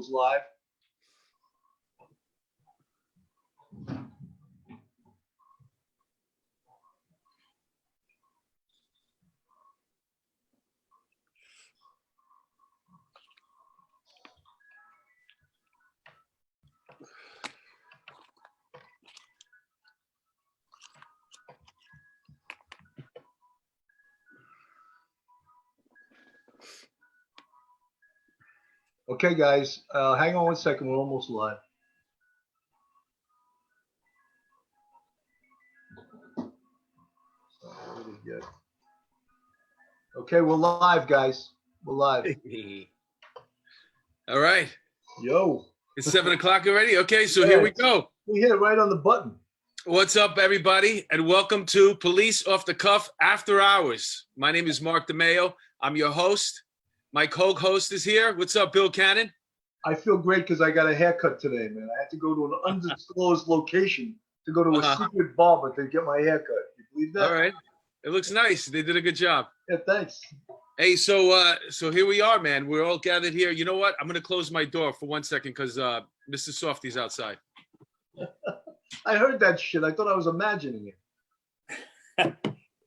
goes live. Okay, guys, hang on one second. We're almost live. Okay, we're live, guys. We're live. All right. Yo. It's 7 o'clock already. Okay, so Yeah, here we go. We hit it right on the button. What's up, everybody? And welcome to Police Off the Cuff After Hours. My name is Mark DeMayo. I'm your host. My co-host is here. What's up, Bill Cannon? I feel great because I got a haircut today, man. I had to go to an undisclosed location to go to a secret barber to get my haircut. You believe that? All right. It looks nice. They did a good job. Yeah, thanks. Hey, so here we are, man. We're all gathered here. You know what? I'm going to close my door for 1 second because Mr. Softy's outside. I heard that shit. I thought I was imagining it. I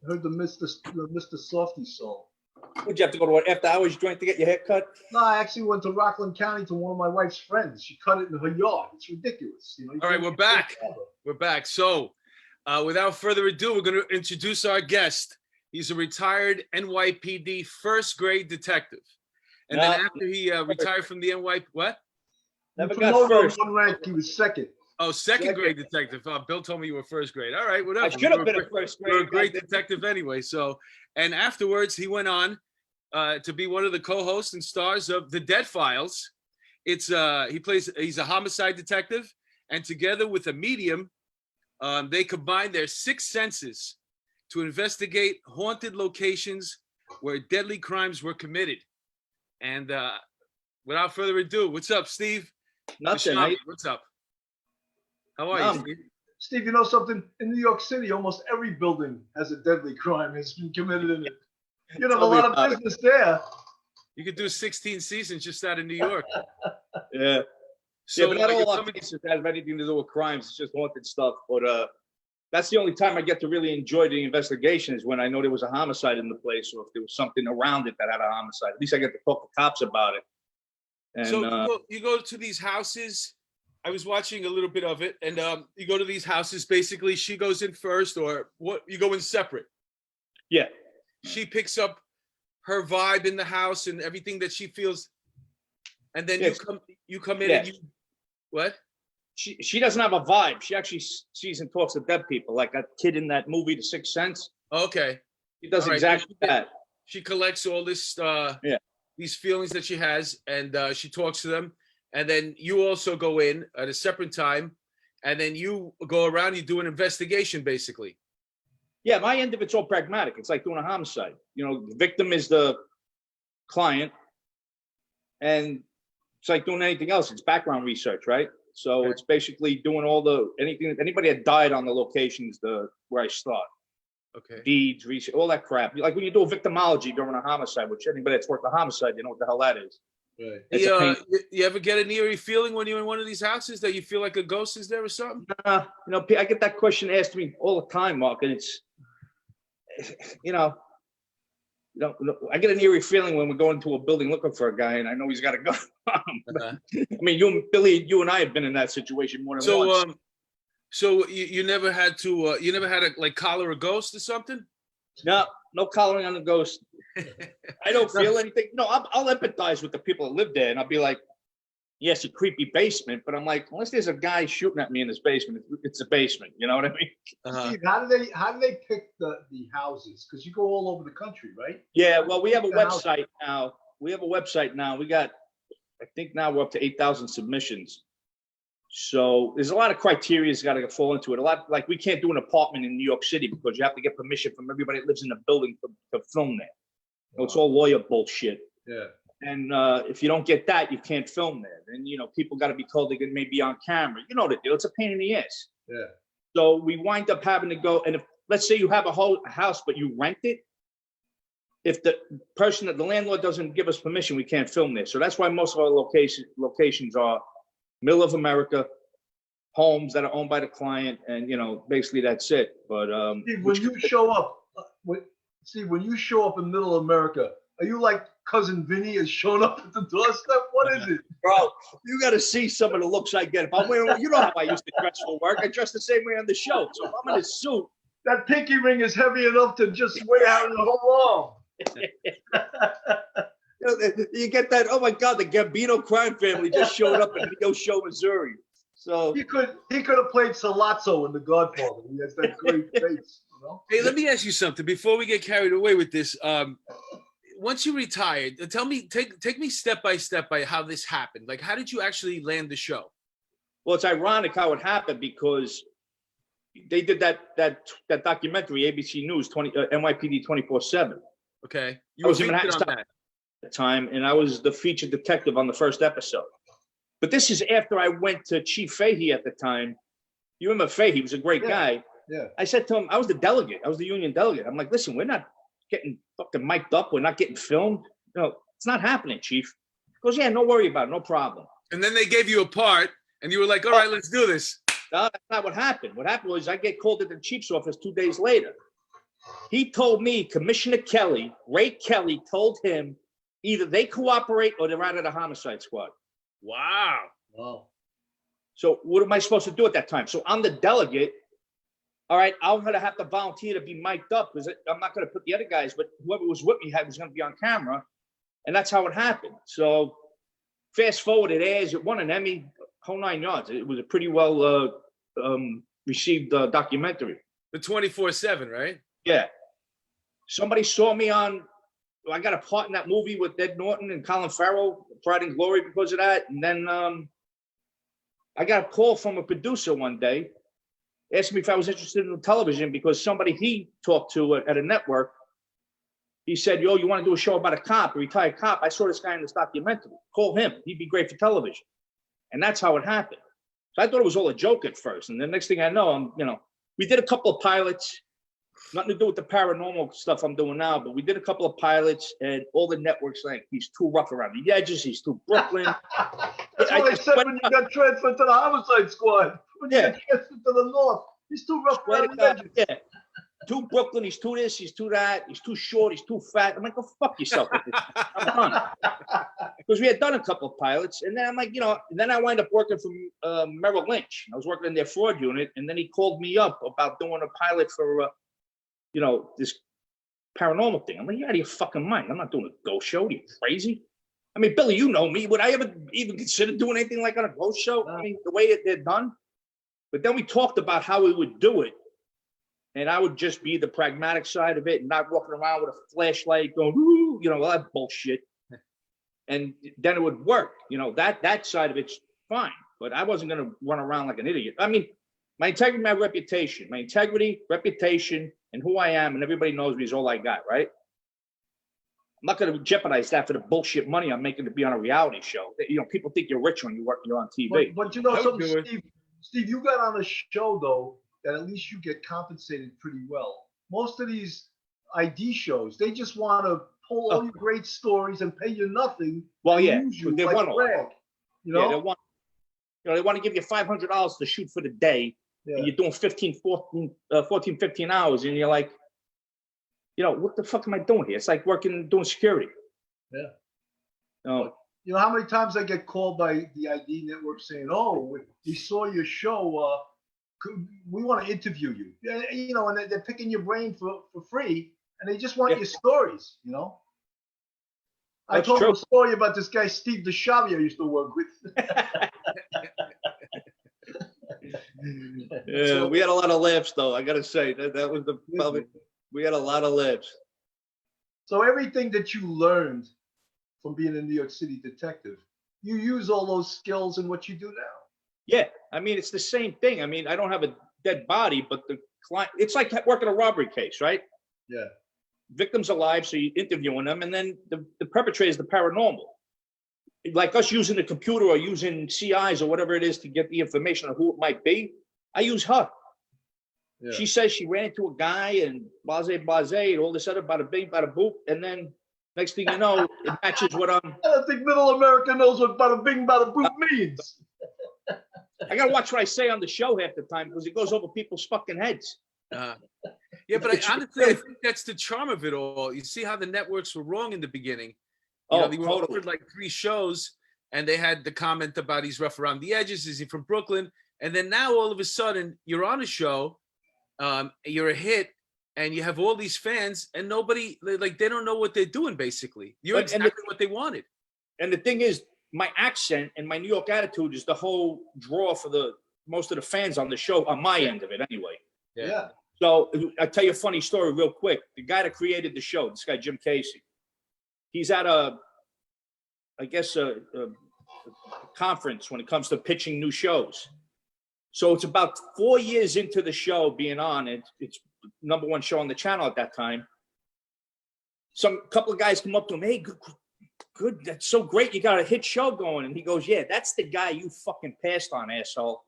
heard the Mr. Softy song. Would you have to go to an after-hours joint to get your hair cut? No, I actually went to Rockland County to one of my wife's friends. She cut it in her yard. It's ridiculous. You know, all right, we're back. We're back. So without further ado, we're going to introduce our guest. He's a retired NYPD first grade detective. And then after he retired from the what? Never got first. One rank, he was second. Oh, second grade detective. Bill told me you were first grade. All right, whatever. I should have been a first grade. You're a great detective anyway. So, and afterwards, he went on to be one of the co-hosts and stars of The Dead Files. He's a homicide detective, and together with a medium, they combine their six senses to investigate haunted locations where deadly crimes were committed. And without further ado, what's up, Steve? Nothing. Dischiavi, what's up? How are you, Steve? Steve, you know something? In New York City, almost every building has a deadly crime that's been committed in it. You know, a lot of business there. You could do 16 seasons just out of New York. Yeah. So, but not all our cases have anything to do with crimes. It's just haunted stuff. But that's the only time I get to really enjoy the investigation is when I know there was a homicide in the place, or if there was something around it that had a homicide. At least I get to talk to cops about it. And, so you go to these houses. I was watching a little bit of it, and you go to these houses. Basically, she goes in first, or what? You go in separate. Yeah. She picks up her vibe in the house and everything that she feels, and then you come in and you what? She doesn't have a vibe. She actually sees and talks to dead people, like that kid in that movie, The Sixth Sense. Okay. She does exactly that. She collects all this these feelings that she has, and she talks to them. And then you also go in at a separate time, and then you go around, you do an investigation, basically. Yeah, my end of it's all pragmatic. It's like doing a homicide. You know, the victim is the client, and it's like doing anything else. It's background research, right? So it's basically doing anybody that died on the location is where I start. Okay. Deeds, research, all that crap. Like when you do a victimology during a homicide, which anybody that's worked a homicide, you know what the hell that is. Right. You ever get an eerie feeling when you're in one of these houses that you feel like a ghost is there or something? You know, I get that question asked to me all the time, Mark, and it's, you know, I get an eerie feeling when we go into a building looking for a guy, and I know he's got a gun. I mean, Billy, you and I have been in that situation more than once. So you never had to, you never had to like collar a ghost or something? No collaring on the ghost. I don't feel anything. No, I'll empathize with the people that live there, and I'll be like, yes, a creepy basement, but I'm like, unless there's a guy shooting at me in his basement, it's a basement. You know what I mean? Steve, how do they pick the houses? Because you go all over the country, right? Yeah, well, we have a website now. We got, I think now we're up to 8,000 submissions. So there's a lot of criteria that's got to fall into it. A lot, like we can't do an apartment in New York City because you have to get permission from everybody that lives in the building to film there. So it's all lawyer bullshit. Yeah. And if you don't get that, you can't film there. And, you know, people got to be told they may be on camera. You know the deal. It's a pain in the ass. Yeah. So we wind up having to go. And if, let's say you have a whole house, but you rent it, if the landlord doesn't give us permission, we can't film there. So that's why most of our locations are middle of America, homes that are owned by the client, and basically that's it. But Steve, when you show up, when you show up in middle America, are you like cousin Vinny is showing up at the doorstep? What is it? Bro, you got to see some of the looks I get. If I'm wearing, how I used to dress for work. I dress the same way on the show. So if I'm in a suit, that pinky ring is heavy enough to just weigh out the whole arm. You get that? Oh my God, the Gambino crime family just showed up in Neosho, Missouri. So he could have played Salazzo in The Godfather. He has that great face. Hey, let me ask you something before we get carried away with this. Once you retired, tell me, take me step by step by how this happened. Like, how did you actually land the show? Well, it's ironic how it happened because they did that documentary, ABC News, NYPD 24/7. Okay, I was in Manhattan at the time, and I was the featured detective on the first episode. But this is after I went to Chief Fahey at the time. You remember Fahey? He was a great guy. Yeah. I said to him, I was the delegate. I was the union delegate. I'm like, listen, we're not getting fucking mic'd up. We're not getting filmed. It's not happening, Chief. He goes, yeah, no worry about it. No problem. And then they gave you a part, and you were like, all right, let's do this. No, that's not what happened. What happened was I get called to the chief's office 2 days later. He told me, Commissioner Kelly, Ray Kelly told him either they cooperate or they're out of the homicide squad. Wow. So what am I supposed to do at that time? So I'm the delegate. All right, I'm going to have to volunteer to be mic'd up because I'm not going to put the other guys, but whoever was with me was going to be on camera. And that's how it happened. So fast forward, it airs. It won an Emmy, whole 9 yards. It was a pretty well received documentary. The 24/7, right? Yeah. Somebody saw me I got a part in that movie with Ed Norton and Colin Farrell, Pride and Glory, because of that. And then I got a call from a producer one day, asked me if I was interested in television because somebody he talked to at a network, he said, yo, you want to do a show about a cop, a retired cop? I saw this guy in this documentary. Call him. He'd be great for television. And that's how it happened. So I thought it was all a joke at first. And the next thing I know, we did a couple of pilots, nothing to do with the paranormal stuff I'm doing now, but we did a couple of pilots and all the networks like, he's too rough around the edges. He's too Brooklyn. That's what I said when you got transferred to the homicide squad. When you got transferred to the North, he's too rough around the edges. Yeah. Too Brooklyn, he's too this, he's too that, he's too short, he's too fat. I'm like, go fuck yourself. I'm done. Because we had done a couple of pilots, and then I'm like, then I wind up working for Merrill Lynch. I was working in their fraud unit, and then he called me up about doing a pilot for, this paranormal thing. I'm like, you're out of your fucking mind. I'm not doing a ghost show. Are you crazy? I mean, Billy, you know me. Would I ever even consider doing anything like on a ghost show? I mean, the way they're done. But then we talked about how we would do it. And I would just be the pragmatic side of it and not walking around with a flashlight going, ooh, all that bullshit. And then it would work. That side of it's fine. But I wasn't going to run around like an idiot. I mean, my integrity, my reputation, and who I am, and everybody knows me is all I got, right? I'm not going to jeopardize that for the bullshit money I'm making to be on a reality show. People think you're rich when you're on TV. But something, Steve, you got on a show, though, that at least you get compensated pretty well. Most of these ID shows, they just want to pull all your great stories and pay you nothing. Well, yeah, they want to they want to give you $500 to shoot for the day. Yeah. And you're doing 14, 15 hours, and you're like, what the fuck am I doing here? It's like doing security. Yeah. You know how many times I get called by the ID network saying, "Oh, we saw your show. We want to interview you." And they're picking your brain for free, and they just want your stories. I told them a story about this guy Steve Dischiavi I used to work with. Yeah, we had a lot of laughs, though. I gotta say that was we had a lot of laughs. So everything that you learned from being a New York City detective, you use all those skills in what you do now. Yeah, I mean, it's the same thing. I mean, I don't have a dead body, but the client, it's like working a robbery case, right? Yeah. Victims alive, so you're interviewing them, and then the perpetrator is the paranormal. Like us using the computer or using CIs or whatever it is to get the information on who it might be, I use her. Yeah. She says she ran into a guy and blase, and all this other bada bing, bada boop. And then next thing you know, it matches what I'm. I don't think middle America knows what bada bing, bada boop means. I got to watch what I say on the show half the time because it goes over people's fucking heads. Yeah, but honestly, I think that's the charm of it all. You see how the networks were wrong in the beginning. You know, they were offered like 3 shows, and they had the comment about he's rough around the edges. Is he from Brooklyn? And then now all of a sudden you're on a show, you're a hit, and you have all these fans, and nobody like they don't know what they're doing. Basically, you're exactly what they wanted. And the thing is, my accent and my New York attitude is the whole draw for the most of the fans on the show, on my end of it anyway. Yeah. So I'll tell you a funny story real quick. The guy that created the show, this guy, Jim Casey, he's at a conference when it comes to pitching new shows. So it's about 4 years into the show being on. It's #1 show on the channel at that time. Couple of guys come up to him, hey, good, that's so great. You got a hit show going. And he goes, yeah, that's the guy you fucking passed on, asshole.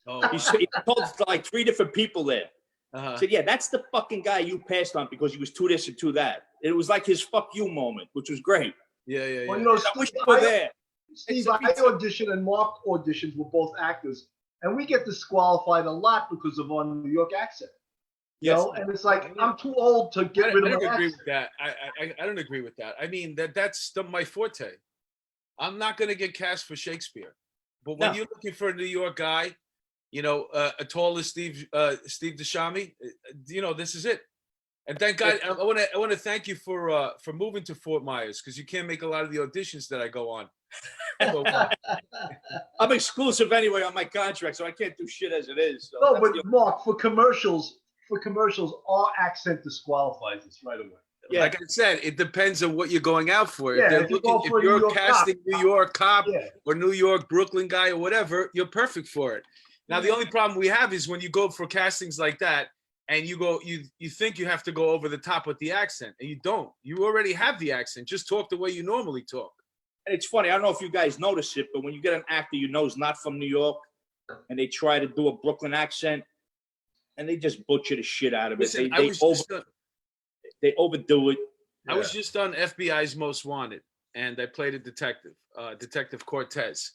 Oh. He told it to like 3 different people there. He said, yeah, that's the fucking guy you passed on because he was too this and too that. It was like his fuck you moment, which was great. Yeah. Well, you know, I wish you were there. Steve, I auditioned and Mark auditions. We're both actors. And we get disqualified a lot because of our New York accent. You know, and it's like, I'm too old to get rid of my accent. I don't agree with that. I don't agree with that. I mean, that's my forte. I'm not going to get cast for Shakespeare. But when you're looking for a New York guy, you know, a tall as Steve Dischiavi, you know, this is it. And thank God, I want to thank you for moving to Fort Myers because you can't make a lot of the auditions that I go on. So, I'm exclusive anyway on my contract, so I can't do shit as it is. So no, but Mark, for commercials, our accent disqualifies us right away. Yeah. Like I said, it depends on what you're going out for. Yeah, if you're casting New York cop or New York Brooklyn guy or whatever, you're perfect for it. Now, the only problem we have is when you go for castings like that and you think you have to go over the top with the accent, and you don't. You already have the accent. Just talk the way you normally talk. And it's funny. I don't know if you guys notice it, but when you get an actor you know is not from New York and they try to do a Brooklyn accent and they just butcher the shit out of it. Listen, they overdo it. I was just on FBI's Most Wanted, and I played a detective, Detective Cortez.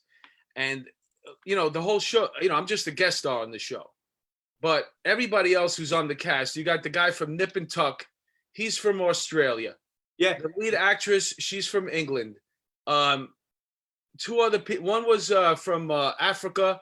And, you know, the whole show, you know, I'm just a guest star on the show. But everybody else who's on the cast, you got the guy from Nip and Tuck. He's from Australia. Yeah. The lead actress, she's from England. 2 other people, one was from Africa.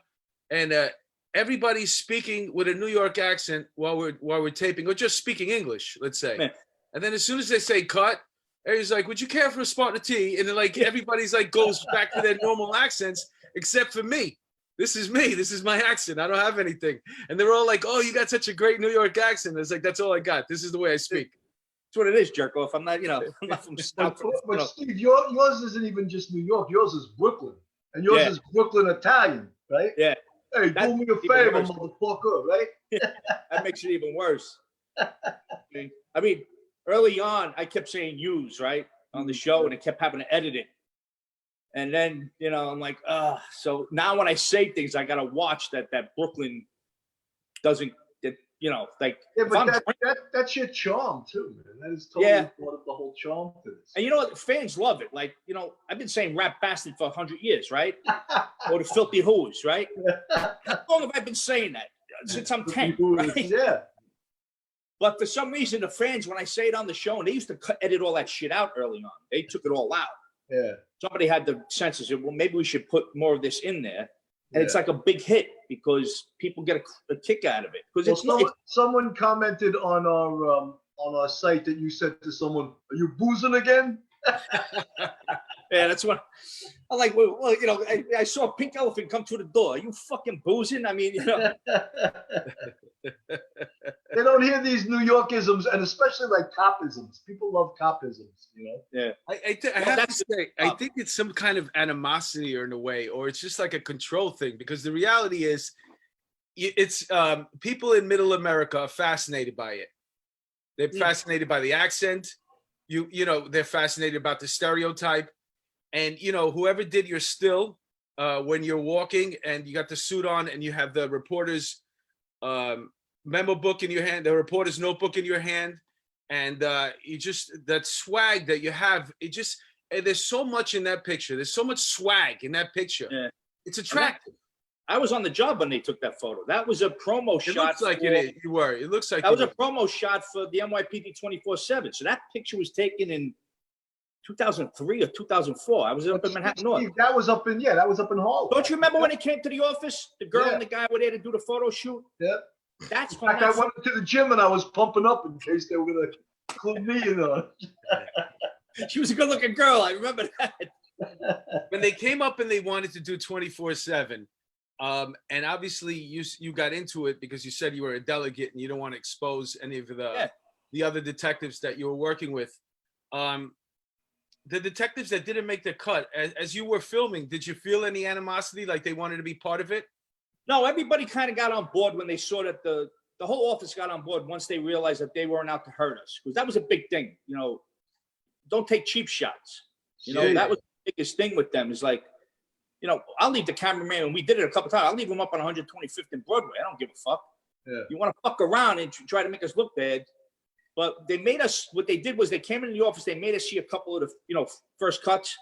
And everybody's speaking with a New York accent while we're taping, or just speaking English, let's say. Man. And then as soon as they say cut, everybody's like, would you care for a spot of tea? And then like everybody's like goes back to their normal accents, except for me. This is me. This is my accent. I don't have anything. And they're all like, oh, you got such a great New York accent. It's like, that's all I got. This is the way I speak. That's what it is, jerk off. I'm not, you know, I'm not from South. But Steve, yours isn't even just New York. Yours is Brooklyn. And yours is Brooklyn Italian, right? Yeah. Hey, do me a favor, motherfucker, right? That makes it even worse. I mean, early on, I kept saying "yous" right on the show, and I kept having to edit it. And then, you know, I'm like, so now when I say things, I gotta watch that Brooklyn doesn't, you know, like. Yeah, but that's your charm too, man. That is totally part of the whole charm to this. And you know what? Fans love it. Like, you know, I've been saying "rap bastard" for 100 years, right? Or the filthy whoos, right? How long have I been saying that? Since I'm 10, right? Yeah. But for some reason, the fans, when I say it on the show, and they used to edit all that shit out early on. They took it all out. Yeah. Somebody had the sense of, well, maybe we should put more of this in there. And it's like a big hit because people get a kick out of it. Because someone commented on our site that you said to someone, "Are you boozing again?" Yeah, that's what I'm like. Well, you know, I saw a pink elephant come through the door. Are you fucking boozing? I mean, you know. They don't hear these New Yorkisms, and especially like copisms. People love copisms, you know. Yeah, I have to say, I think it's some kind of animosity, or in a way, or it's just like a control thing. Because the reality is, it's people in Middle America are fascinated by it. They're fascinated by the accent. You know, they're fascinated about the stereotype, and you know, whoever did your still when you're walking and you got the suit on and you have the reporters memo book in your hand, the reporter's notebook in your hand, and you just that swag that you have. There's so much in that picture. There's so much swag in that picture. Yeah. It's attractive. I was on the job when they took that photo. That was a promo shot. It looks like you were. It looks like that was a promo shot for the NYPD 24/7. So that picture was taken in 2003 or 2004. I was up in Manhattan North. That was up in Harlem. Don't you remember when they came to the office? The girl and the guy were there to do the photo shoot. Yeah. That's when I went to the gym and I was pumping up in case they were gonna include me in on. She was a good-looking girl. I remember that. When they came up and they wanted to do 24/7. And obviously you got into it because you said you were a delegate and you don't want to expose any of the other detectives that you were working with. The detectives that didn't make the cut, as you were filming, did you feel any animosity, like they wanted to be part of it? No, everybody kind of got on board when they saw that the whole office got on board once they realized that they weren't out to hurt us, because that was a big thing. You know, don't take cheap shots. You know, that was the biggest thing with them, is like, you know, I'll leave the cameraman, and we did it a couple times. I'll leave him up on 125th and Broadway. I don't give a fuck. Yeah. You want to fuck around and try to make us look bad. But they made us, what they did was they came into the office, they made us see a couple of the, you know, first cuts,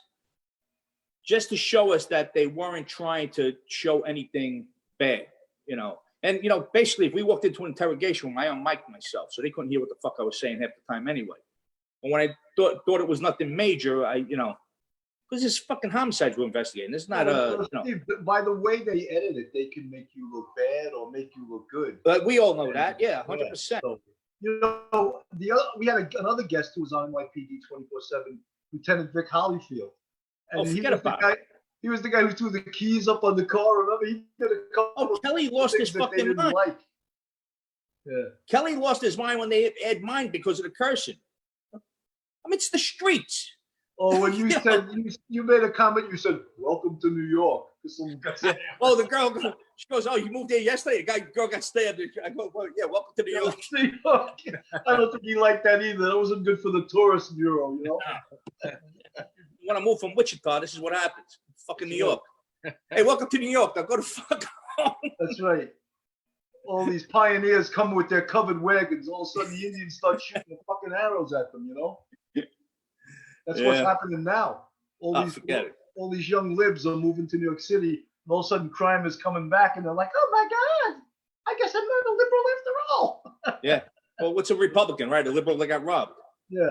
just to show us that they weren't trying to show anything bad, you know. And, you know, basically, if we walked into an interrogation room, I unmiked myself, so they couldn't hear what the fuck I was saying half the time anyway. And when I thought it was nothing major, you know, because this fucking homicides we're investigating. It's not Steve, by the way they edit it, they can make you look bad or make you look good. But we all know that, 100%. So, you know, we had another guest who was on NYPD 24/7, Lieutenant Vic Hollyfield, and he was the guy who threw the keys up on the car. Remember, he did a couple. Kelly lost his fucking mind. Yeah. Kelly lost his mind when they had mine because of the cursing. I mean, it's the streets. Oh, when you said you made a comment, you said, "Welcome to New York." Oh, the girl, she goes, "Oh, you moved there yesterday." The girl got stabbed. I go, "Well, yeah, welcome to New York." I don't think he liked that either. That wasn't good for the tourist bureau, you know. When I move from Wichita, this is what happens. Fucking New York. Hey, welcome to New York. Now go to fuck home. That's right. All these pioneers come with their covered wagons. All of a sudden, the Indians start shooting fucking arrows at them, you know. That's what's happening now. All these young libs are moving to New York City, and all of a sudden crime is coming back, and they're like, "Oh my God, I guess I'm not a liberal after all." Yeah. Well, what's a Republican, right? A liberal that got robbed. Yeah.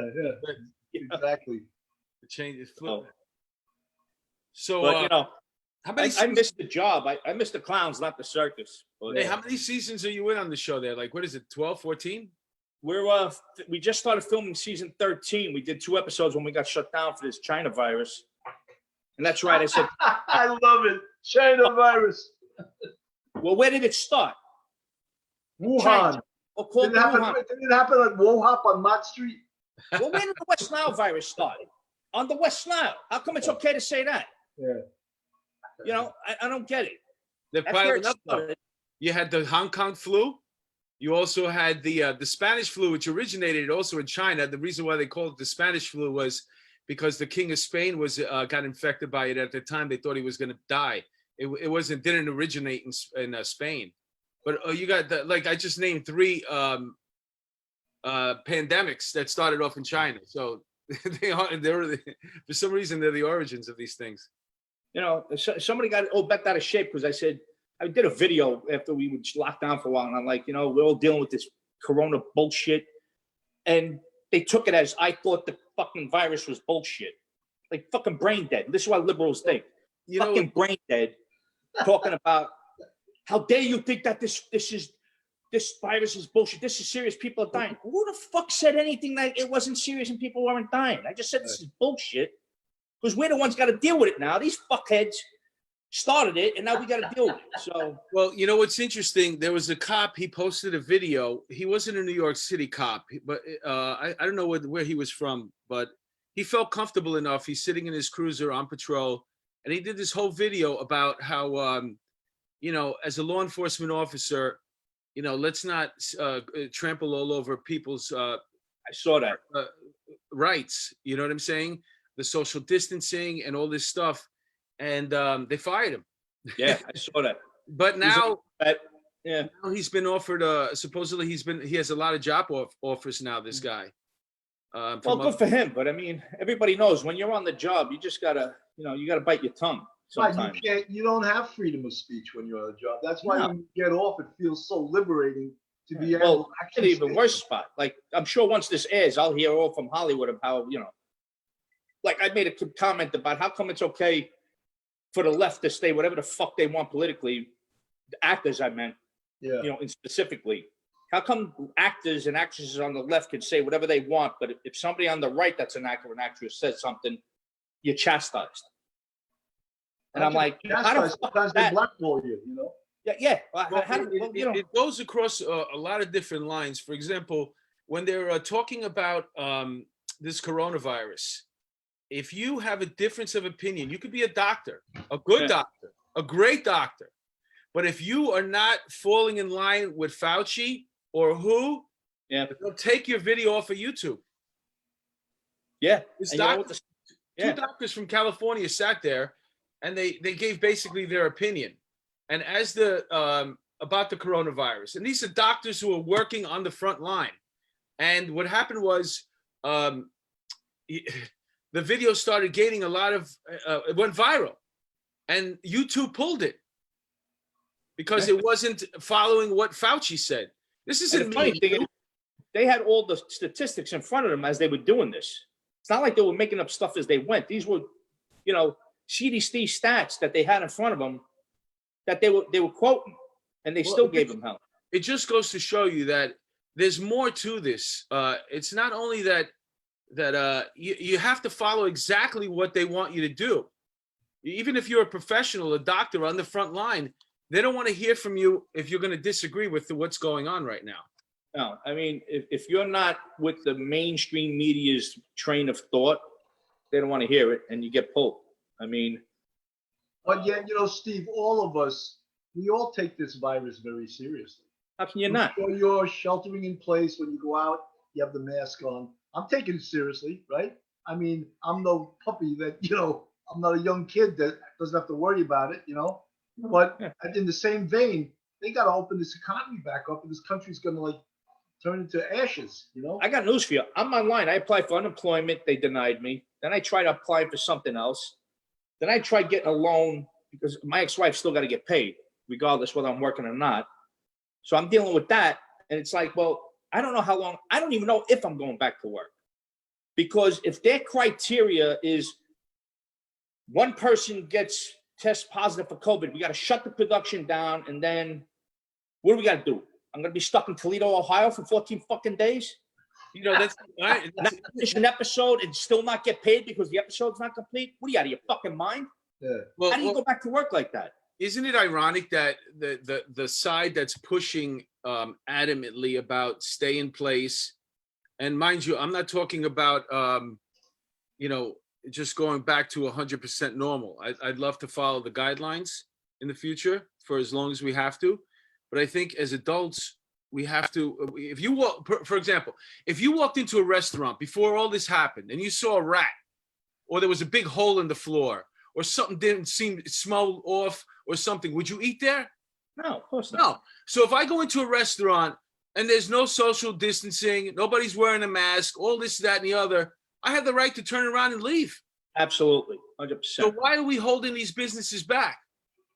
Exactly. The change is flipping. So, but, you know, how many I missed the job. I missed the clowns, not the circus. But, hey, how many seasons are you in on the show there? Like, what is it, 12, 14? We just started filming season 13. We did 2 episodes when we got shut down for this China virus. And that's right. I said, I love it. China virus. Well, where did it start? Wuhan. Did it happen at Wohop on Mott Street? Well, where did the West Nile virus start? On the West Nile. How come it's okay to say that? Yeah. You know, I don't get it. They're piling up, though. You had the Hong Kong flu. You also had the Spanish flu, which originated also in China. The reason why they called it the Spanish flu was because the King of Spain got infected by it at the time. They thought he was going to die. It didn't originate in Spain. But you got like I just named 3 pandemics that started off in China. So they're for some reason they're the origins of these things. You know, somebody got all bent out of shape because I did a video after we were locked down for a while, and I'm like, you know, we're all dealing with this corona bullshit. And they took it as I thought the fucking virus was bullshit. Like fucking brain dead. This is what liberals think. Fucking brain dead. Talking about how dare you think that this virus is bullshit. This is serious. People are dying. Who the fuck said anything that it wasn't serious and people weren't dying? I just said this is bullshit. Because we're the ones got to deal with it now. These fuckheads started it, and now we got to deal with it. So, well, you know what's interesting? There was a cop. He posted a video. He wasn't a New York City cop, but I don't know where he was from. But he felt comfortable enough. He's sitting in his cruiser on patrol, and he did this whole video about how, you know, as a law enforcement officer, you know, let's not trample all over people's. I saw that rights. You know what I'm saying? The social distancing and all this stuff. And they fired him. Yeah, I saw that. But now, Yeah. Now he's been offered. Supposedly he has a lot of job offers now. This guy. Well, good for him, but I mean, everybody knows when you're on the job, you just gotta, you gotta bite your tongue Right, sometimes. you don't have freedom of speech when you're on a job. That's why No. when you get off, it feels so liberating to be able Well, to it's actually an even say worse something. spot. Like, I'm sure once this airs, I'll hear all from Hollywood of how, like I made a comment about how come it's okay for the left to say whatever the fuck they want politically, the actors I meant, Yeah. and specifically. How come actors and actresses on the left can say whatever they want, but if somebody on the right that's an actor or an actress says something, you're chastised? And I'm like, how the fuck sometimes is they that? blackball you, Yeah. Well, it goes across a lot of different lines. For example, when they're talking about this coronavirus, if you have a difference of opinion, you could be a doctor, a good doctor, a great doctor. But if you are not falling in line with Fauci or WHO, they'll take your video off of YouTube. Yeah. This And two doctors from California sat there and they gave basically their opinion. And as about the coronavirus, and these are doctors who are working on the front line. And what happened was the video started gaining a lot of, it went viral, and YouTube pulled it because it wasn't following what Fauci said. This isn't the funny me. thing is, they had all the statistics in front of them as they were doing this. It's not like they were making up stuff as they went. These were, CDC stats that they had in front of them that they were quoting, and they still gave them hell. It just goes to show you that there's more to this. It's not only that you have to follow exactly what they want you to do. Even if you're a professional, a doctor on the front line, they don't want to hear from you if you're going to disagree with what's going on right now. No, I mean, if you're not with the mainstream media's train of thought, they don't want to hear it, and you get pulled. I mean, but yet, Steve, all of us, we all take this virus very seriously. how can you not? So you're sheltering in place when you go out, you have the mask on. I'm taking it seriously, right? I mean, I'm no puppy that, I'm not a young kid that doesn't have to worry about it, But in the same vein, they got to open this economy back up, and this country's going to turn into ashes, I got news for you. I'm online. I applied for unemployment. They denied me. Then I tried applying for something else. Then I tried getting a loan because my ex-wife still got to get paid, regardless whether I'm working or not. So I'm dealing with that. And it's like, well, I don't know how long. I don't even know if I'm going back to work. Because if their criteria is one person gets test positive for COVID, we got to shut the production down. And then what do we got to do? I'm going to be stuck in Toledo, Ohio for 14 fucking days? That's right. Not finish an episode and still not get paid because the episode's not complete? What are you out of your fucking mind? Yeah. How do you go back to work like that? Isn't it ironic that the side that's pushing adamantly about stay in place, and mind you, I'm not talking about just going back to 100% normal. I'd love to follow the guidelines in the future for as long as we have to, but I think as adults we have to. If you walk, for example, if you walked into a restaurant before all this happened and you saw a rat, or there was a big hole in the floor, or something didn't smell off, or something, would you eat there? No, of course not. No. So if I go into a restaurant and there's no social distancing, nobody's wearing a mask, all this, that, and the other, I have the right to turn around and leave. Absolutely, 100%. So why are we holding these businesses back?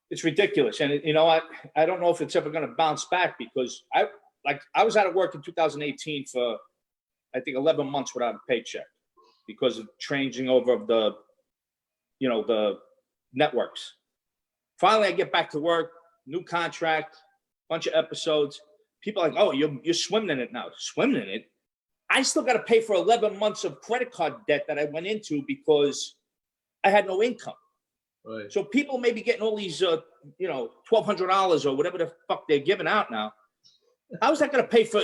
It's ridiculous. And I don't know if it's ever going to bounce back because I was out of work in 2018 for, I think, 11 months without a paycheck because of changing over of the networks. Finally, I get back to work, new contract, bunch of episodes. People are like, oh, you're swimming in it now. Swimming in it? I still got to pay for 11 months of credit card debt that I went into because I had no income. Right. So people may be getting all these, $1,200 or whatever the fuck they're giving out now. How's that going to pay for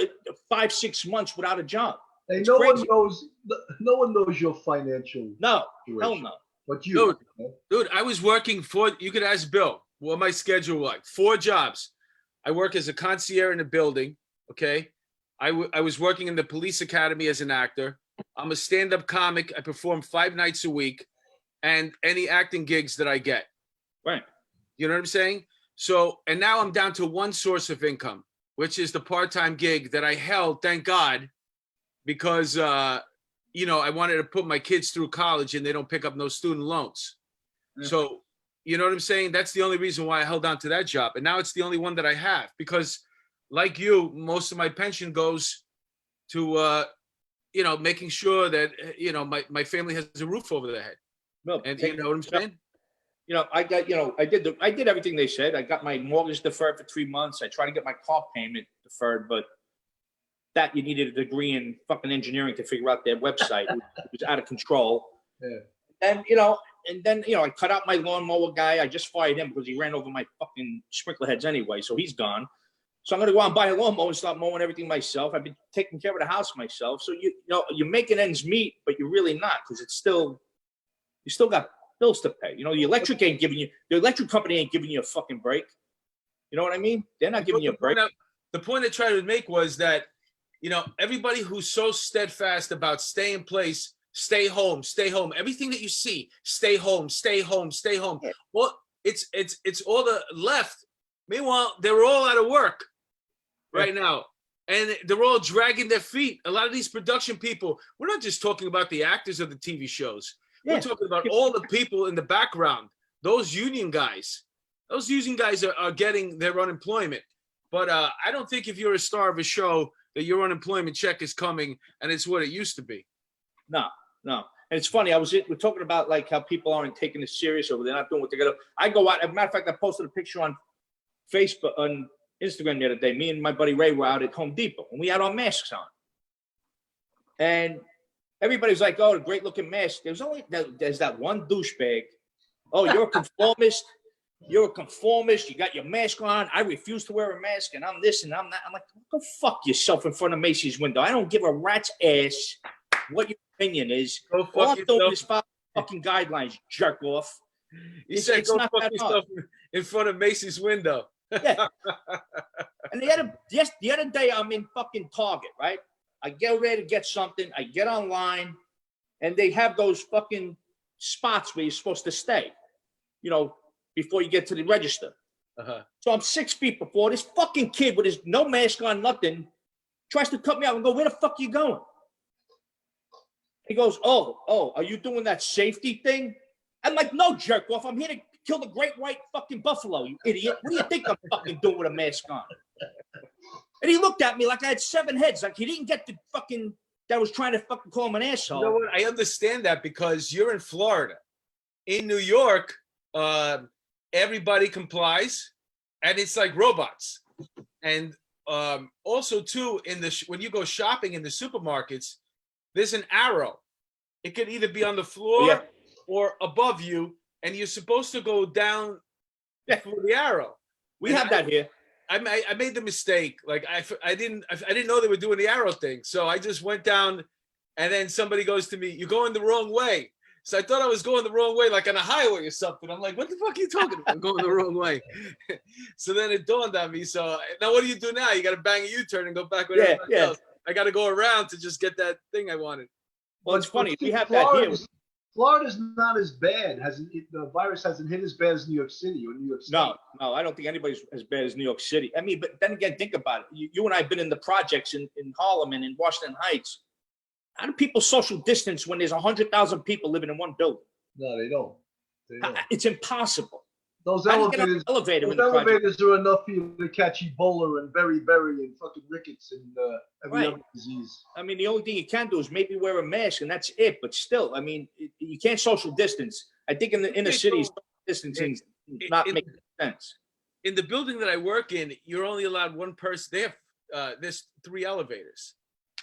5-6 months without a job? Hey, no one knows your financial. No, situation. hell no. But you, dude, I was working you could ask Bill what my schedule was like. 4 jobs. I work as a concierge in a building. Okay. I was working in the police academy as an actor. I'm a stand-up comic. I perform 5 nights a week, and any acting gigs that I get. Right. You know what I'm saying? So, and now I'm down to one source of income, which is the part-time gig that I held, thank God, because, you know, I wanted to put my kids through college and they don't pick up no student loans. So, you know what I'm saying? That's the only reason why I held on to that job. And now it's the only one that I have because like you, most of my pension goes to, you know, making sure that, you know, my family has a roof over their head. No, And you know what I'm saying? You know, I got, you know, I did everything they said. I got my mortgage deferred for 3 months. I tried to get my car payment deferred, but that you needed a degree in fucking engineering to figure out their website. It was out of control. Yeah. And, then, I cut out my lawnmower guy. I just fired him because he ran over my fucking sprinkler heads anyway. So he's gone. So I'm going to go out and buy a lawnmower and start mowing everything myself. I've been taking care of the house myself. So, you're making ends meet, but you're really not because you still got bills to pay. You know, the electric company ain't giving you a fucking break. You know what I mean? They're not giving you a break. The point I tried to make was that, you know, everybody who's so steadfast about stay in place, stay home, everything that you see, stay home. Yeah. Well, it's all the left. Meanwhile, they're all out of work right now. And they're all dragging their feet. A lot of these production people, we're not just talking about the actors of the TV shows. Yeah. We're talking about all the people in the background, those union guys. Those union guys are getting their unemployment. But I don't think if you're a star of a show that your unemployment check is coming and it's what it used to be. No. And it's funny. We're talking about like how people aren't taking this serious or they're not doing what they're going to. I go out. As a matter of fact, I posted a picture on Facebook, on Instagram the other day. Me and my buddy Ray were out at Home Depot and we had our masks on. And everybody's like, oh, a great looking mask. There's that one douchebag. Oh, you're a conformist. You're a conformist. You got your mask on. I refuse to wear a mask and I'm this and I'm that. I'm like, go fuck yourself in front of Macy's window. I don't give a rat's ass what your opinion is. Go fuck All I'm doing yourself. is follow fucking guidelines, jerk off. You said it's go not fuck that yourself in front of Macy's window. Yeah. And the other day I'm in fucking Target, right? I get ready to get something. I get online and they have those fucking spots where you're supposed to stay, before you get to the register. Uh-huh. So I'm 6 feet before this fucking kid with his no mask on, nothing, tries to cut me out and go, where the fuck are you going? He goes, oh, are you doing that safety thing? I'm like, no, jerk off. I'm here to kill the great white fucking buffalo, you idiot. What do you think I'm fucking doing with a mask on? And he looked at me like I had 7 heads. Like he didn't get the fucking, that was trying to fucking call him an asshole. You know what? I understand that because you're in Florida. In New York, everybody complies and it's like robots. And also too, when you go shopping in the supermarkets, there's an arrow. It could either be on the floor or above you, and you're supposed to go down for the arrow. We have that here. I made the mistake. Like I didn't know they were doing the arrow thing. So I just went down, and then somebody goes to me, "You're going the wrong way." So I thought I was going the wrong way, like on a highway or something. I'm like, "What the fuck are you talking about? I'm going the wrong way." So then it dawned on me. So now what do you do now? You got to bang a U-turn and go back with everybody else. I got to go around to just get that thing I wanted. Well, it's funny. We have that here. Florida's not as bad. The virus hasn't hit as bad as New York City or New York State. No, I don't think anybody's as bad as New York City. I mean, but then again, think about it. You and I have been in the projects in Harlem and in Washington Heights. How do people social distance when there's 100,000 people living in one building? No, they don't. It's impossible. Those How elevators, do you get on the elevator those elevators are enough for you to catch Ebola and beriberi and fucking rickets and every other disease. I mean, the only thing you can do is maybe wear a mask, and that's it. But still, I mean, you can't social distance. I think in the inner cities, distancing not making sense. In the building that I work in, you're only allowed one person. They have there's 3 elevators,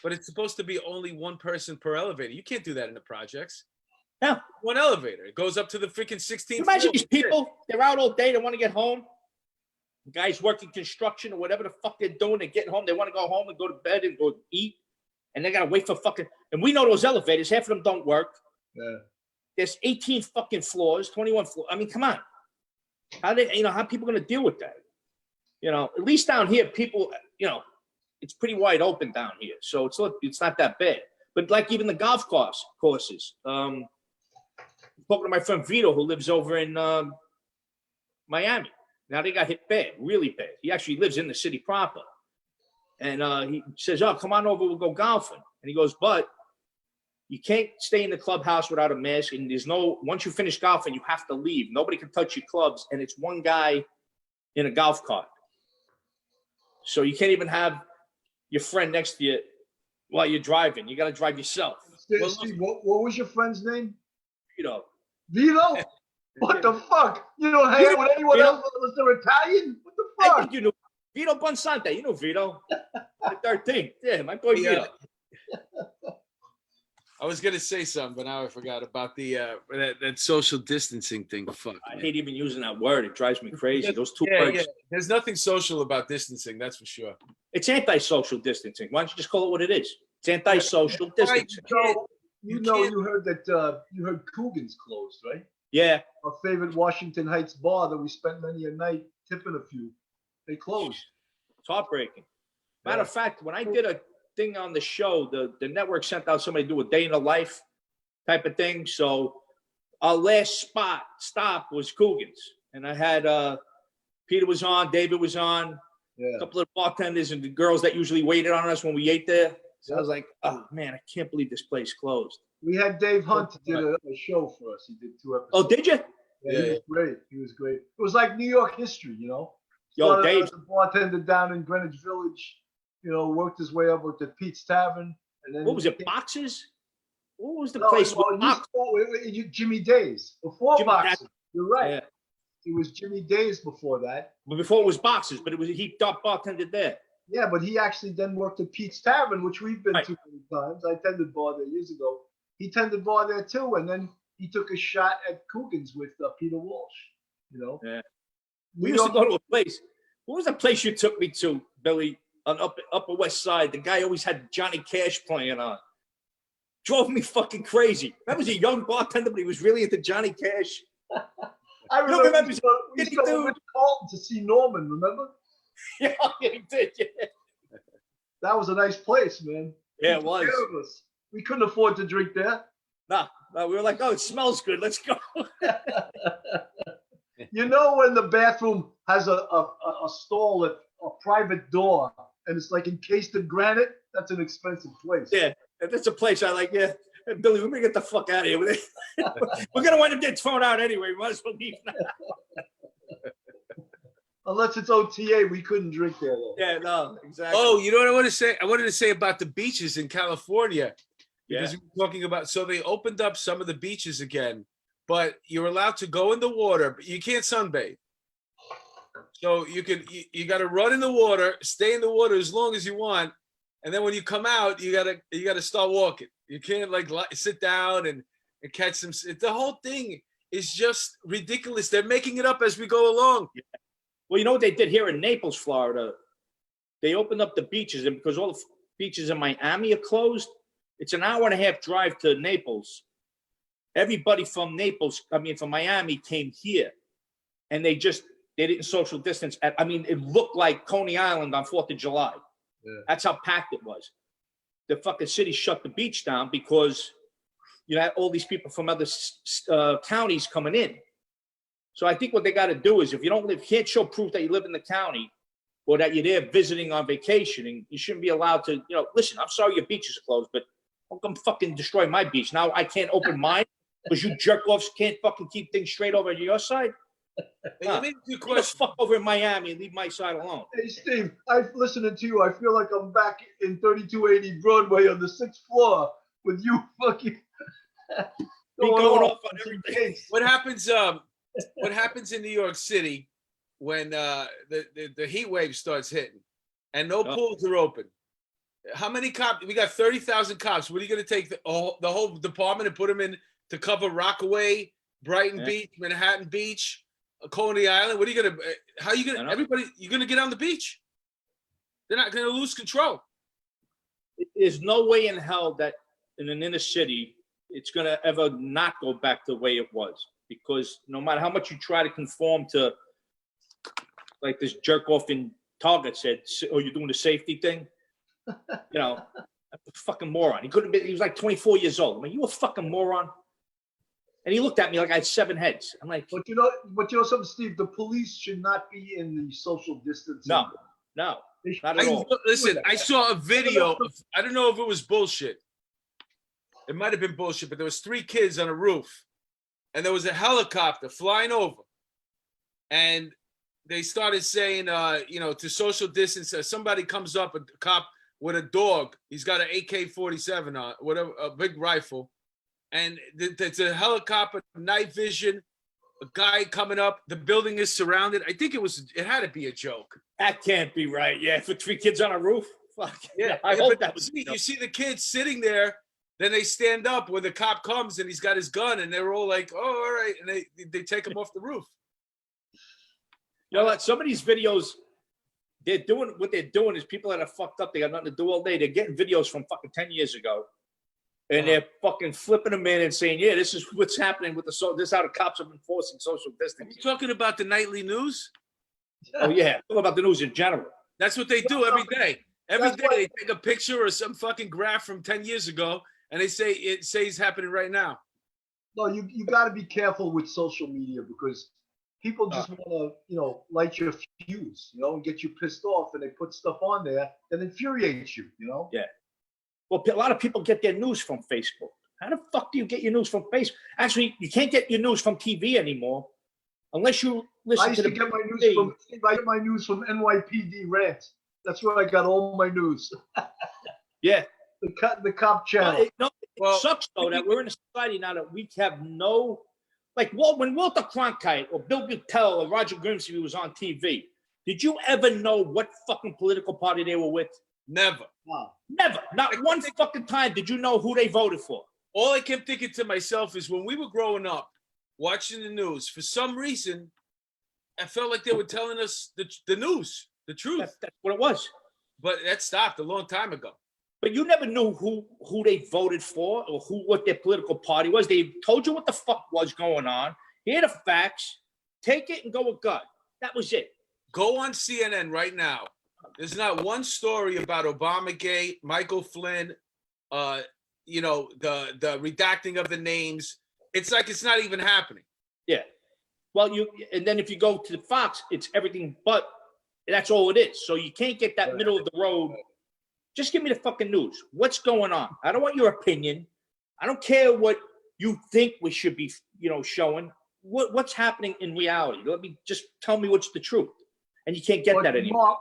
but it's supposed to be only one person per elevator. You can't do that in the projects. No. One elevator. It goes up to the freaking 16th Imagine floor. these people, they're out all day, they want to get home. The guys working construction or whatever the fuck they're doing, they're getting home, they want to go home and go to bed and go eat. And they got to wait for fucking, and we know those elevators, half of them don't work. Yeah. There's 18 fucking floors, 21 floors. I mean, come on. How people going to deal with that? At least down here, people, it's pretty wide open down here. So it's not that bad. But like even the golf courses, talking to my friend Vito, who lives over in Miami. Now they got hit bad, really bad. He actually lives in the city proper. And he says, oh, come on over, we'll go golfing. And he goes, but you can't stay in the clubhouse without a mask. And once you finish golfing, you have to leave. Nobody can touch your clubs. And it's one guy in a golf cart. So you can't even have your friend next to you while you're driving. You got to drive yourself. Steve, what was your friend's name? Vito. Vito? What the fuck? You don't hang out with anyone else unless they're Italian? What the fuck? I think you know Vito Bonsante. You know Vito. The 13th. Yeah, my boy Vito. I was gonna say something, but now I forgot about the that social distancing thing. Fuck. I hate even using that word. It drives me crazy. Those two words. Yeah. There's nothing social about distancing, that's for sure. It's anti-social distancing. Why don't you just call it what it is? It's anti-social distancing. You heard that you heard Coogan's closed, right? Yeah. Our favorite Washington Heights bar that we spent many a night tipping a few. They closed. It's heartbreaking. Matter of fact, when I did a thing on the show, the network sent out somebody to do a day in the life type of thing. So our last stop was Coogan's. And I had Peter was on, David was on, a couple of bartenders and the girls that usually waited on us when we ate there. So I was like, oh man, I can't believe this place closed. We had Dave Hunt did a show for us. He did 2 episodes. Oh, did you? Yeah, he was great. He was great. It was like New York history, you know. Yo, Dave. As a bartender down in Greenwich Village, you know, worked his way up with the Pete's Tavern. And then what was it, Boxes? What was the place? Jimmy Days. Before Boxes. You're right. Yeah. It was Jimmy Days before that. But before it was Boxes, but it was he bartended there. Yeah, but he actually then worked at Pete's Tavern, which we've been to many times. I tended bar there years ago. He tended bar there too, and then he took a shot at Coogan's with Peter Walsh. You know. Yeah. We used to go to a place. What was the place you took me to, Billy? On Upper West Side, the guy always had Johnny Cash playing on. Drove me fucking crazy. That was a young bartender, but he was really into Johnny Cash. I remember we used to go to Carlton to see Norman, remember? Yeah, he did, yeah. That was a nice place, man. Yeah, it was. We couldn't afford to drink there. No, we were like, oh, it smells good. Let's go. You know when the bathroom has a stall at a private door and it's like encased in granite? That's an expensive place. Yeah, that's a place I like. Yeah, hey, Billy, we're gonna get the fuck out of here. We're gonna wind up getting thrown out anyway. We might as well leave now. Unless it's OTA, we couldn't drink there though. Yeah, no, exactly. Oh, you know what I want to say? I wanted to say about the beaches in California. Because we were talking about, so they opened up some of the beaches again, but you're allowed to go in the water, but you can't sunbathe. So you got to run in the water, stay in the water as long as you want, and then when you come out, you gotta start walking. You can't like sit down and catch some. The whole thing is just ridiculous. They're making it up as we go along. Yeah. Well, you know what they did here in Naples, Florida? They opened up the beaches, and because all the beaches in Miami are closed, it's an hour and a half drive to Naples. Everybody from from Miami came here, and they didn't social distance. It looked like Coney Island on 4th of July. Yeah. That's how packed it was. The fucking city shut the beach down because you had all these people from other counties coming in. So I think what they got to do is if you can't show proof that you live in the county or that you're there visiting on vacation, and you shouldn't be allowed to, listen, I'm sorry your beaches are closed, but don't come fucking destroy my beach. Now I can't open mine because you jerk-offs can't fucking keep things straight over at your side. Nah. You fuck over in Miami and leave my side alone. Hey, Steve, I'm listening to you. I feel like I'm back in 3280 Broadway on the 6th floor with you fucking going off on everything. What happens in New York City when the heat wave starts hitting and no pools are open? How many cops? We got 30,000 cops. What are you going to take the whole department and put them in to cover Rockaway, Brighton Beach, Manhattan Beach, Coney Island? What are you going to? How are you going to? Everybody, you're going to get on the beach? They're not going to lose control. There's no way in hell that in an inner city it's going to ever not go back to the way it was, because no matter how much you try to conform to, like this jerk off in Target said, "Oh, you're doing the safety thing." A fucking moron. He was like 24 years old. You a fucking moron. And he looked at me like I had 7 heads. I'm like, but you know something, Steve. The police should not be in the social distancing. no, not at all. Listen, I saw a video. I don't know if it was bullshit. It might have been bullshit, but there was 3 kids on a roof, and there was a helicopter flying over, and they started saying, to social distance. Somebody comes up, a cop with a dog. He's got an AK-47 on, whatever, a big rifle, and there's a helicopter, night vision. A guy coming up. The building is surrounded. I think it had to be a joke. That can't be right. Yeah, for 3 kids on a roof. Fuck. Yeah, I hope that was. You see the kids sitting there. Then they stand up when the cop comes and he's got his gun, and they're all like, "Oh, all right," and they take him off the roof. You know what? Some of these videos, they're doing what they're doing is people that are fucked up. They got nothing to do all day. They're getting videos from fucking 10 years ago, and they're fucking flipping them in and saying, "Yeah, this is what's happening with this is how the cops have been enforcing social distancing." You talking about the nightly news? Oh yeah, talk about the news in general. That's what they do every day. Every day they take a picture or some fucking graph from 10 years ago, and they say it's happening right now. No, you got to be careful with social media because people just want to, light your fuse, and get you pissed off, and they put stuff on there that infuriates you, Yeah. Well, a lot of people get their news from Facebook. How the fuck do you get your news from Facebook? Actually, you can't get your news from TV anymore unless you listen I used to get my news from NYPD Rant. That's where I got all my news. Yeah. The cop channel. It sucks though that we're in a society now that we have no, like when Walter Cronkite or Bill Beutel or Roger Grimsby was on TV, did you ever know what fucking political party they were with? Never. Wow. Never. Not one fucking time did you know who they voted for. All I kept thinking to myself is when we were growing up, watching the news, for some reason, I felt like they were telling us the news, the truth. That's what it was. But that stopped a long time ago. But you never knew who they voted for or what their political party was. They told you what the fuck was going on. Here are the facts. Take it and go with God. That was it. Go on CNN right now. There's not one story about Obamagate, Michael Flynn, the redacting of the names. It's like it's not even happening. Yeah. Well, and then if you go to the Fox, it's everything but that's all it is. So you can't get that middle of the road. Just give me the fucking news. What's going on? I don't want your opinion. I don't care what you think we should be, showing. What's happening in reality? Just tell me what's the truth. And you can't get that anymore.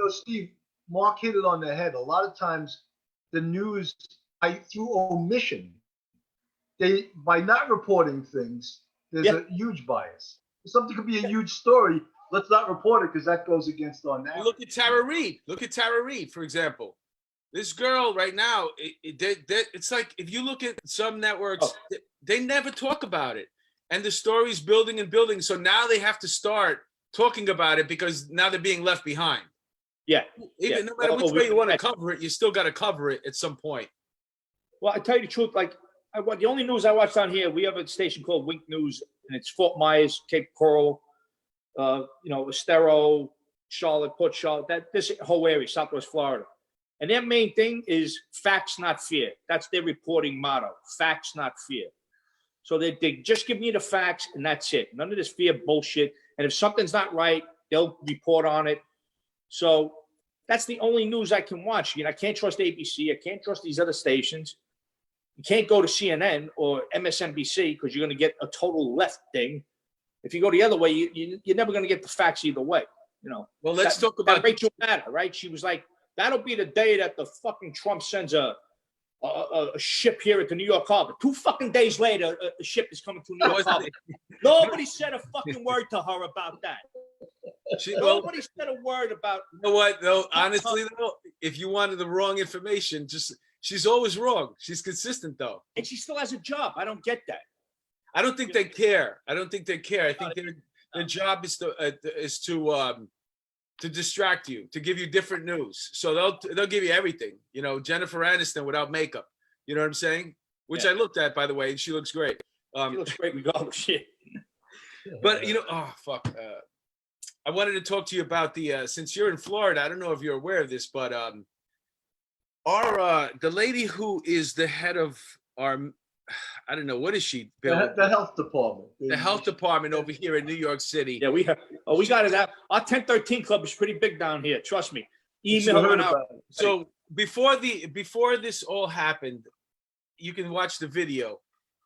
Steve, Mark hit it on the head. A lot of times the news, through omission, by not reporting things, there's a huge bias. Something could be a huge story. Let's not report it because that goes against our narrative. Look at Tara Reid. Look at Tara Reid, for example. This girl right now, it's like if you look at some networks, they never talk about it. And the story's building and building. So now they have to start talking about it because now they're being left behind. Yeah. No matter which way you want to cover it, you still got to cover it at some point. Well, I tell you the truth, the only news I watch down here, we have a station called Wink News, and it's Fort Myers, Cape Coral, Estero, Charlotte, Port Charlotte, this whole area, Southwest Florida. And their main thing is facts, not fear. That's their reporting motto, facts, not fear. So they just give me the facts and that's it. None of this fear bullshit. And if something's not right, they'll report on it. So that's the only news I can watch. I can't trust ABC. I can't trust these other stations. You can't go to CNN or MSNBC because you're going to get a total left thing. If you go the other way, you're never going to get the facts either way. Well, let's talk about Rachel Maddow, right? She was like, that'll be the day that the fucking Trump sends a ship here at the New York Harbor. 2 fucking days later, a ship is coming to New York Harbor. Nobody said a fucking word to her about that. Nobody said a word about. You know what, though? Honestly, though, if you wanted the wrong information, she's always wrong. She's consistent, though. And she still has a job. I don't get that. I don't think they care. I think their job is to distract you, to give you different news. So they'll give you everything. Jennifer Aniston without makeup. You know what I'm saying? Which I looked at, by the way, and she looks great. She looks great regardless. Shit. But I wanted to talk to you about since you're in Florida. I don't know if you're aware of this, but the lady who is the head of our I don't know, what is she, Bill? The health department. The health department over here in New York City. Yeah, we got it out. Our 1013 club is pretty big down here. Trust me. Email went out. So before this all happened, you can watch the video.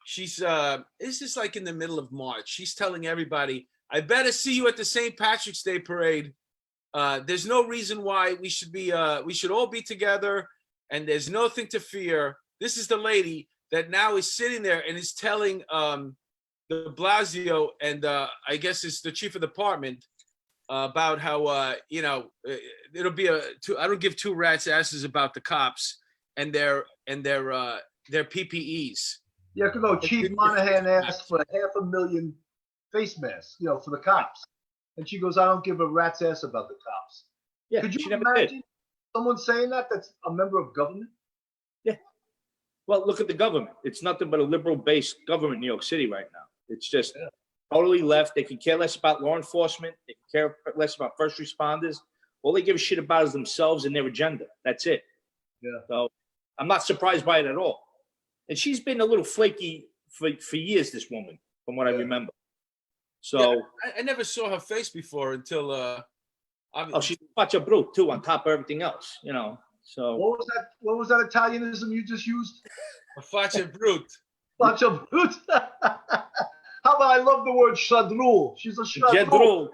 She's this is like in the middle of March. She's telling everybody, I better see you at the St. Patrick's Day parade. There's no reason why we should all be together, and there's nothing to fear. This is the lady that now is sitting there and is telling de Blasio and I guess it's the chief of the department about how it'll be I don't give two rats asses about the cops and their PPEs. Yeah, no, Chief Monahan asked for 500,000 face masks, for the cops. And she goes, I don't give a rat's ass about the cops. Yeah, could you imagine someone saying that's a member of government? Yeah. Well, look at the government. It's nothing but a liberal-based government in New York City right now. It's just totally left. They can care less about law enforcement. They can care less about first responders. All they give a shit about is themselves and their agenda. That's it. Yeah. So I'm not surprised by it at all. And she's been a little flaky for years, this woman, from what I remember. So I never saw her face before until she's a brute too, on top of everything else, So what was that Italianism you just used? A faccia brute. Faccia brute. How about I love the word shadrul. She's a shadrul.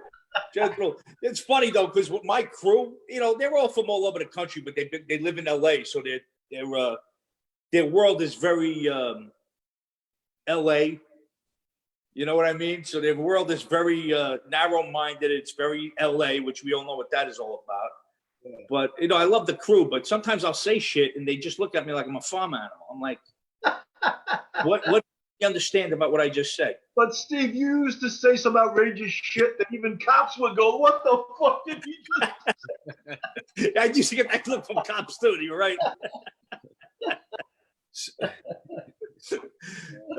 General. It's funny though, because with my crew, they're all from all over the country, but they live in LA, so their world is very LA. You know what I mean? So their world is very narrow-minded. It's very LA, which we all know what that is all about. Yeah. But I love the crew, but sometimes I'll say shit and they just look at me like I'm a farm animal. I'm like, what do you understand about what I just said? But Steve, you used to say some outrageous shit that even cops would go, what the fuck did he just say? I used to get that look from cops too. You're right.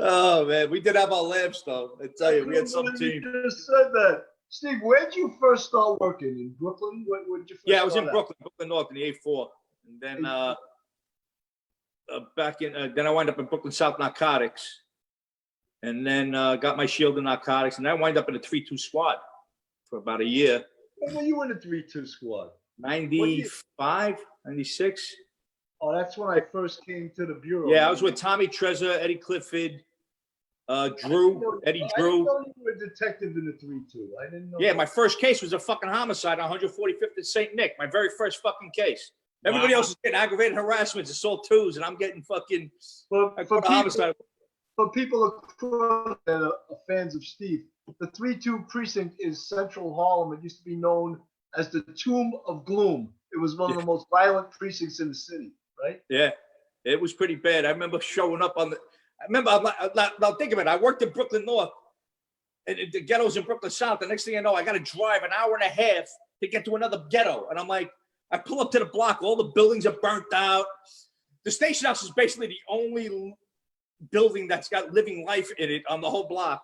Oh man, we did have our laughs though. I tell you, we had some team. You just said that, Steve. Where did you first start working? In Brooklyn? Where did you first I was in Brooklyn North in the A4, and then then I wound up in Brooklyn South Narcotics, and then got my shield in narcotics, and I wound up in the 3-2 squad for about a year. When were you in the 3-2 squad? 95, 96. Oh, that's when I first came to the bureau. Yeah, I was with Tommy Trezor, Eddie Clifford, Drew, Eddie Drew. I didn't know you were a detective in the 3-2. I didn't know. Yeah, my first case was a fucking homicide on 145th and St. Nick. My very first fucking case. Everybody else is getting aggravated harassment, assault twos, and I'm getting fucking homicide. For people across that are fans of Steve, the 3-2 precinct is Central Harlem. It used to be known as the Tomb of Gloom. It was one of the most violent precincts in the city. Right? Yeah, it was pretty bad. I remember showing up now think of it. I worked in Brooklyn North, and the ghetto's in Brooklyn South. The next thing I know, I got to drive an hour and a half to get to another ghetto. And I'm like, I pull up to the block. All the buildings are burnt out. The station house is basically the only building that's got living life in it on the whole block.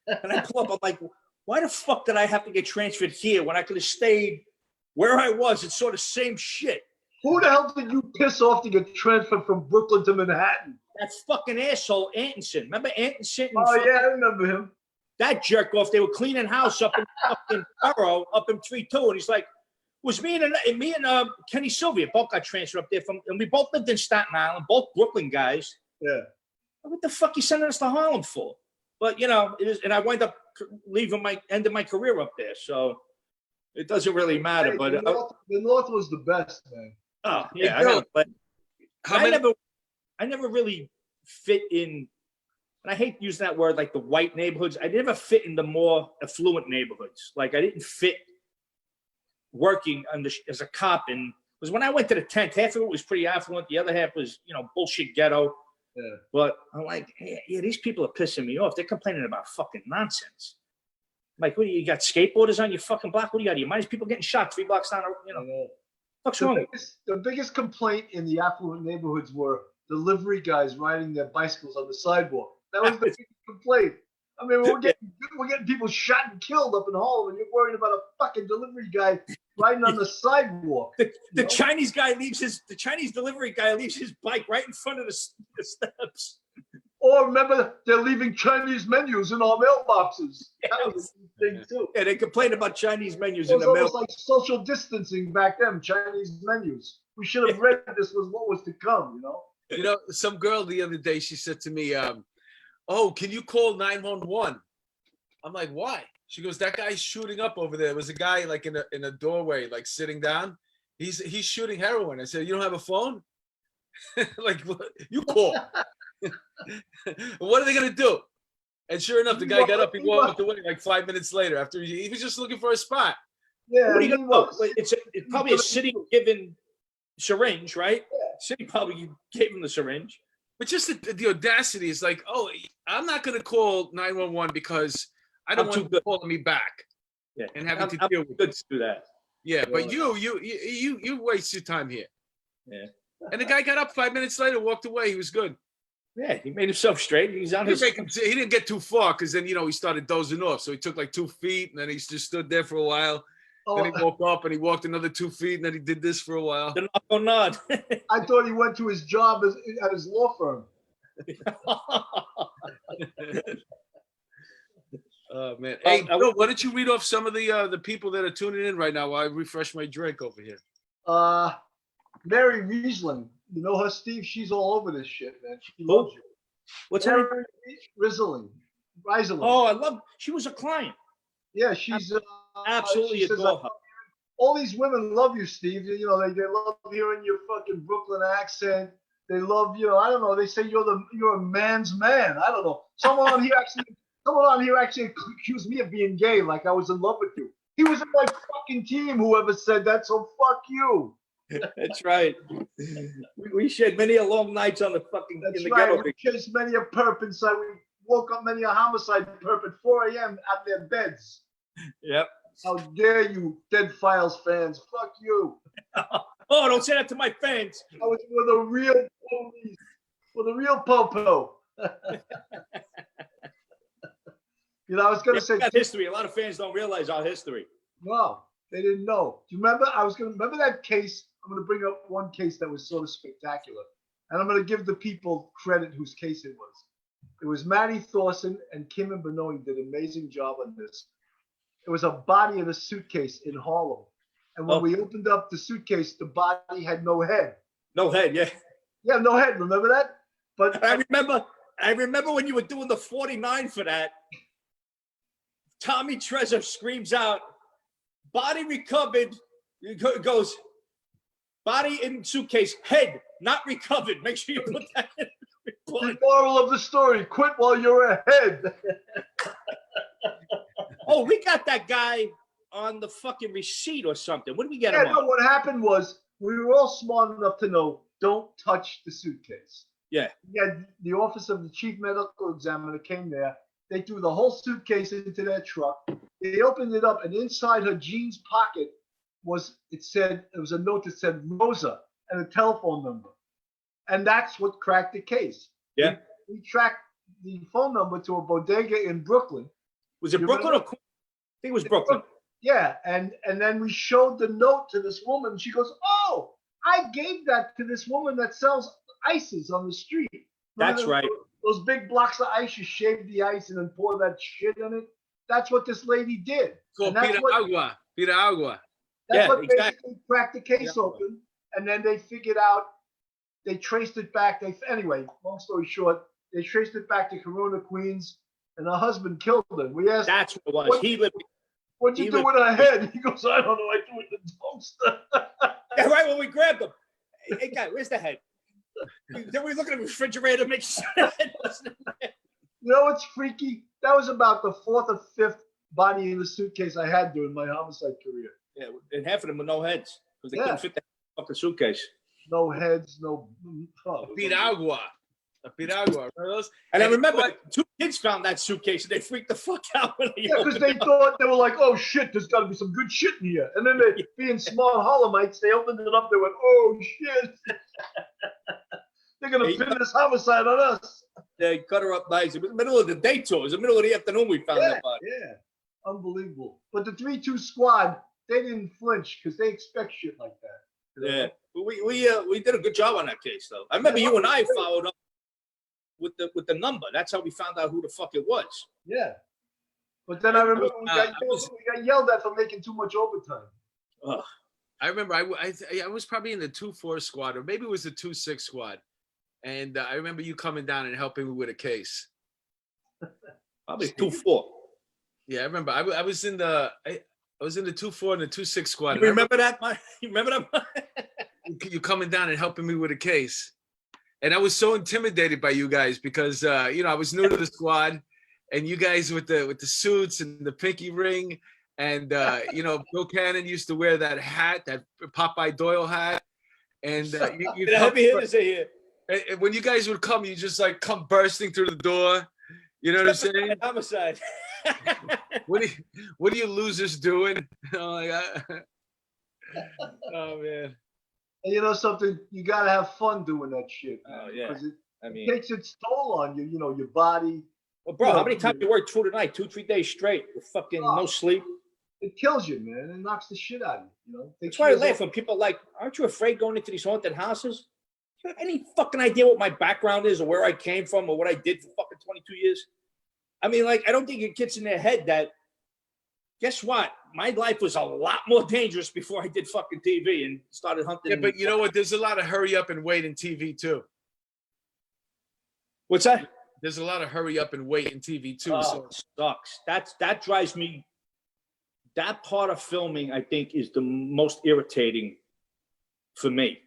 And I pull up. I'm like, why the fuck did I have to get transferred here when I could have stayed where I was? It's sort of same shit. Who the hell did you piss off to get transferred from Brooklyn to Manhattan? That fucking asshole, Antonson. Remember Antonson? Oh, yeah, I remember him. That jerk off. They were cleaning house up in fucking Borough, up in 3-2. And he's like, was me and Kenny Sylvia both got transferred up there and we both lived in Staten Island, both Brooklyn guys. Yeah. What the fuck you sending us to Harlem for? But, it is, and I wind up ending my career up there. So it doesn't really matter. Hey, but the North was the best, man. Oh yeah, I never really fit in, and I hate using that word, like the white neighborhoods. I never fit in the more affluent neighborhoods. Like I didn't fit working as a cop, and because when I went to the 10th, half of it was pretty affluent, the other half was bullshit ghetto. Yeah. But I'm like, yeah, these people are pissing me off. They're complaining about fucking nonsense. Like, what do you got? Skateboarders on your fucking block? What do you got? You mind people getting shot 3 blocks down? What's wrong? The biggest complaint in the affluent neighborhoods were delivery guys riding their bicycles on the sidewalk. That was the biggest complaint. I mean, we're getting people shot and killed up in Harlem, and you're worried about a fucking delivery guy riding on the sidewalk. The Chinese delivery guy leaves his bike right in front of the steps. Or remember, they're leaving Chinese menus in our mailboxes. That was a thing too. Yeah, they complained about Chinese menus It in was the mail. almost like social distancing back then. Chinese menus. We should have read this was what was to come. You know, some girl the other day, she said to me, "Oh, can you call 911?" I'm like, "Why?" She goes, "That guy's shooting up over there." It was a guy like in a doorway, like sitting down. He's shooting heroin. I said, "You don't have a phone?" Like, you call. What are they gonna do? And sure enough, the guy got up. He walked away like 5 minutes later. After he was just looking for a spot. Yeah, What are you gonna do? It's probably a city given syringe, right? Yeah. City probably gave him the syringe. But just the audacity is like, oh, I'm not gonna call 911 because I don't want you calling me back. Yeah, and having to I'm deal with good to do that. Yeah, but you waste your time here. Yeah. And the guy got up 5 minutes later, walked away. He was good. Yeah, he made himself straight. He's on his. He didn't get too far because then he started dozing off. So he took like 2 feet, and then he just stood there for a while. Then he woke up and he walked another 2 feet, and then he did this for a while. The knock on nod. I thought he went to his job at his law firm. Oh man! Hey, Bill, why don't you read off some of the people that are tuning in right now while I refresh my drink over here? Mary Riesling, you know her, Steve? She's all over this shit, man. She loves you. What's her name? Riesling. Oh, I love. She was a client. Yeah, she's absolutely she adore her. All these women love you, Steve. You know, they love hearing your fucking Brooklyn accent. They love, I don't know. They say you're a man's man. I don't know. Someone on here actually accused me of being gay, like I was in love with you. He was in my fucking team. Whoever said that, so fuck you. That's right. We shared many a long nights on the fucking. That's in the right. ghetto. We chased many a perp inside. We woke up many a homicide perp at 4 a.m. at their beds. Yep. How dare you, Dead Files fans? Fuck you. Oh, don't say that to my fans. I was with a real police, with a real popo. I was going to say. History. A lot of fans don't realize our history. No, they didn't know. Do you remember? Remember that case? I'm going to bring up one case that was sort of spectacular. And I'm going to give the people credit whose case it was. It was Matty Thorson and Kim and Benoit did an amazing job on this. It was a body in a suitcase in Harlem. And when we opened up the suitcase, the body had no head. No head, yeah. Yeah, no head. Remember that? But I remember when you were doing the 49 for that. Tommy Trezor screams out, "Body recovered." It goes, "Body in suitcase, head not recovered." Make sure you put that in the report. The moral of the story: quit while you're ahead. Oh, we got that guy on the fucking receipt or something. What did we get him on? No, what happened was we were all smart enough to know don't touch the suitcase. Yeah. Yeah, the office of the chief medical examiner came there. They threw the whole suitcase into their truck. They opened it up, and inside her jeans pocket was a note that said Rosa and a telephone number. And that's what cracked the case. Yeah. We tracked the phone number to a bodega in Brooklyn. Was it Brooklyn or I think it was Brooklyn. Yeah, and then we showed the note to this woman. She goes, "Oh, I gave that to this woman that sells ices on the street." That's right. Those big blocks of ice, you shave the ice and then pour that shit in it. That's what this lady did. So Piragua. That's what basically cracked the case open. And then they figured out, they traced it back. Anyway, long story short, they traced it back to Corona, Queens, and her husband killed her. We asked, that's what it was. What'd you do with her head? He goes, "I don't know. I threw it in the dumpster." Yeah, right when we grabbed him. Hey, guy, where's the head? Then we look at the refrigerator, make sure the head wasn't in there. You know what's freaky? That was about the 4th or 5th body in the suitcase I had during my homicide career. Yeah, and half of them were no heads because they couldn't fit the head up the suitcase. No heads, no. Piragua. And I remember 2 kids found that suitcase and they freaked the fuck out when they because they thought, they were like, "Oh shit, there's got to be some good shit in here." And then they, being smart Harlemites, they opened it up. They went, "Oh shit, they're gonna pin this homicide on us." They cut her up nice. It was the middle of the day too. It was the middle of the afternoon we found that body. Yeah, unbelievable. But the 3-2 squad, they didn't flinch because they expect shit like that. Yeah, we did a good job on that case though. I remember you and I followed up with the number. That's how we found out who the fuck it was. Yeah. But then I remember we got yelled at for making too much overtime. Ugh. I remember I was probably in the 2-4 squad, or maybe it was the 2-6 squad. And I remember you coming down and helping me with a case. Probably 2-4. Yeah, I remember. I was in the 2-4 and the 2-6 squad. You remember that? You remember that? You coming down and helping me with a case. And I was so intimidated by you guys because I was new to the squad, and you guys with the suits and the pinky ring, and Bill Cannon used to wear that hat, that Popeye Doyle hat, and you help me here to say here. And when you guys would come, you just like come bursting through the door. You know what I'm saying? Homicide. What are you losers doing? Oh man. And you know something? You gotta have fun doing that shit. Oh yeah. It takes its toll on you. You know your body. Well, bro, how many times you worked through the night? 2-3 days straight with fucking no sleep. It kills you, man. It knocks the shit out of you. You know. That's why I laugh when people are like, "Aren't you afraid going into these haunted houses?" You have any fucking idea what my background is, or where I came from, or what I did for fucking 22 years? I mean, like, I don't think it gets in their head that. Guess what? My life was a lot more dangerous before I did fucking TV and started hunting. Yeah, but you know what? There's a lot of hurry up and wait in TV too. What's that? There's a lot of hurry up and wait in TV too. Oh, so it sucks. That drives me. That part of filming, I think, is the most irritating for me.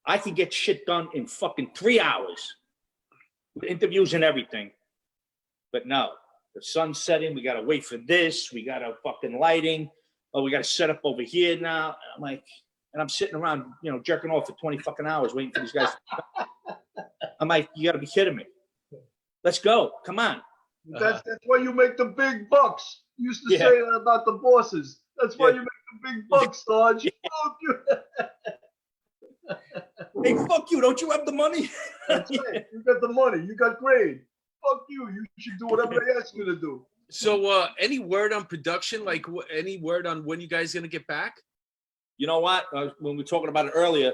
I can get shit done in fucking 3 hours with interviews and everything. But no, the sun's setting. We got to wait for this. We got to fucking lighting. Oh, we got to set up over here now. And I'm like, and I'm sitting around, jerking off for 20 fucking hours waiting for these guys. I'm like, you got to be kidding me. Let's go. Come on. That's why you make the big bucks. You used to say that about the bosses. That's why you make the big bucks, Sarge. Yeah. Fuck you. Hey, fuck you. Don't you have the money? That's right. You got the money. You got grade. Fuck you. You should do whatever they ask you to do. So, any word on production? Like, any word on when you guys gonna get back? You know what? When we were talking about it earlier,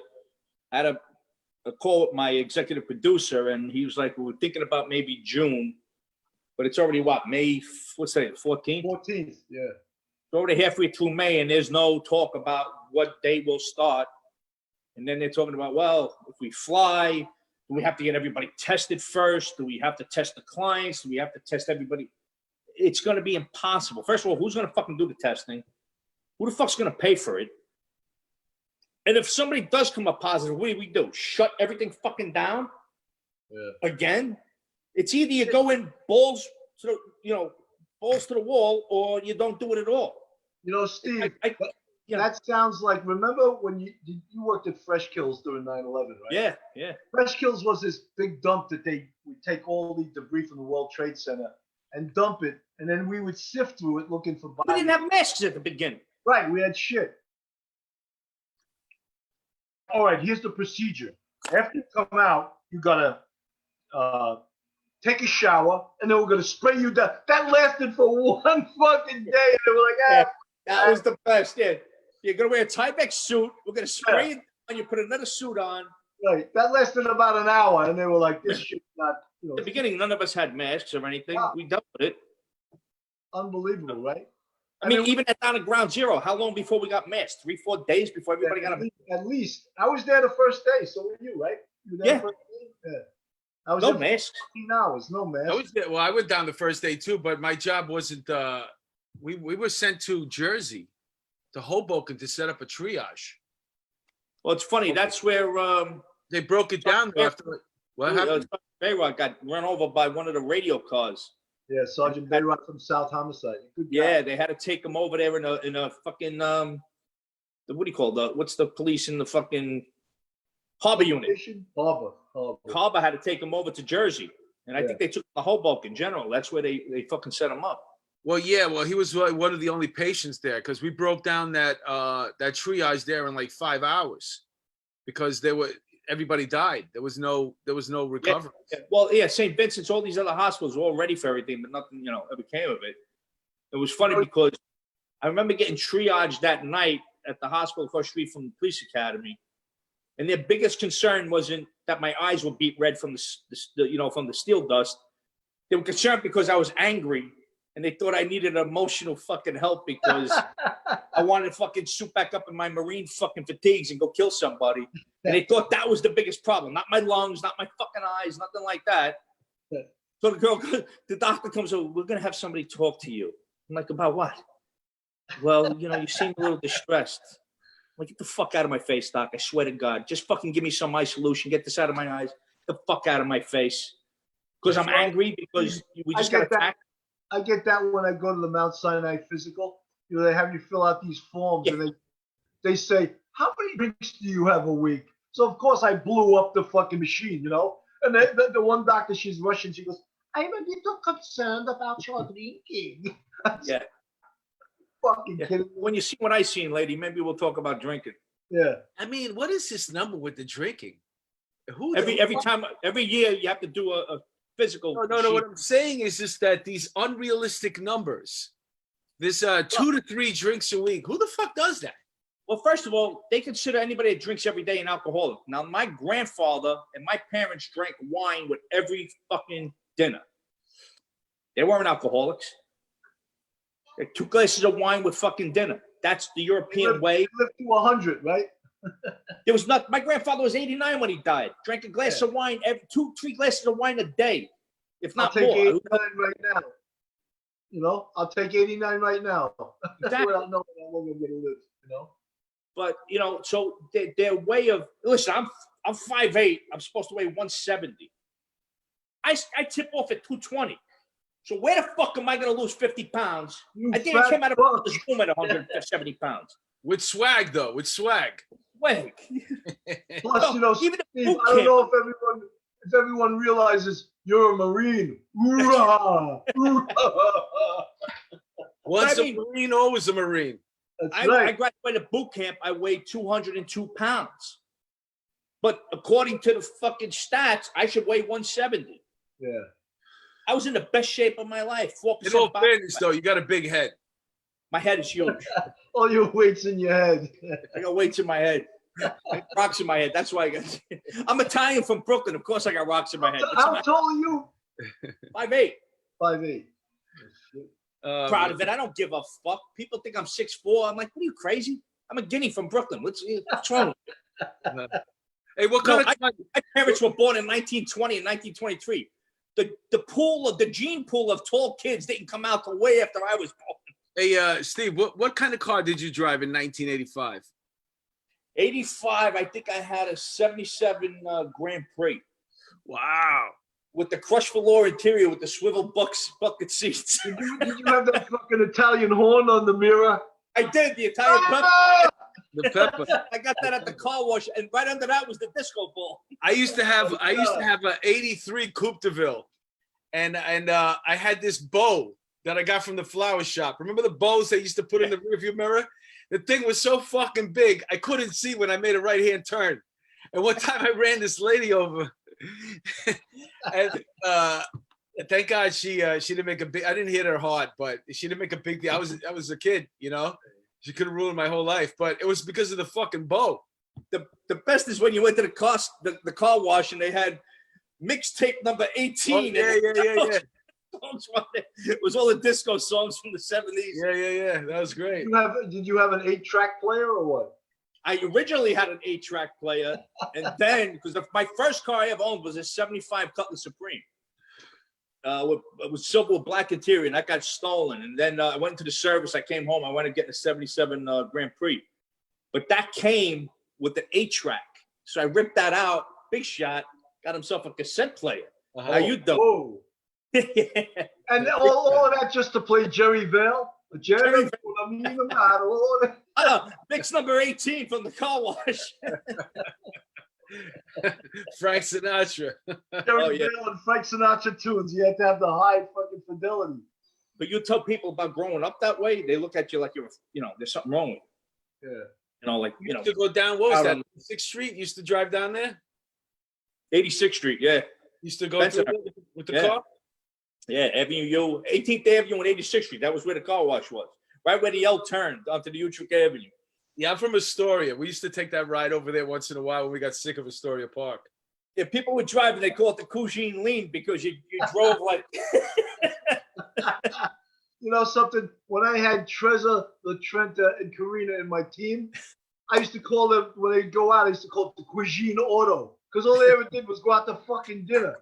I had a call with my executive producer, and he was like, "We were thinking about maybe June, but it's already what, May? What's that? 14th? 14th. Yeah. It's already halfway through May, and there's no talk about what day we'll start. And then they're talking about, well, if we fly, do we have to get everybody tested first? Do we have to test the clients? Do we have to test everybody? It's going to be impossible. First of all, who's going to fucking do the testing? Who the fuck's going to pay for it? And if somebody does come up positive, what do we do? Shut everything fucking down? Yeah. Again? It's either you go in balls to the wall, or you don't do it at all. Steve, that sounds like, remember when you worked at Fresh Kills during 9/11, right? Yeah, yeah. Fresh Kills was this big dump that they would take all the debris from the World Trade Center and dump it, and then we would sift through it looking for bodies. We didn't have masks at the beginning. Right, we had shit. All right, here's the procedure. After you come out, you gotta take a shower, and then we're gonna spray you down. That lasted for one fucking day. And they were like, yeah, that was the best. Yeah, you're gonna wear a Tyvek suit. We're gonna spray it, and you put another suit on. Right, that lasted about an hour, and they were like, "This shit's not." At the beginning, none of us had masks or anything. Wow. We dealt with it. Unbelievable, right? I mean, even down at Ground Zero, how long before we got masked? 3-4 days before everybody got them. At least. I was there the first day, so were you, right? You were there the first day? Yeah. I was no masks. 15 hours, no masks. I went down the first day too, but my job wasn't. We were sent to Jersey, to Hoboken, to set up a triage. Well, it's funny. That's where they broke it down after. What happened? Bayrock got run over by one of the radio cars. Yeah, Sergeant Bayrock from South Homicide. They had to take him over there in a fucking what do you call what's the police in the fucking harbor unit? Harbor had to take him over to Jersey, and I think they took the Hoboken General. That's where they fucking set him up. Well, yeah, he was one of the only patients there because we broke down that triage there in like 5 hours because everybody died. There was no recovery. Yeah. Well, yeah, St. Vincent's, all these other hospitals were all ready for everything, but nothing, ever came of it. It was funny because I remember getting triaged that night at the hospital across the street from the police academy. And their biggest concern wasn't that my eyes were beat red from from the steel dust. They were concerned because I was angry, and they thought I needed emotional fucking help because I wanted to fucking suit back up in my Marine fucking fatigues and go kill somebody. And they thought that was the biggest problem, not my lungs, not my fucking eyes, nothing like that. So the doctor comes over, we're going to have somebody talk to you. I'm like, about what? Well, you seem a little distressed. I'm like, get the fuck out of my face, doc. I swear to God. Just fucking give me some eye solution. Get this out of my eyes. Get the fuck out of my face. Because I'm angry because we just got attacked. I get that when I go to the Mount Sinai physical. They have you fill out these forms and they say, how many drinks do you have a week? So, of course, I blew up the fucking machine, And the one doctor, she's Russian. She goes, I'm a little concerned about your drinking. Yeah. Fucking kidding me. When you see what I seen, lady, maybe we'll talk about drinking. Yeah. I mean, what is this number with the drinking? Every year you have to do a physical. No. What I'm saying is just that these unrealistic numbers, this 2 to 3 drinks a week. Who the fuck does that? Well, first of all, they consider anybody that drinks every day an alcoholic. Now, my grandfather and my parents drank wine with every fucking dinner. They weren't alcoholics. They had 2 glasses of wine with fucking dinner. That's the European way. He lived to 100, right? There was not. My grandfather was 89 when he died. Drank a glass of wine, 2-3 glasses of wine a day, if not I'll take more. 89 right now. I'll take 89 right now. Exactly. I don't know how long I'm going to live. But so their way of listen. I'm 5'8". I'm supposed to weigh 170. I tip off at 220. So where the fuck am I going to lose 50 pounds? I think I came out of this room at 170 pounds. With swag, though. With swag. Swag. Plus, even Steve, I don't know if everyone realizes you're a Marine. Hoorah! Once a Marine, always a Marine. I graduated boot camp. I weighed 202 pounds. But according to the fucking stats, I should weigh 170. Yeah. I was in the best shape of my life. 4% In all fairness, though, you got a big head. My head is huge. All your weight's in your head. I got weights in my head. Rocks in my head. That's why I got. I'm Italian from Brooklyn. Of course, I got rocks in my head. How tall are you? 5'8". 5'8". Proud of it. I don't give a fuck. People think I'm 6'4". I'm like, what are you, crazy? I'm a guinea from Brooklyn. What's wrong? Hey, what kind of? My parents were born in 1920 and 1923. The gene pool of tall kids didn't come out till way after I was born. Hey, Steve, what kind of car did you drive in 1985? 85, I think I had a 77 Grand Prix. Wow. With the crushed velour interior with the swivel bucket seats. Did you have that fucking Italian horn on the mirror? I did, the Italian pepper. The pepper. I got that at the car wash, and right under that was the disco ball. I used to have an 83 Coupe de Ville, and I had this bow that I got from the flower shop. Remember the bows they used to put in the rearview mirror? The thing was so fucking big, I couldn't see when I made a right-hand turn. And one time I ran this lady over, and thank God she didn't make a big. I didn't hit her hard, but she didn't make a big deal. I was a kid, She could have ruined my whole life, but it was because of the fucking bow. The best is when you went to the car wash and they had mixtape number 18. Oh, yeah. Songs from it. It was all the disco songs from the 70s. Yeah. That was great. Did you have an 8-track player or what? I originally had an 8-track player, and then because my first car I ever owned was a 75 Cutlass Supreme. With silver with black interior, and that got stolen. And then I went to the service. I came home. I went to get a 77 Grand Prix, but that came with the 8-track. So I ripped that out. Big shot. Got himself a cassette player. How you doing? And all of that just to play Jerry Vale? Jerry Vale. Mix number 18 from the car wash. Frank Sinatra. Jerry Vale and Frank Sinatra tunes. You had to have the high fucking fidelity. But you tell people about growing up that way, they look at you like you're, there's something wrong with you. Yeah. You used to go down, what was that? 6th Street? You used to drive down there? 86th Street, yeah. Used to go through with the car? Yeah, Avenue U, 18th Avenue and 86th Street. That was where the car wash was. Right where the L turned onto the Utrecht Avenue. Yeah, I'm from Astoria. We used to take that ride over there once in a while when we got sick of Astoria Park. Yeah, people would drive and they call it the Cougine Lean because you drove like. You know something? When I had Trezor, Latrenta, and Karina in my team, I used to call them, when they go out, I used to call it the Cuisine Auto. Because all they ever did was go out to fucking dinner.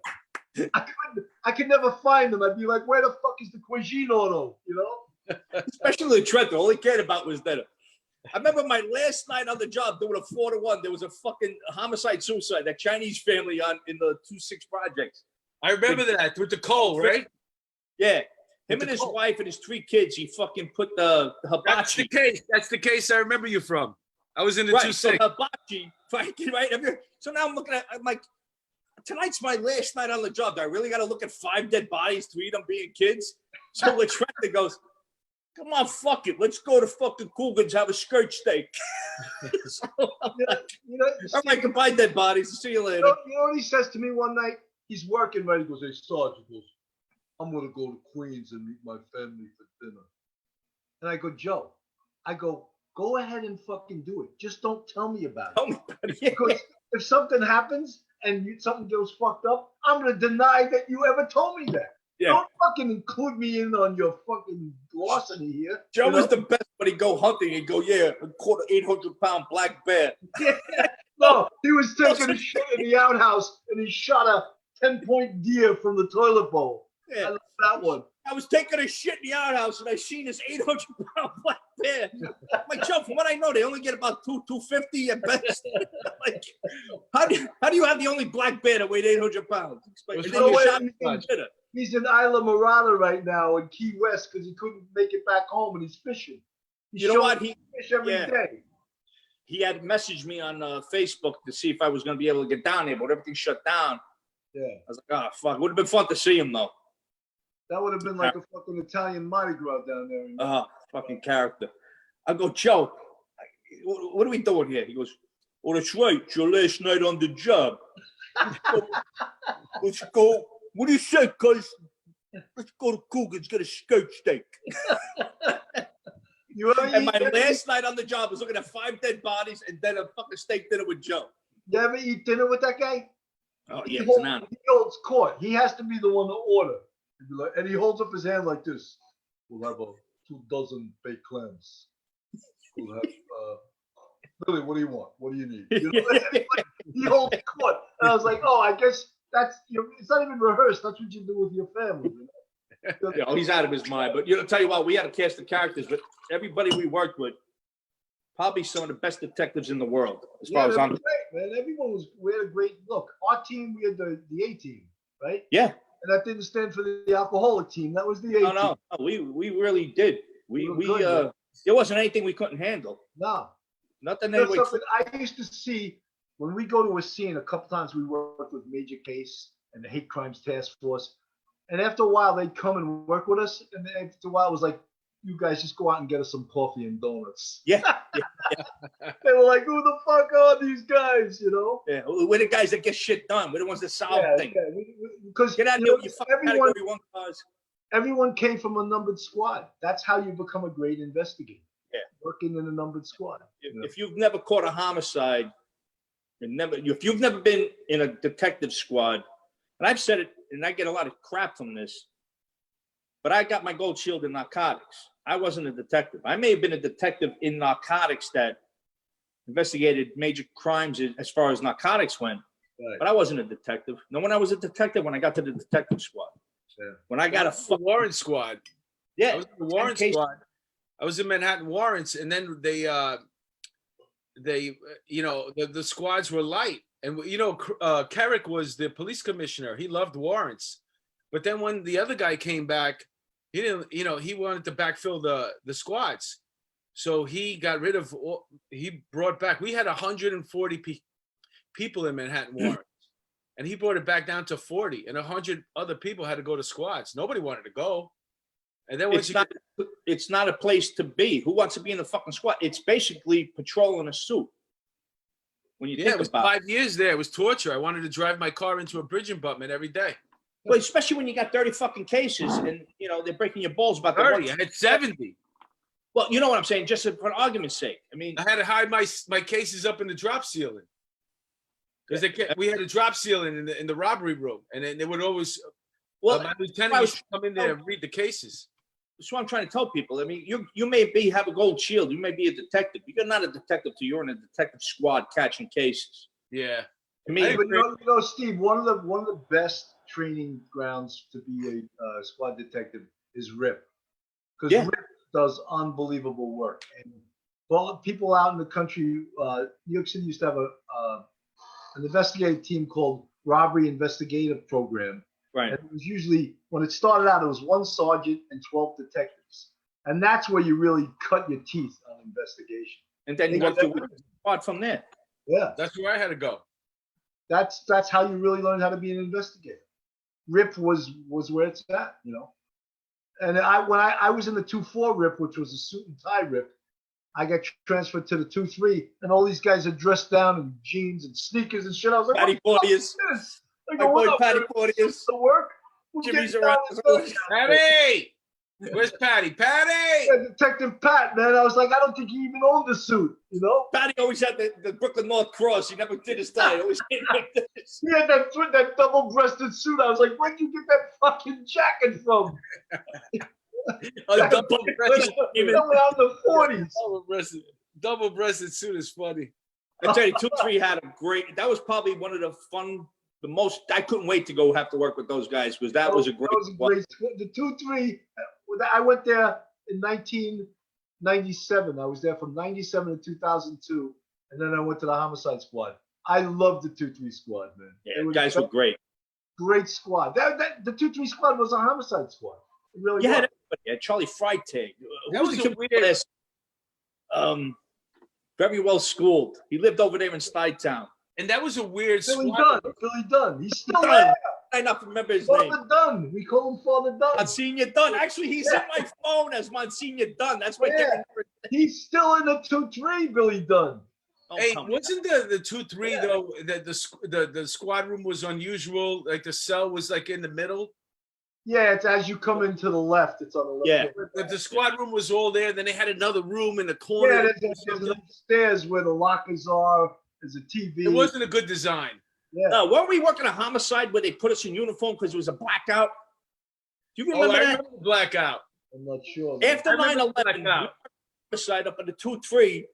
I could never find them. I'd be like, where the fuck is the Cuisine Auto? You know? Especially Trent, all he cared about was dinner. I remember my last night on the job doing a 4-to-1. There was a fucking homicide suicide, that Chinese family in the 2-6 projects. I remember that with the coal, right? Yeah. Him and his wife and his 3 kids, he fucking put the hibachi. That's the case I remember you from. I was in the 2-6. So hibachi, right? So now I'm like, tonight's my last night on the job. Do I really got to look at 5 dead bodies, 3 of them being kids? So Latrenta goes, come on, fuck it. Let's go to fucking Coogan's, have a skirt steak. So I'm like, goodbye, dead bodies. See you later. You know what he says to me one night? He's working, right? He goes, hey, Sarge, he goes, I'm going to go to Queens and meet my family for dinner. And I go, Joe, go ahead and fucking do it. Just don't tell me about it. Because if something happens and something goes fucked up, I'm going to deny that you ever told me that. Yeah. Don't fucking include me in on your fucking larceny here. Joe was the best when he'd go hunting and go, yeah, I caught an 800-pound black bear. Yeah. No, he was taking a shit in the outhouse and he shot a 10-point deer from the toilet bowl. Yeah. I love that one. I was taking a shit in the outhouse and I seen this 800-pound black bear. I'm like, Joe, from what I know, they only get about 250 at best. Like, how do you have the only black bear that weighed 800 pounds? And then you shot him in dinner. He's in Isla Morada right now in Key West because he couldn't make it back home and he's fishing. You know what? He fish every day. He had messaged me on Facebook to see if I was going to be able to get down there, but everything shut down. Yeah. I was like, oh, fuck. It would have been fun to see him, though. That would have been like a fucking Italian Mardi Gras down there. Fucking character. I go, Joe, what are we doing here? He goes, oh, that's right. It's your last night on the job. Let's go. What do you say, cuz? Let's go to Coogan's, get a skirt steak. And my last night on the job was looking at 5 dead bodies and then a fucking steak dinner with Joe. You ever eat dinner with that guy? Oh, yeah. He holds court. He has to be the one to order. And he holds up his hand like this. We'll have 2 dozen baked clams. We'll have, Billy, what do you want? What do you need? You know? Like, he holds court. And I was like, oh, I guess it's not even rehearsed. That's what you do with your family. You know? Yeah, he's out of his mind. But tell you what, we had a cast of characters, but everybody we worked with, probably some of the best detectives in the world. As far as I'm great, man. We had a great look. Our team, we had the A team, right? Yeah. And that didn't stand for the alcoholic team. That was the A team. No, we really did. There wasn't anything we couldn't handle. No. Nothing. I used to see when we go to a scene. A couple times we worked with Major Case and the Hate Crimes Task Force, and after a while they'd come and work with us. And then after a while it was like, you guys just go out and get us some coffee and donuts. Yeah. They were like, who the fuck are these guys? You know? Yeah, we're the guys that get shit done. We're the ones that solve things. Yeah. Because get out of your fucking category 1 cars. Everyone came from a numbered squad. That's how you become a great investigator. Yeah. Working in a numbered squad. If you've never caught a homicide, if you've never been in a detective squad, and I've said it, and I get a lot of crap from this, but I got my gold shield in narcotics. I wasn't a detective. I may have been a detective in narcotics that investigated major crimes as far as narcotics went, right. But I wasn't a detective. No, when I was a detective, when I got to the detective squad. Yeah. When I got a warrant squad. Yeah. I was in the warrant squad. I was in Manhattan warrants, and then they the squads were light. And, Carrick was the police commissioner. He loved warrants. But then when the other guy came back, he didn't, he wanted to backfill the squads. So he got rid of, he brought back, we had 140 people in Manhattan warrants. And he brought it back down to 40. And 100 other people had to go to squads. Nobody wanted to go. And then it's not a place to be. Who wants to be in the fucking squad? It's basically patrolling a suit. When you think it was about 5 years there. It was torture. I wanted to drive my car into a bridge abutment every day. Well, especially when you got 30 fucking cases and, they're breaking your balls about 30. I had 70. Well, you know what I'm saying, just for argument's sake. I mean, I had to hide my cases up in the drop ceiling because we had a drop ceiling in the robbery room, and then they would always. well, my lieutenant used to come in there and read the cases. that's what I'm trying to tell people. I mean, you may have a gold shield. You may be a detective. You're not a detective till you're in a detective squad catching cases. Yeah. To me, Hey, but you know, Steve, one of the best training grounds to be a squad detective is RIP, because Yeah. RIP does unbelievable work. And well, people out in the country, New York City used to have an investigative team called Robbery Investigative Program. right. And it was usually, when it started out, it was 1 sergeant and 12 detectives. And that's where you really cut your teeth on investigation. And then you work your way apart from there. Yeah. That's where I had to go. That's how you really learn how to be an investigator. RIP was where it's at, you know. And when I was in the 2-4 RIP, which was a suit and tie RIP, I got transferred to the 2-3, and all these guys are dressed down in jeans and sneakers and shit. I was like, Patty Porteous. I My go, boy what up, Patty man? Porteous. To work? We're Jimmy's getting around down the and house. Patty, where's Patty? Patty. Yeah, Detective Pat, man. I was like, I don't think he even owned the suit, you know? Patty always had the Brooklyn North Cross. He never did his tie. He always came like this. He had that double-breasted suit. I was like, where'd you get that fucking jacket from? Double-breasted Even- Coming out in the 40s. double-breasted suit is funny. I tell you, 2-3 had a great. That was probably one of the most. I couldn't wait to go have to work with those guys because that was a great. The 2-3. I went there in 1997. I was there from 97 to 2002, and then I went to the homicide squad. I loved the 2-3 squad, man. Yeah, guys were great. Great squad. The 2-3 squad was a homicide squad. It really You was. had everybody. You had Charlie Freitag. That was a weird. Very well schooled. He lived over there in Stuytown. And that was a weird Billy squad. Dunn. Billy Dunn. He's still there. I not remember his name. Father Dunn. We call him Father Dunn. Monsignor Dunn. Actually, he's in my phone as Monsignor Dunn. That's why I can't remember. He's still in the 2-3, Billy Dunn. Oh, Hey, come on. wasn't the 2-3 though that the squad room was unusual? Like the cell was like in the middle. Yeah, it's as you come into the left. It's on the left. Yeah. But the squad room was all there. Then they had another room in the corner. Yeah, there's upstairs where the lockers are. There's a TV. It wasn't a good design. Yeah. No, weren't we working a homicide where they put us in uniform because it was a blackout? Do you Oh, remember I that? remember the blackout. I'm not sure. man. After I remember 9/11, blackout. homicide up in the 2-3,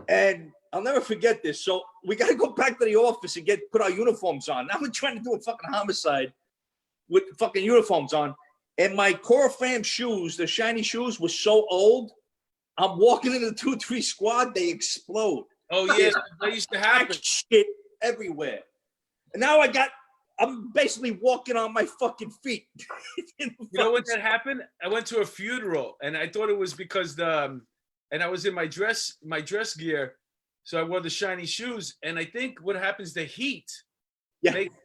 and I'll never forget this. So we got to go back to the office and put our uniforms on. Now we're trying to do a fucking homicide with fucking uniforms on. And my Corafam shoes, the shiny shoes, were so old. I'm walking into the 2-3 squad, they explode. Oh yeah, that used to happen. Shit everywhere. And now I'm basically walking on my fucking feet. You know when that happened? I went to a funeral, and I thought it was because and I was in my dress gear, so I wore the shiny shoes. And I think what happens, the heat makes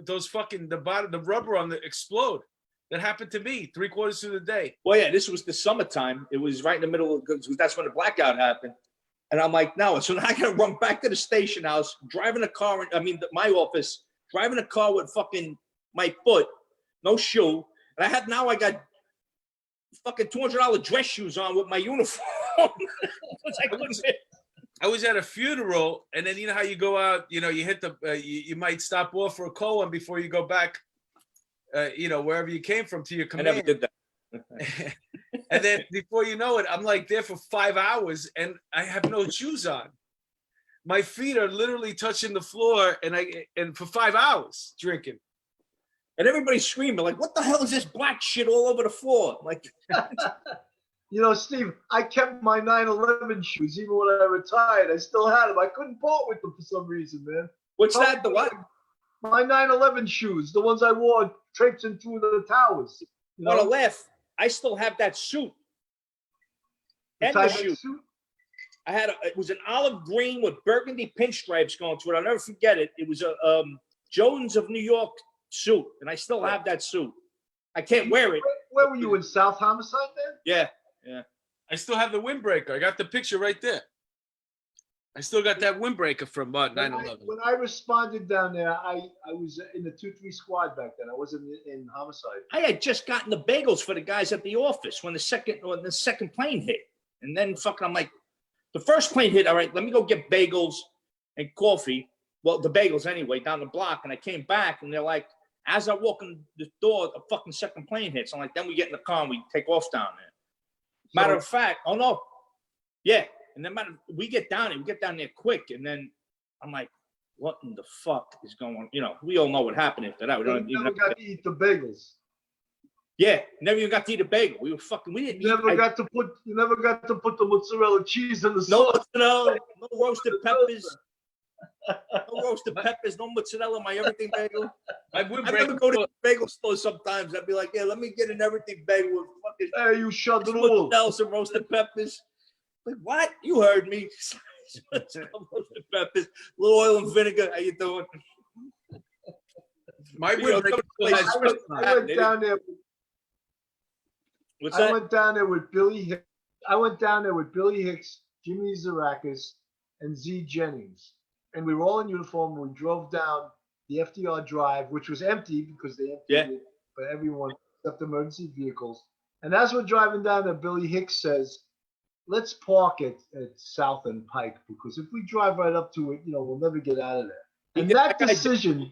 those fucking the rubber on the explode. That happened to me 3/4 of the day. Well, yeah, this was the summertime. It was right in the middle of, that's when the blackout happened. And I'm like, no. So now I got to run back to the station house, driving a car. My office, driving a car with fucking my foot, no shoe. And I got fucking $200 dress shoes on with my uniform. I was at a funeral, and then you know how you go out, you hit you might stop off for a cold one before you go back, wherever you came from to your command. I never did that. And then before you know it, I'm like there for 5 hours, and I have no shoes on. My feet are literally touching the floor, and for 5 hours drinking. And everybody's screaming like, "What the hell is this black shit all over the floor?" Like, Steve, I kept my 9/11 shoes even when I retired. I still had them. I couldn't part with them for some reason, man. what's that? The what? My 9/11 shoes, the ones I wore traipsing through the towers. Want to laugh? I still have that suit. And the shoe. It was an olive green with burgundy pinstripes going through it. I'll never forget it. It was a Jones of New York suit, and I still have that suit. I can't wear it. Where were you, in South Homicide then? Yeah. I still have the windbreaker. I got the picture right there. I still got that windbreaker from 9/11. When I responded down there, I was in the 2-3 squad back then. I wasn't in homicide. I had just gotten the bagels for the guys at the office when the second plane hit. And then fucking, I'm like, the first plane hit. All right, let me go get bagels and coffee. Well, the bagels anyway, down the block. And I came back, and they're like, as I walk in the door, a fucking second plane hits. I'm like, then we get in the car and we take off down there. Matter of fact, oh no, yeah. And then we get down there quick. And then I'm like, what in the fuck is going on? You know, we all know what happened after that. We don't never got to eat the bagels. Yeah, never even got to eat a bagel. We didn't. You never got to put the mozzarella cheese in the no sauce. mozzarella, no roasted peppers, no mozzarella in my everything bagel. I never go to the bagel store sometimes. I'd be like, yeah, let me get an everything bagel with fucking. Hey, you shut the rule. Some roasted peppers. Like what? You heard me. Roasted peppers, little oil and vinegar. How you doing? I went down there. I went down there with Billy Hicks, Jimmy Zarakis, and Z Jennings, and we were all in uniform. We drove down the FDR Drive, which was empty because they emptied it for everyone except emergency vehicles. And as we're driving down there, Billy Hicks says, "Let's park at South and Pike because if we drive right up to it, we'll never get out of there." And that decision,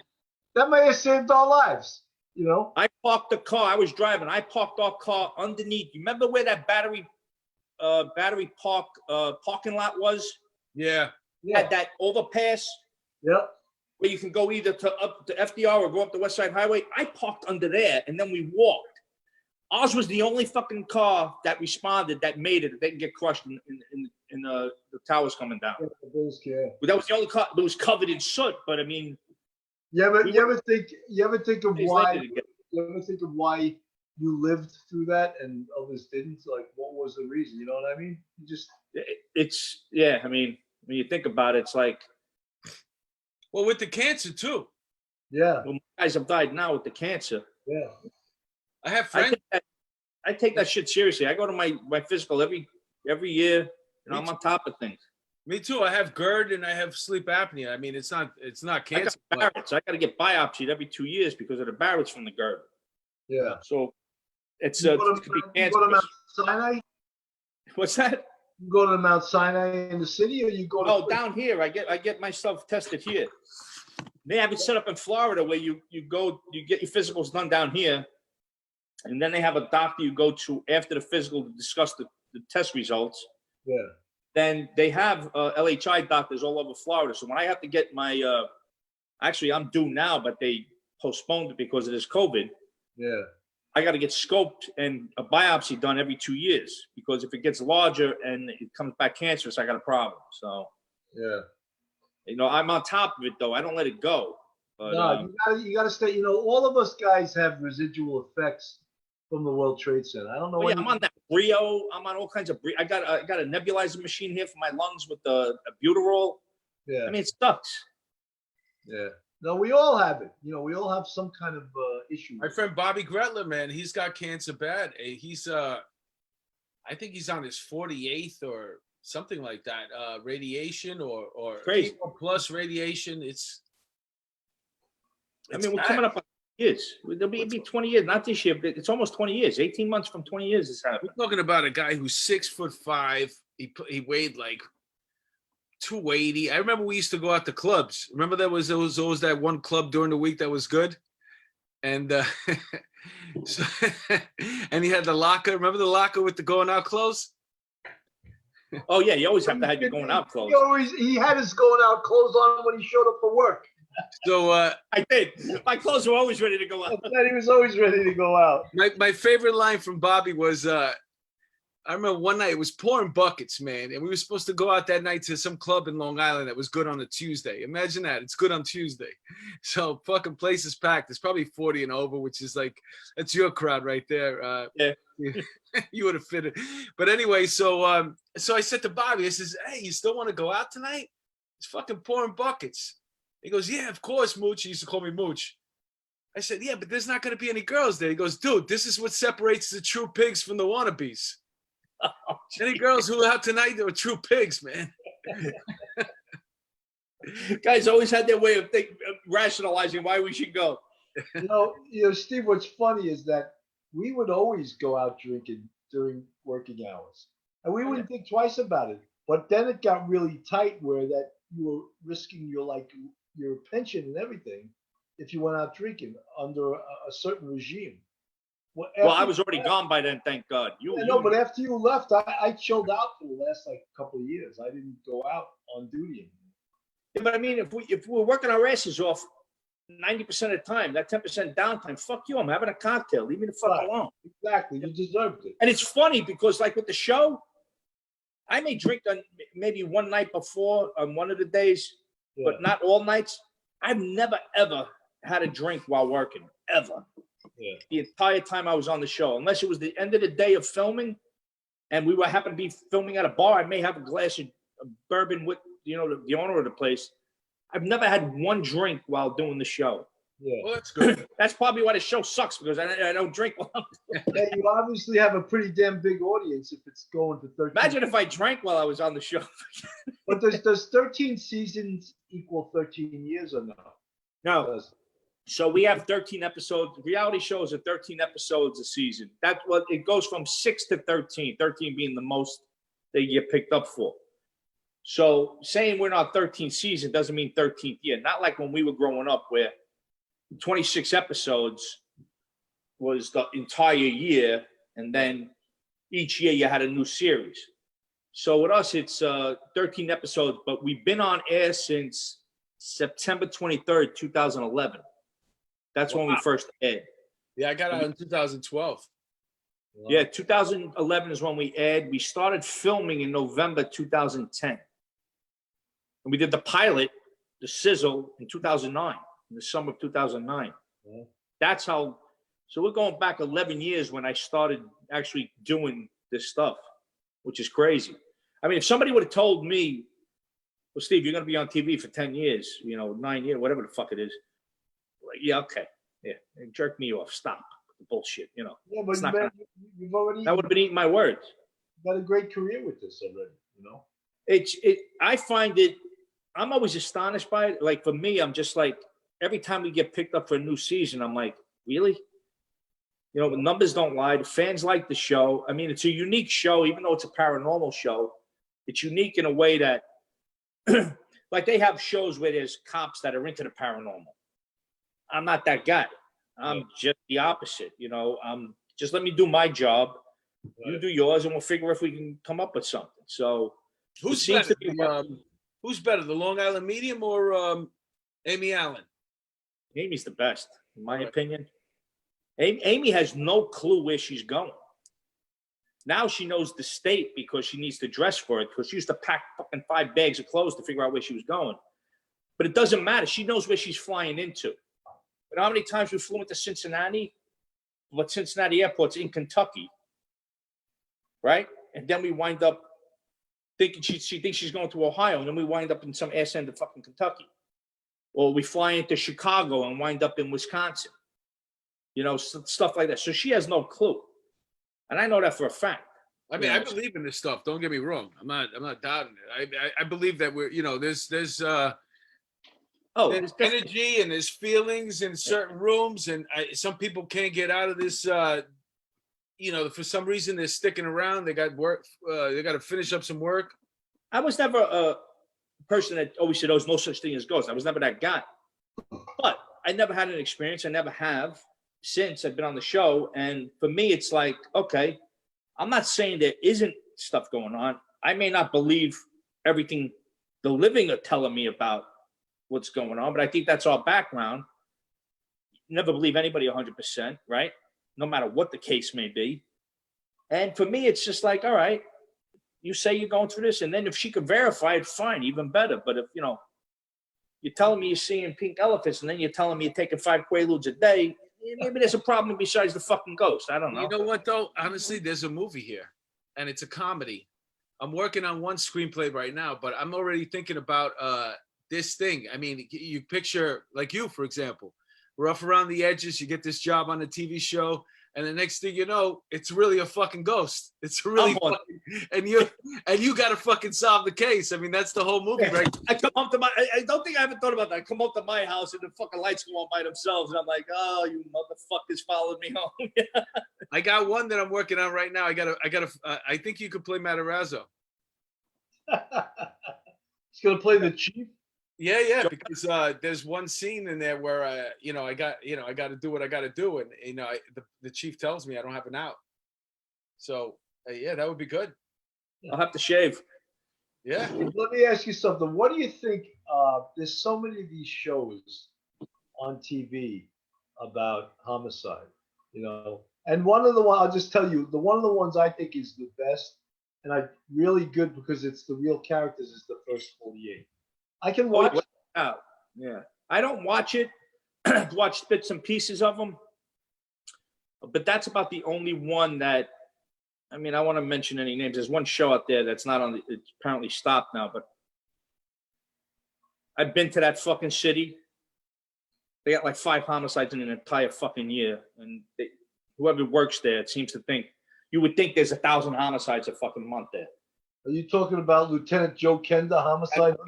that may have saved our lives. I parked the car. I was driving. I parked our car underneath. You remember where that battery park parking lot was? Yeah. Had that overpass. Yep. Where you can go either up to FDR or go up the West Side Highway. I parked under there, and then we walked. Ours was the only fucking car that responded that made it. They didn't get crushed in the towers coming down. Yeah, but that was the only car. It was covered in soot. But I mean. You ever think of why you lived through that and others didn't? Like, what was the reason? You know what I mean? I mean, when you think about it, it's like, well, with the cancer too. Yeah. Well, guys have died now with the cancer. Yeah. I have friends. I take that shit seriously. I go to my physical every year, and I'm on top of things. Me too. I have GERD and I have sleep apnea. I mean, it's not cancer. I got to get biopsied every 2 years because of the Barrett's from the GERD. Yeah. So it's it could be cancer. You go to Mount Sinai? What's that? You go to Mount Sinai in the city, or you go to? Oh, down here. I get myself tested here. They have it set up in Florida where you get your physicals done down here, and then they have a doctor you go to after the physical to discuss the test results. Yeah. Then they have LHI doctors all over Florida. So when I have to get my, actually I'm due now, but they postponed it because of this COVID. Yeah. I got to get scoped and a biopsy done every 2 years because if it gets larger and it comes back cancerous, I got a problem. So, yeah. I'm on top of it though. I don't let it go. But, no, you got to stay. All of us guys have residual effects from the World Trade Center. I don't know. I'm on that Brio. I'm on all kinds of Brio. I got a nebulizer machine here for my lungs with the albuterol. Yeah. I mean, it sucks. Yeah. No, we all have it. We all have some kind of issue. My friend Bobby Gretler, man, he's got cancer bad. He's I think he's on his 48th or something like that. Radiation or plus radiation. I mean, we're coming up on years. It'll be 20 years, not this year, but it's almost 20 years. 18 months from 20 years is happening. We're talking about a guy who's 6'5". He weighed like 280. I remember we used to go out to clubs. Remember there was always that one club during the week that was good, and and he had the locker. Remember the locker with the going out clothes? Oh yeah, you always have to have your going out clothes. He had his going out clothes on when he showed up for work. So I did. My clothes were always ready to go out. He was always ready to go out. My favorite line from Bobby was, I remember one night it was pouring buckets, man, and we were supposed to go out that night to some club in Long Island that was good on a Tuesday. Imagine that. It's good on Tuesday. So fucking place is packed. It's probably 40 and over, which is like, that's your crowd right there. Yeah. You would have fit it. But anyway, so I said to Bobby, I says, hey, you still want to go out tonight? It's fucking pouring buckets. He goes, yeah, of course, Mooch. He used to call me Mooch. I said, yeah, but there's not going to be any girls there. He goes, dude, this is what separates the true pigs from the wannabes. Any girls who are out tonight that were true pigs, man. Guys always had their way of rationalizing why we should go. Steve, what's funny is that we would always go out drinking during working hours. And we wouldn't think twice about it. But then it got really tight where that you were risking your pension and everything if you went out drinking under a certain regime. Well, I was already gone by then, thank God. But after you left, I chilled out for the last couple of years. I didn't go out on duty. Yeah, but I mean, if we're working our asses off 90% of the time, that 10% downtime, fuck you, I'm having a cocktail. Leave me the fuck alone. Exactly, you deserved it. And it's funny because, like with the show, I may drink on maybe one night before on one of the days, but not all nights. I've never ever had a drink while working, ever. Yeah. The entire time I was on the show, unless it was the end of the day of filming, and we happened to be filming at a bar. I may have a glass of bourbon with the owner of the place. I've never had one drink while doing the show. Yeah, well, that's good. That's probably why the show sucks, because I don't drink while I'm yeah, you obviously have a pretty damn big audience if it's going for 13. Imagine if I drank while I was on the show. But does 13 seasons equal 13 years or no? No. So we have 13 episodes. Reality shows are 13 episodes a season. That's what it goes from 6 to 13. 13 being the most they get picked up for. So saying we're not 13th season doesn't mean 13th year. Not like when we were growing up, where 26 episodes was the entire year, and then each year you had a new series. So with us, it's 13 episodes, but we've been on air since September 23rd, 2011. That's when we first aired. Yeah, I got out in 2012. Wow. Yeah, 2011 is when we aired. We started filming in November 2010. And we did the pilot, the sizzle, in 2009, in the summer of 2009. Yeah. That's how, so we're going back 11 years when I started actually doing this stuff, which is crazy. I mean, if somebody would have told me, well, Steve, you're going to be on TV for 10 years, 9 years, whatever the fuck it is. Like, yeah, okay. Yeah, jerk me off. Stop the bullshit, Yeah, but you've already. That would have been eating my words. Got a great career with this already, I find it, I'm always astonished by it. Like for me, I'm just like, every time we get picked up for a new season, I'm like, really? The numbers don't lie. The fans like the show. I mean, it's a unique show, even though it's a paranormal show. It's unique in a way that, like they have shows where there's cops that are into the paranormal. I'm not that guy. I'm just the opposite. Just let me do my job. Right. You do yours, and we'll figure if we can come up with something. So, who's better? Who's better, the Long Island Medium or Amy Allen? Amy's the best, in my opinion. Amy has no clue where she's going. Now she knows the state because she needs to dress for it, because she used to pack fucking 5 bags of clothes to figure out where she was going. But it doesn't matter. She knows where she's flying into. But how many times we flew into Cincinnati? But Cincinnati Airport's in Kentucky, right? And then we wind up thinking she thinks she's going to Ohio, and then we wind up in some ass end of fucking Kentucky. Or we fly into Chicago and wind up in Wisconsin. Stuff like that. So she has no clue. And I know that for a fact. I mean, I believe in this stuff. Don't get me wrong. I'm not doubting it. I believe that we're, there's energy and there's feelings in certain rooms, and some people can't get out of this. For some reason they're sticking around. They got work. They got to finish up some work. I was never a person that always said, "There's no such thing as ghosts." I was never that guy. But I never had an experience. I never have since I've been on the show. And for me, it's like, okay, I'm not saying there isn't stuff going on. I may not believe everything the living are telling me about what's going on, but I think that's our background. Never believe anybody 100%, right? No matter what the case may be. And for me, it's just like, all right, you say you're going through this, and then if she could verify it, fine, even better. But if, you're telling me you're seeing pink elephants, and then you're telling me you're taking 5 Quaaludes a day, maybe there's a problem besides the fucking ghost. I don't know. You know what, though? Honestly, there's a movie here, and it's a comedy. I'm working on one screenplay right now, but I'm already thinking about this thing. I mean, you picture, like you, for example, rough around the edges, you get this job on a TV show, and the next thing you know, it's really a fucking ghost. It's really fucking, and you got to fucking solve the case. I mean, that's the whole movie, right? I come up to I don't think I haven't thought about that. I come up to my house and the fucking lights go on by themselves, and I'm like, oh, you motherfuckers followed me home. I got one that I'm working on right now. I think you could play Matarazzo. He's gonna play the chief. Yeah, because there's one scene in there where I got to do what I got to do, and the chief tells me I don't have an out. So yeah, that would be good. I'll have to shave. Yeah. Let me ask you something. What do you think? There's so many of these shows on TV about homicide, and one of the ones I'll just tell you, one of the ones I think is the best, and really good because it's the real characters, is the first 48. I can watch. Yeah, I don't watch it. Watch bits and pieces of them, but that's about the only one that. I mean, I want to mention any names. There's one show out there that's not on. It's apparently stopped now, but I've been to that fucking city. They got like 5 homicides in an entire fucking year, and whoever works there, it seems to think you would think there's 1,000 homicides a fucking month there. Are you talking about Lieutenant Joe Kenda homicide? I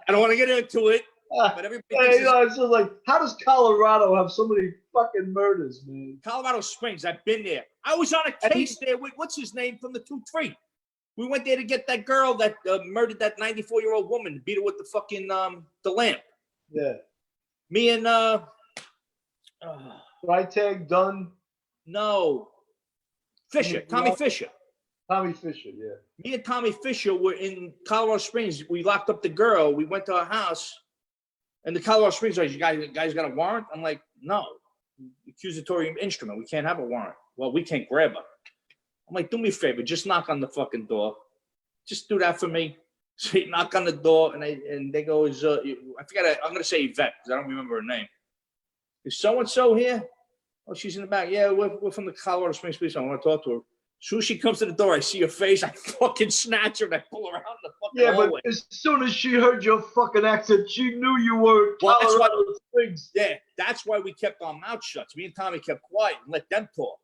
don't want to get into it, but everybody thinks it's just like, how does Colorado have so many fucking murders, man? Colorado Springs, I've been there. I was on a case there with what's his name from the 2-3. We went there to get that girl that murdered that 94-year-old woman, beat her with the fucking the lamp. Yeah. Me and Freitag, Dunn. No, Fisher, Tommy Fisher. Tommy Fisher, yeah. Me and Tommy Fisher were in Colorado Springs. We locked up the girl. We went to her house, and the Colorado Springs like, you guys got a warrant? I'm like, no, accusatory instrument. We can't have a warrant. Well, we can't grab her. I'm like, do me a favor, just knock on the fucking door. Just do that for me. So you knock on the door, and they go, I forgot. I'm gonna say Yvette because I don't remember her name. Is so and so here? Oh, she's in the back. Yeah, we're from the Colorado Springs Police. I want to talk to her. As soon as she comes to the door, I see her face. I fucking snatch her and I pull her out in the fucking hallway. But as soon as she heard your fucking accent, she knew you were Colorado Springs. Yeah, that's why we kept our mouth shut. Me and Tommy kept quiet and let them talk.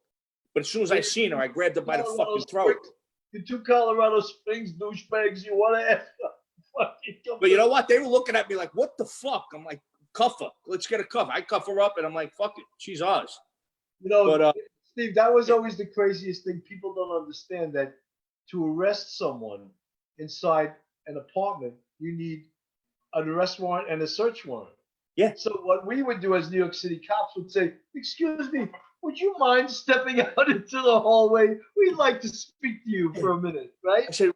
But as soon as I seen her, I grabbed her by the fucking throat. You 2 Colorado Springs douchebags, you want to ask her? But you know what? They were looking at me like, what the fuck? I'm like, cuff her. Let's get a cuff. I cuff her up and I'm like, fuck it. She's ours. Steve, that was always the craziest thing. People don't understand that to arrest someone inside an apartment, you need an arrest warrant and a search warrant. Yeah. So what we would do as New York City cops would say, excuse me, would you mind stepping out into the hallway? We'd like to speak to you for a minute, right? I said,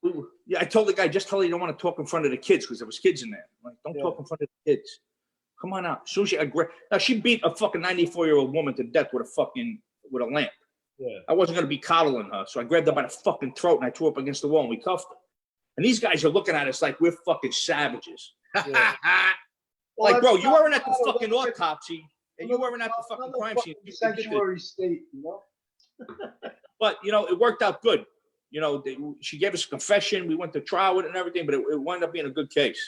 yeah, I told the guy, just tell her you don't want to talk in front of the kids because there was kids in there. I'm like, don't talk in front of the kids. Come on out. As soon as now she beat a fucking 94-year-old woman to death with a lamp. Yeah. I wasn't going to be coddling her. So I grabbed her by the fucking throat and I threw her up against the wall and we cuffed her. And these guys are looking at us like we're fucking savages. Yeah. Like, bro, you weren't at the fucking autopsy and you weren't at the fucking crime scene. Sanctuary state, But, it worked out good. She gave us a confession. We went to trial with it and everything, but it wound up being a good case.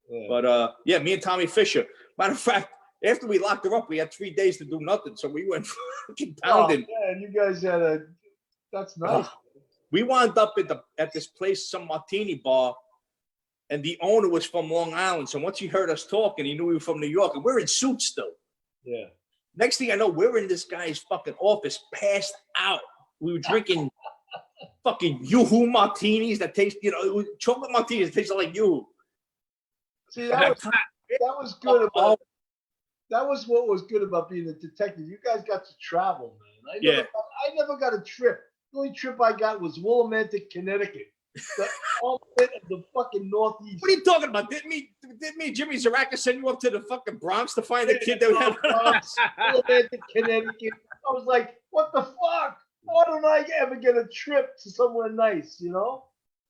Yeah. But, me and Tommy Fisher. Matter of fact, after we locked her up, we had 3 days to do nothing. So we went fucking pounding. Oh, man, you guys had that's nice. We wound up at this place, some martini bar, and the owner was from Long Island. So once he heard us talking, he knew we were from New York, and we're in suits still. Yeah. Next thing I know, we're in this guy's fucking office, passed out. We were drinking fucking Yoo-hoo martinis that taste, chocolate martinis that taste like Yoo-hoo. See, that was good about that was what was good about being a detective. You guys got to travel, man. I never got a trip. The only trip I got was Willimantic, Connecticut. The fucking Northeast. What are you talking about? Didn't me Jimmy Zaraka send you up to the fucking Bronx to find a kid that had Willimantic, Connecticut. I was like, what the fuck? Why don't I ever get a trip to somewhere nice,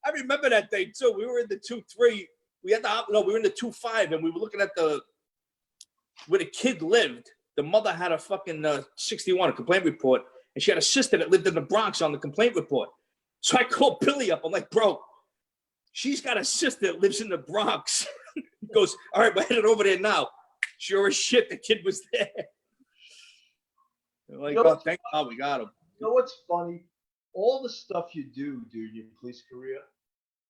I remember that day too. We were in the 2-3. We were in the 2-5 and we were looking at where the kid lived. The mother had a fucking 61, a complaint report, and she had a sister that lived in the Bronx on the complaint report. So I called Billy up. I'm like, bro, she's got a sister that lives in the Bronx. He goes, all right, we're headed over there now. Sure as shit, the kid was there. They're like, oh, thank God we got him. You know what's funny? All the stuff you do, dude, in your police career,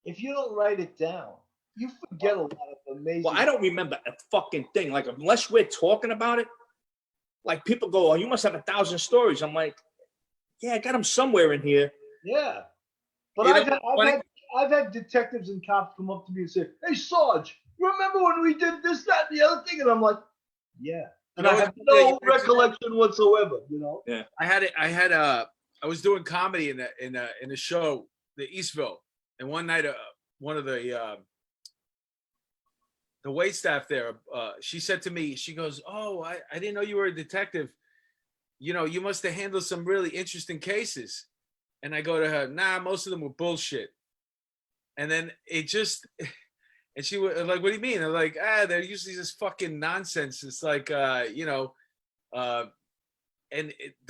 if you don't write it down, you forget a lot of amazing. Well, I don't remember a fucking thing. Like, unless we're talking about it, like people go, oh, you must have 1,000 stories. I'm like, yeah, I got them somewhere in here. Yeah. But You I've had detectives and cops come up to me and say, "Hey, Sarge, remember when we did this, that, and the other thing?" And I'm like, "Yeah," and I have no recollection whatsoever. You know? Yeah. I was doing comedy in a show, the Eastville, and one night, one of the waitstaff there, she said to me, she goes, "Oh, I didn't know you were a detective. You know, you must have handled some really interesting cases." And I go to her, "Nah, most of them were bullshit." And then it just, and she was like, "What do you mean?" I'm like, they're usually just fucking nonsense. It's like, the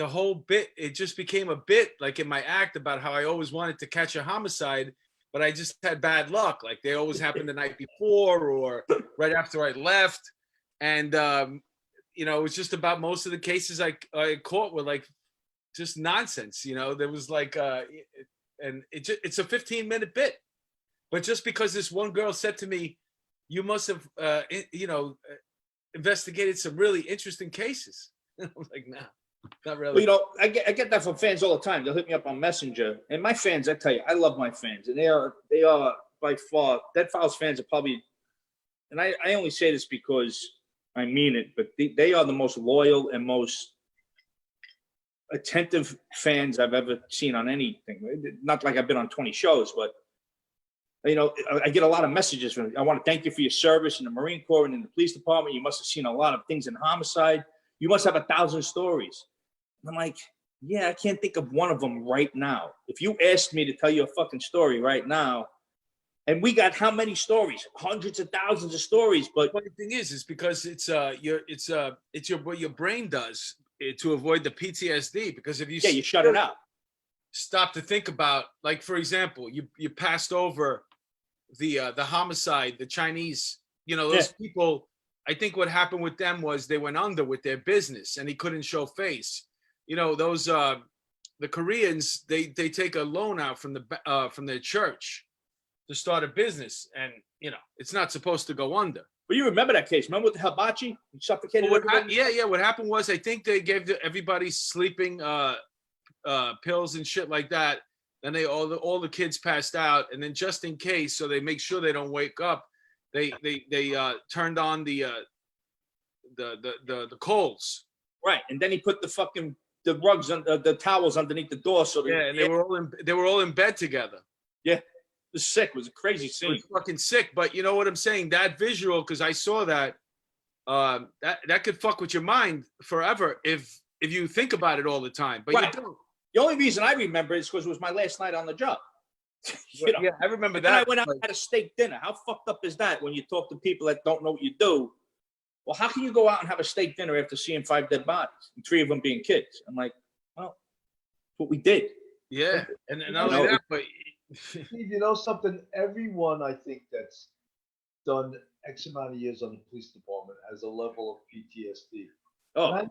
whole bit, it just became a bit like in my act about how I always wanted to catch a homicide, but I just had bad luck. Like they always happened the night before or right after I left. And, it was just about most of the cases I caught were like just nonsense. There was like, and it's a 15-minute bit. But just because this one girl said to me, "You must have, investigated some really interesting cases." I was like, "Nah, not really." Well, I get that from fans all the time. They'll hit me up on Messenger, and my fans, I tell you, I love my fans, and they are by far, Dead Files fans are probably, and I only say this because I mean it, but they are the most loyal and most attentive fans I've ever seen on anything. Not like I've been on 20 shows, but I get a lot of messages from, "I want to thank you for your service in the Marine Corps and in the police department. You must have seen a lot of things in homicide. You must have 1,000 stories." And I'm like, yeah, I can't think of one of them right now. If you asked me to tell you a fucking story right now, and we got how many stories? Hundreds of thousands of stories. But the funny thing is because it's what your brain does to avoid the PTSD. Because if you you shut it out. Stop to think about, like, for example, you passed over the homicide, the Chinese, those people. I think what happened with them was they went under with their business and he couldn't show face. Those the Koreans, they take a loan out from their church to start a business, and it's not supposed to go under. But you remember that case? Remember with the hibachi? He suffocated everybody? Yeah. What happened was, I think they gave everybody sleeping pills and shit like that. Then all the kids passed out, and then just in case, so they make sure they don't wake up, they turned on the coals. Right, and then he put the rugs on the towels underneath the door, so and they were all in bed together. Yeah, it was sick. It was a crazy scene. It was fucking sick. But you know what I'm saying? That visual, because I saw that, that could fuck with your mind forever if you think about it all the time. But right. You don't. The only reason I remember is because it was my last night on the job. Yeah, I remember that. And I went out and had a steak dinner. How fucked up is that when you talk to people that don't know what you do? Well, how can you go out and have a steak dinner after seeing 5 dead bodies and 3 of them being kids? I'm like, well, that's what we did. Yeah, and not only that, but Steve, you know something? Everyone, I think, that's done X amount of years on the police department has a level of PTSD. Oh, I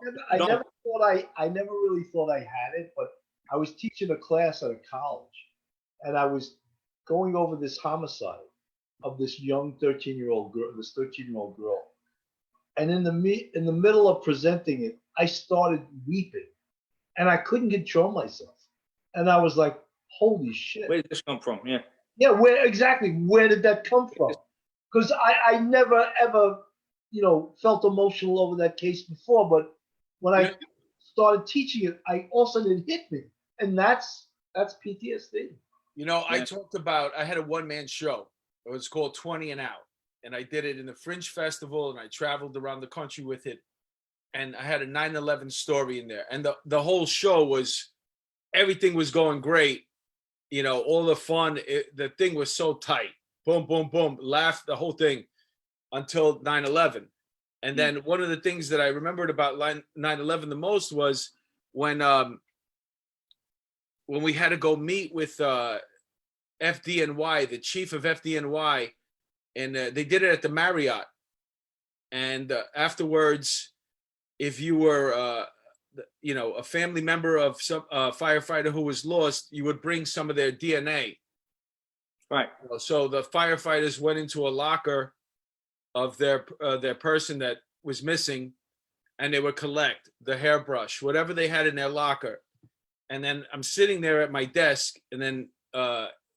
never really thought I had it, but I was teaching a class at a college, and I was going over this homicide of this young 13-year-old girl. And in the middle of presenting it, I started weeping, and I couldn't control myself. And I was like, "Holy shit! Where did this come from?" Yeah. Yeah, where did that come from? Because I never ever, felt emotional over that case before. But when I started teaching it, I also it hit me, and that's PTSD. I had a one-man show. It was called 20 and Out. And I did it in the Fringe Festival, and I traveled around the country with it. And I had a 9/11 story in there. And the whole show was, everything was going great. All the fun, the thing was so tight. Boom, boom, boom, laugh, the whole thing until 9/11. And then one of the things that I remembered about 9/11 the most was when we had to go meet with FDNY, the chief of FDNY, and they did it at the Marriott. And afterwards, if you were, a family member of some firefighter who was lost, you would bring some of their DNA. Right. So the firefighters went into a locker of their person that was missing, and they would collect the hairbrush, whatever they had in their locker. And then I'm sitting there at my desk, and then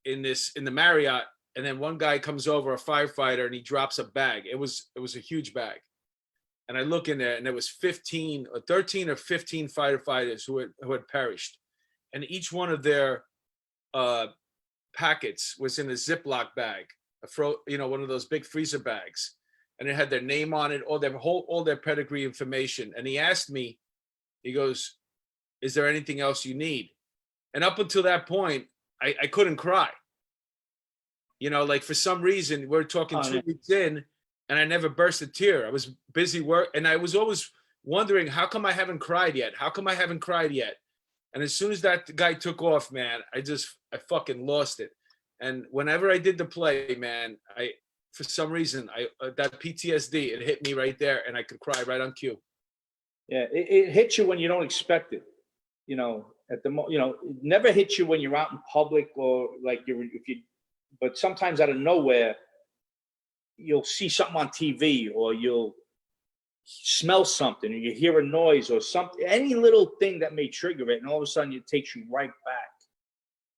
in the Marriott, and then one guy comes over, a firefighter, and he drops a bag. It was a huge bag. And I look in there, and there was 13 or 15 firefighters who had perished. And each one of their packets was in a Ziploc bag, one of those big freezer bags. And it had their name on it, all their pedigree information. And he asked me, he goes, "Is there anything else you need?" And up until that point, I couldn't cry. Like for some reason, we're talking 2 weeks in, and I never burst a tear. I was busy work, and I was always wondering, how come I haven't cried yet? How come I haven't cried yet? And as soon as that guy took off, man, I fucking lost it. And whenever I did the play, man, for some reason, that PTSD, it hit me right there, and I could cry right on cue. Yeah, it hits you when you don't expect it. It never hits you when you're out in public or like but sometimes out of nowhere, you'll see something on TV, or you'll smell something, or you hear a noise or something, any little thing that may trigger it, and all of a sudden it takes you right back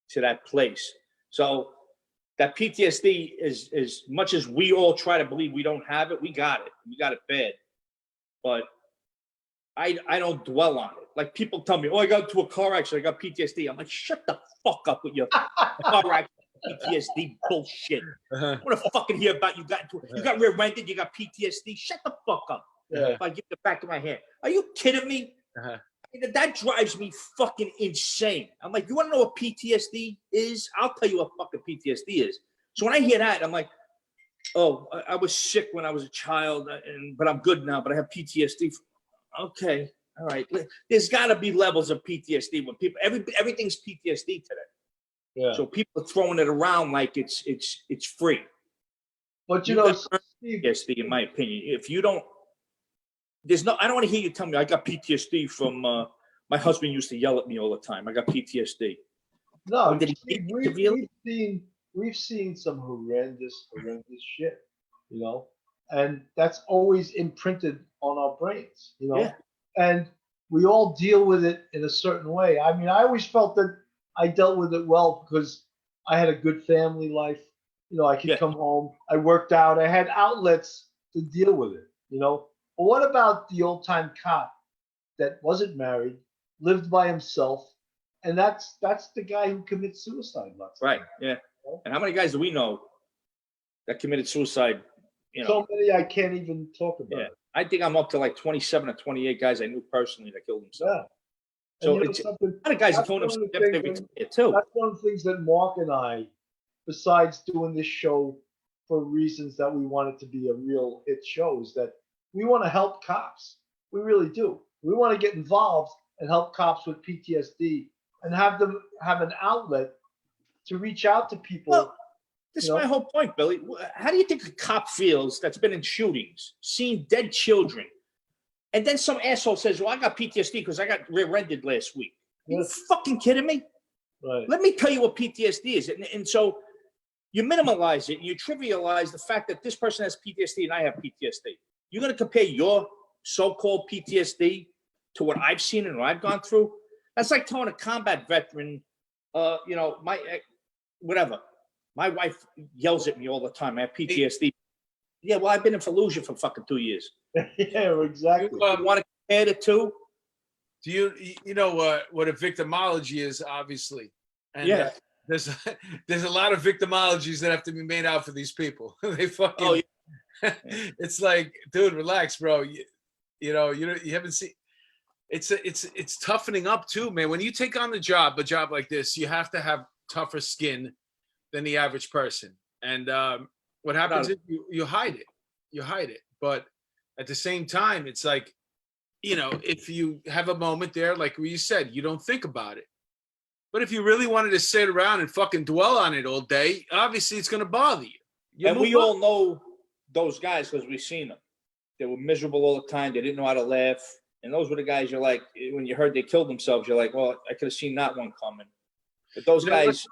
to that place. So that PTSD is, as much as we all try to believe we don't have it, we got it bad. But I don't dwell on it. Like people tell me, "Oh, I got into a car accident, I got PTSD." I'm like, shut the fuck up with your car accident PTSD bullshit. I want to fucking hear about you got rear-ended, you got PTSD. Shut the fuck up. Yeah. If I get the back of my hand. Are you kidding me? That drives me fucking insane. I'm like, you want to know what PTSD is? I'll tell you what fucking PTSD is. So when I hear that, I'm like, oh, I was sick when I was a child, but I'm good now, but I have PTSD. Okay, all right. There's got to be levels of PTSD when people, everything's PTSD today. Yeah. So people are throwing it around like it's free. But Steve, PTSD, in my opinion, if you don't, I don't want to hear you tell me I got PTSD from my husband used to yell at me all the time. I got PTSD. No, we've seen some horrendous shit, and that's always imprinted on our brains, Yeah. And we all deal with it in a certain way. I mean, I always felt that I dealt with it well because I had a good family life. I could come home. I worked out. I had outlets to deal with it, But what about the old time cop that wasn't married, lived by himself, and that's the guy who commits suicide? Right. Yeah. And how many guys do we know that committed suicide? So many I can't even talk about. Yeah. I think I'm up to like 27 or 28 guys I knew personally that killed themselves. Yeah. So it's a lot of guys are killing themselves after they retire too. That's one of the things that Mark and I, besides doing this show for reasons that we want it to be a real hit show, is that we want to help cops. We really do. We want to get involved and help cops with PTSD and have them have an outlet to reach out to people. Well, this is my whole point, Billy. How do you think a cop feels that's been in shootings, seen dead children, and then some asshole says, "Well, I got PTSD because I got rear-ended last week." Are you fucking kidding me? Right. Let me tell you what PTSD is. And so you minimalize it and you trivialize the fact that this person has PTSD and I have PTSD. You're going to compare your so-called PTSD to what I've seen and what I've gone through? That's like telling a combat veteran, whatever. My wife yells at me all the time. I have PTSD. Yeah, well, I've been in Fallujah for fucking 2 years. Yeah, exactly. You want to compare the two? Do you know what a victimology is? Obviously, and yeah. There's a lot of victimologies that have to be made out for these people. They fucking. Oh, yeah. It's like, dude, relax, bro. You haven't seen. It's toughening up too, man. When you take on a job like this, you have to have tougher skin than the average person. And what happens is you hide it. You hide it. But at the same time, it's like, if you have a moment there, like you said, you don't think about it. But if you really wanted to sit around and fucking dwell on it all day, obviously it's going to bother you. And we all know those guys because we've seen them. They were miserable all the time. They didn't know how to laugh. And those were the guys you're like, when you heard they killed themselves, you're like, well, I could have seen that one coming. But those guys,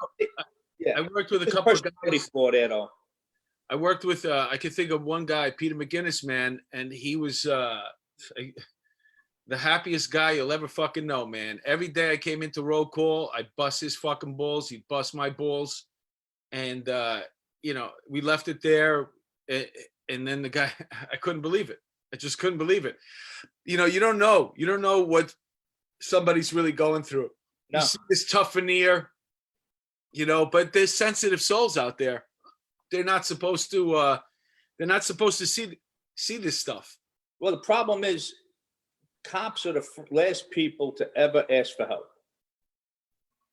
I worked with a couple of guys. There, though. I worked with, I could think of one guy, Peter McGinnis, man, and he was, the happiest guy you'll ever fucking know, man. Every day I came into roll call, I'd bust his fucking balls. He'd bust my balls. And, we left it there. And then the guy, I couldn't believe it. I just couldn't believe it. You don't know. You don't know what somebody's really going through. No. You see this tough veneer, but there's sensitive souls out there. They're not supposed to see this stuff. Well, the problem is cops are the last people to ever ask for help.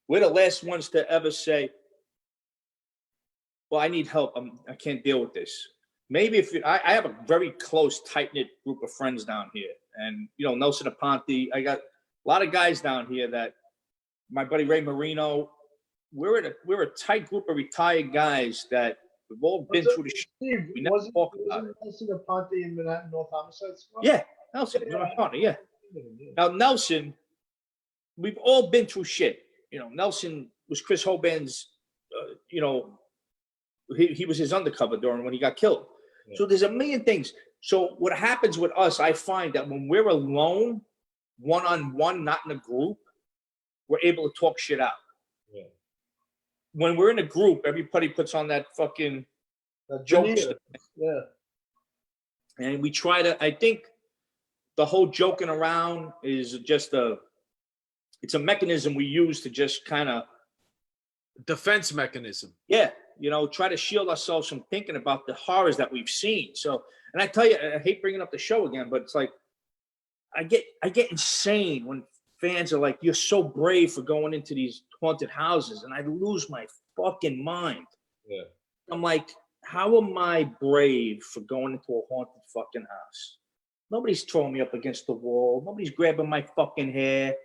We're the last ones to ever say, well, I need help. I can't deal with this. Maybe I have a very close, tight-knit group of friends down here. And, Nelson Aponte, I got a lot of guys down here that my buddy Ray Marino, we're a tight group of retired guys that we've all been through the shit. Steve, We never talk about it. Nelson Aponte in Manhattan North Homicide Squad? Yeah, Nelson, yeah. Now, Nelson, we've all been through shit. Nelson was Chris Hoban's, he was his undercover during when he got killed. Yeah. So there's a million things. So what happens with us, I find that when we're alone, one-on-one, not in a group, we're able to talk shit out. Yeah. When we're in a group, everybody puts on that fucking jokes. Yeah. And we try to, I think the whole joking around is just it's a mechanism we use to just kind of. Defense mechanism. Yeah. Try to shield ourselves from thinking about the horrors that we've seen. So, and I tell you, I hate bringing up the show again, but it's like, I get insane when fans are like, you're so brave for going into these haunted houses. And I lose my fucking mind. Yeah. I'm like, how am I brave for going into a haunted fucking house? Nobody's throwing me up against the wall. Nobody's grabbing my fucking hair.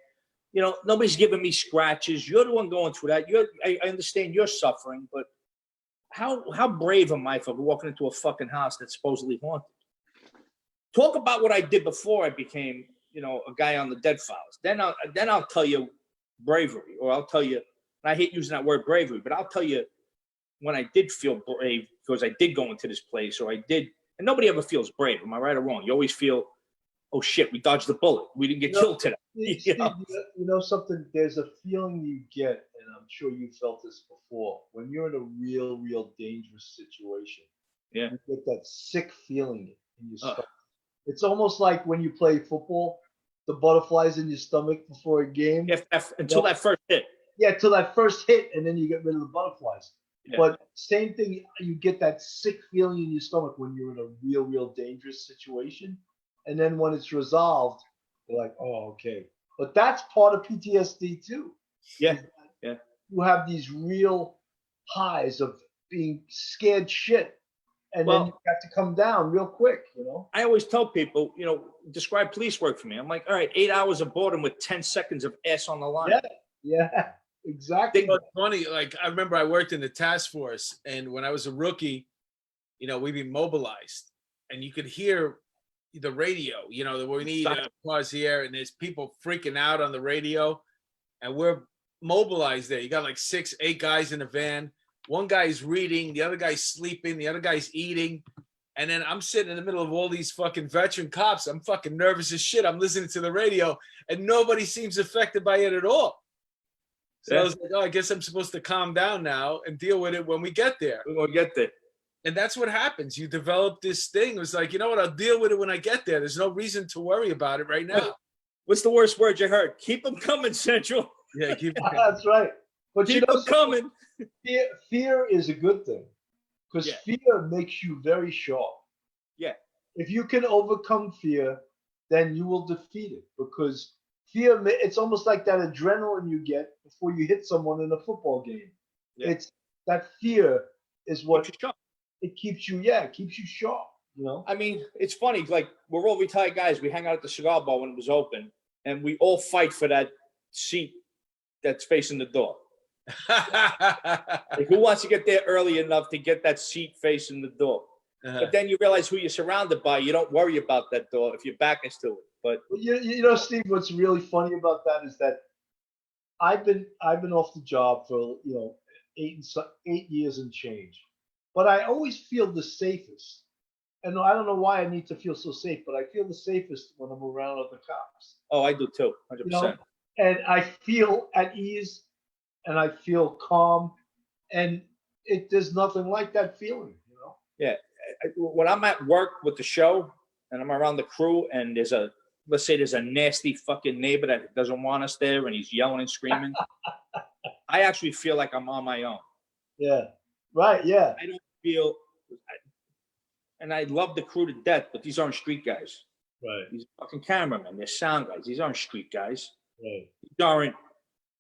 Nobody's giving me scratches. You're the one going through that. I understand you're suffering, but how brave am I for walking into a fucking house that's supposedly haunted? Talk about what I did before I became, a guy on the Dead Files. Then I'll tell you bravery, or I'll tell you, and I hate using that word bravery, but I'll tell you when I did feel brave because I did go into this place, or I did, and nobody ever feels brave. Am I right or wrong? You always feel, oh shit, we dodged the bullet. We didn't get killed today. Steve, something, there's a feeling you get, and I'm sure you felt this before, when you're in a real dangerous situation. Yeah. You get that sick feeling in your stomach. It's almost like when you play football, the butterflies in your stomach before a game. Until that first hit. Yeah, till that first hit, and then you get rid of the butterflies. Yeah. But same thing, you get that sick feeling in your stomach when you're in a real dangerous situation. And then when it's resolved, you're like, oh, okay. But that's part of PTSD too. Yeah. You have these real highs of being scared shit. And then you have to come down real quick, I always tell people, describe police work for me. I'm like, all right, 8 hours of boredom with 10 seconds of ass on the line. Yeah, exactly. It's funny. Like, I remember I worked in the task force, and when I was a rookie, we'd be mobilized, and you could hear the radio, that we need pause here, and there's people freaking out on the radio, and we're mobilized there. You got like 6-8 guys in a van. One guy's reading, the other guy's sleeping, the other guy's eating. And then I'm sitting in the middle of all these fucking veteran cops. I'm fucking nervous as shit. I'm listening to the radio, and nobody seems affected by it at all. So I was like, oh, I guess I'm supposed to calm down now and deal with it when we get there. We're going to get there. And that's what happens. You develop this thing. It was like, you know what? I'll deal with it when I get there. There's no reason to worry about it right now. What's the worst word you heard? Keep them coming, Central. Yeah, keep them coming. That's right. But keep them coming. Fear is a good thing, because fear makes you very sharp. Yeah. If you can overcome fear, then you will defeat it, because fear, it's almost like that adrenaline you get before you hit someone in a football game. Yeah. It's that fear is what it keeps you sharp. I mean, it's funny. Like, we're all retired guys. We hang out at the cigar bar when it was open, and we all fight for that seat that's facing the door. Like, who wants to get there early enough to get that seat facing the door? But then you realize who you're surrounded by. You don't worry about that door if your back is to it. But Steve, what's really funny about that is that I've been off the job for 8 years and change, but I always feel the safest And I don't know why I need to feel so safe, but I feel the safest when I'm around other cops. Oh, I do too, 100%. You know, and I feel at ease, and I feel calm, and there's nothing like that feeling. You know. Yeah, when I'm at work with the show and I'm around the crew, and let's say there's a nasty fucking neighbor that doesn't want us there, and he's yelling and screaming, I actually feel like I'm on my own. Yeah. Right. Yeah. I don't feel, and I love the crew to death, but these aren't street guys. Right. These fucking cameramen, they're sound guys. These aren't street guys. Right. These aren't.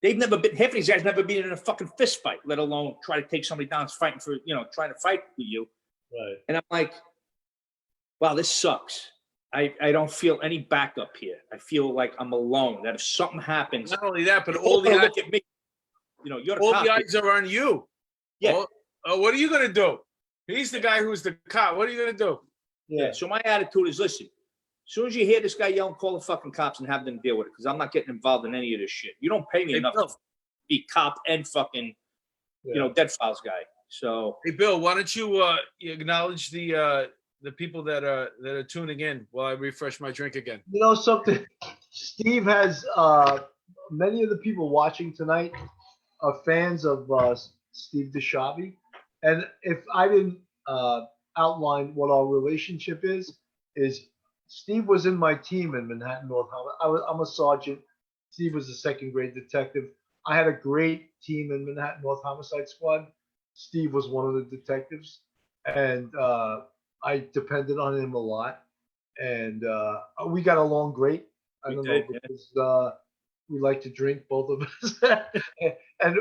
They've never been. Half of these guys never been in a fucking fist fight, let alone try to take somebody down, fighting for trying to fight with you. Right. And I'm like, wow, this sucks. I don't feel any backup here. I feel like I'm alone. That if something happens, Not only that, but you're all the gonna eyes, look at me. You're the all cop. the eyes are on you. Yeah. What are you gonna do? He's the guy who's the cop. What are you gonna do? Yeah. So my attitude is, listen, as soon as you hear this guy yelling, call the fucking cops and have them deal with it, because I'm not getting involved in any of this shit. You don't pay me enough to be cop and fucking, dead files guy. So hey, Bill, why don't you acknowledge the people that are tuning in while I refresh my drink again? You know something? Steve has many of the people watching tonight are fans of Steve Dischiavi, and if I didn't outline what our relationship is Steve was in my team in Manhattan North Homicide. I'm a sergeant. Steve was a second grade detective. I had a great team in Manhattan North Homicide Squad. Steve was one of the detectives, and I depended on him a lot. And we got along great. I don't know because we like to drink, both of us. And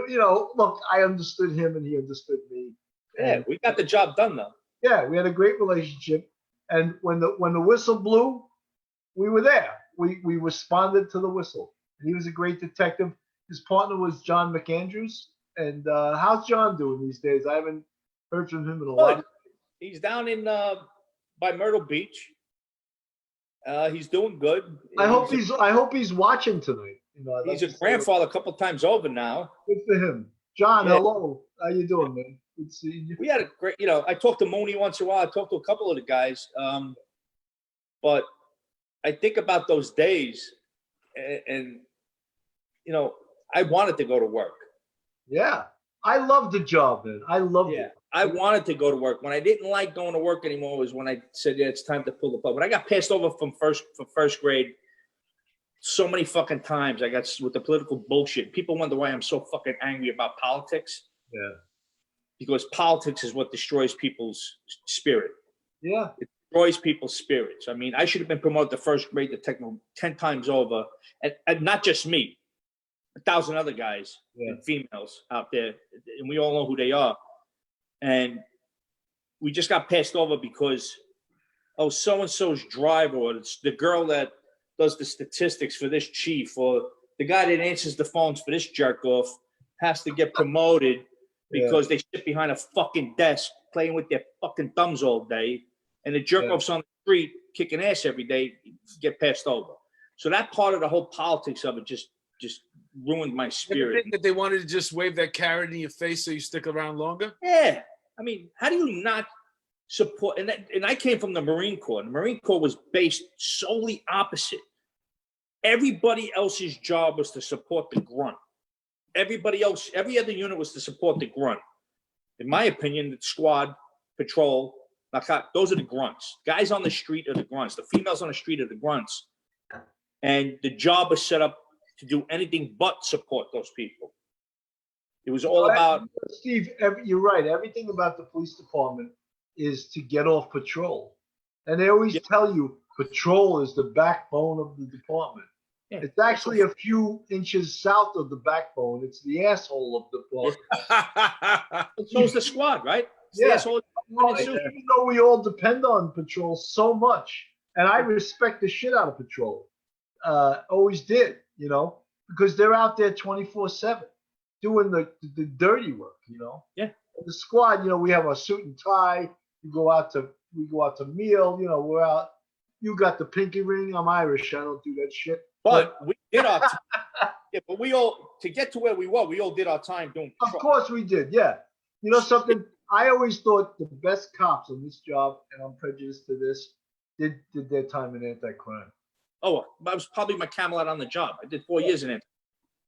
look, I understood him, and he understood me. Yeah, we got the job done though. Yeah, we had a great relationship. And when the whistle blew, we were there. We responded to the whistle. And he was a great detective. His partner was John McAndrews. And how's John doing these days? I haven't heard from him in a while. He's down in by Myrtle Beach. He's doing good. I hope he's watching tonight. He's a grandfather a couple times over now. Good for him. John, hello. How you doing, man? Good seeing you. We had a great, I talked to Mooney once in a while. I talked to a couple of the guys. But I think about those days and I wanted to go to work. Yeah. I loved the job, man. I loved it. I wanted to go to work. When I didn't like going to work anymore was when I said, it's time to pull the plug. When I got passed over from first grade so many fucking times, I got with the political bullshit. People wonder why I'm so fucking angry about politics. Yeah. Because politics is what destroys people's spirit. Yeah. It destroys people's spirits. I mean, I should have been promoted to first grade detective 10 times over. And not just me, 1,000 other guys and females out there. And we all know who they are. And we just got passed over because, so-and-so's driver, or it's the girl that does the statistics for this chief, or the guy that answers the phones for this jerk-off has to get promoted because they sit behind a fucking desk playing with their fucking thumbs all day, and the jerk-offs on the street kicking ass every day get passed over. So that part of the whole politics of it just ruined my spirit. You think that they wanted to just wave that carrot in your face so you stick around longer? Yeah. I mean, how do you not support? And I came from the Marine Corps. And the Marine Corps was based solely opposite. Everybody else's job was to support the grunt. Everybody else, every other unit was to support the grunt. In my opinion, the squad, patrol, those are the grunts. Guys on the street are the grunts. The females on the street are the grunts. And the job was set up to do anything but support those people. It was all about... Steve, you're right. Everything about the police department is to get off patrol. And they always tell you patrol is the backbone of the department. Yeah. It's actually a few inches south of the backbone. It's the asshole of the department. So is the squad, right? It's even though we all depend on patrol so much, and I respect the shit out of patrol. Always did, because they're out there 24/7 doing the dirty work, Yeah. The squad, we have a suit and tie. We go out to meal. We're out. You got the pinky ring. I'm Irish. I don't do that shit. But we did our time. Yeah, but we all, to get to where we were, we all did our time doing patrol. Of course we did. Yeah. You know something? I always thought the best cops on this job, and I'm prejudiced to this, did their time in anti-crime. Oh, that was probably my Camelot on the job. I did 4 years in it.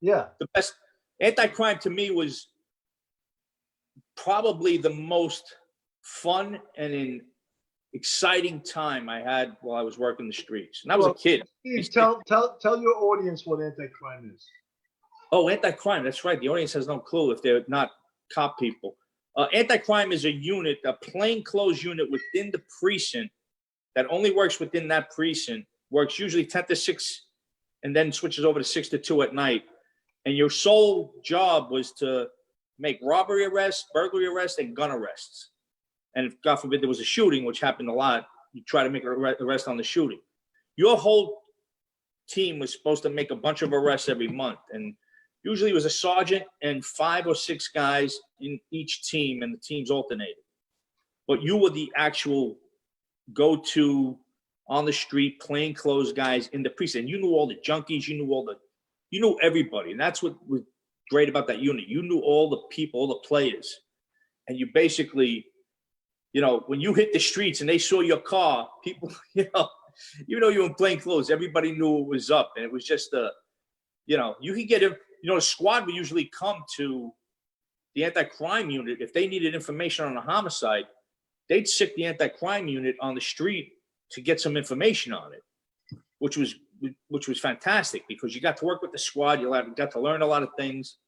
Yeah. The best anti-crime to me was probably the most fun and exciting time I had while I was working the streets. And I was a kid. Steve, tell your audience what anti-crime is. Oh, anti-crime. That's right. The audience has no clue if they're not cop people. Anti-crime is a unit, a plainclothes unit within the precinct that only works within that precinct, works usually 10 to 6 and then switches over to 6 to 2 at night. And your sole job was to make robbery arrests, burglary arrests, and gun arrests. And if, God forbid, there was a shooting, which happened a lot, you try to make an arrest on the shooting. Your whole team was supposed to make a bunch of arrests every month. And usually it was a sergeant and 5 or 6 guys in each team, and the teams alternated. But you were the actual go-to on the street, plainclothes guys in the precinct. You knew all the junkies, you knew everybody. And that's what was great about that unit. You knew all the people, all the players. And you basically, when you hit the streets and they saw your car, people, you were in plain clothes, everybody knew it was up. And it was just, you could get, the squad would usually come to the anti-crime unit. If they needed information on a homicide, they'd sick the anti-crime unit on the street to get some information on it, which was fantastic because you got to work with the squad. You got to learn a lot of things.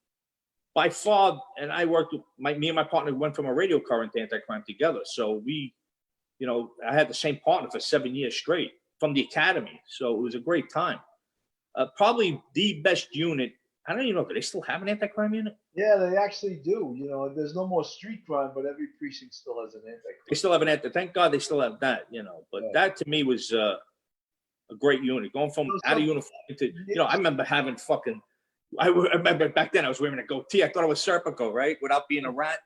By far, and I worked with me and my partner went from a radio car into anti-crime together. So we, I had the same partner for 7 years straight from the academy. So it was a great time. Probably the best unit. I don't even know, do they still have an anti-crime unit? Yeah, they actually do. There's no more street crime, but every precinct still has an anti-crime. They still have an anti. Thank God they still have that. But that to me was a great unit. Going from out of uniform into, I remember having fucking. I remember back then I was wearing a goatee. I thought I was Serpico, right? Without being a rat.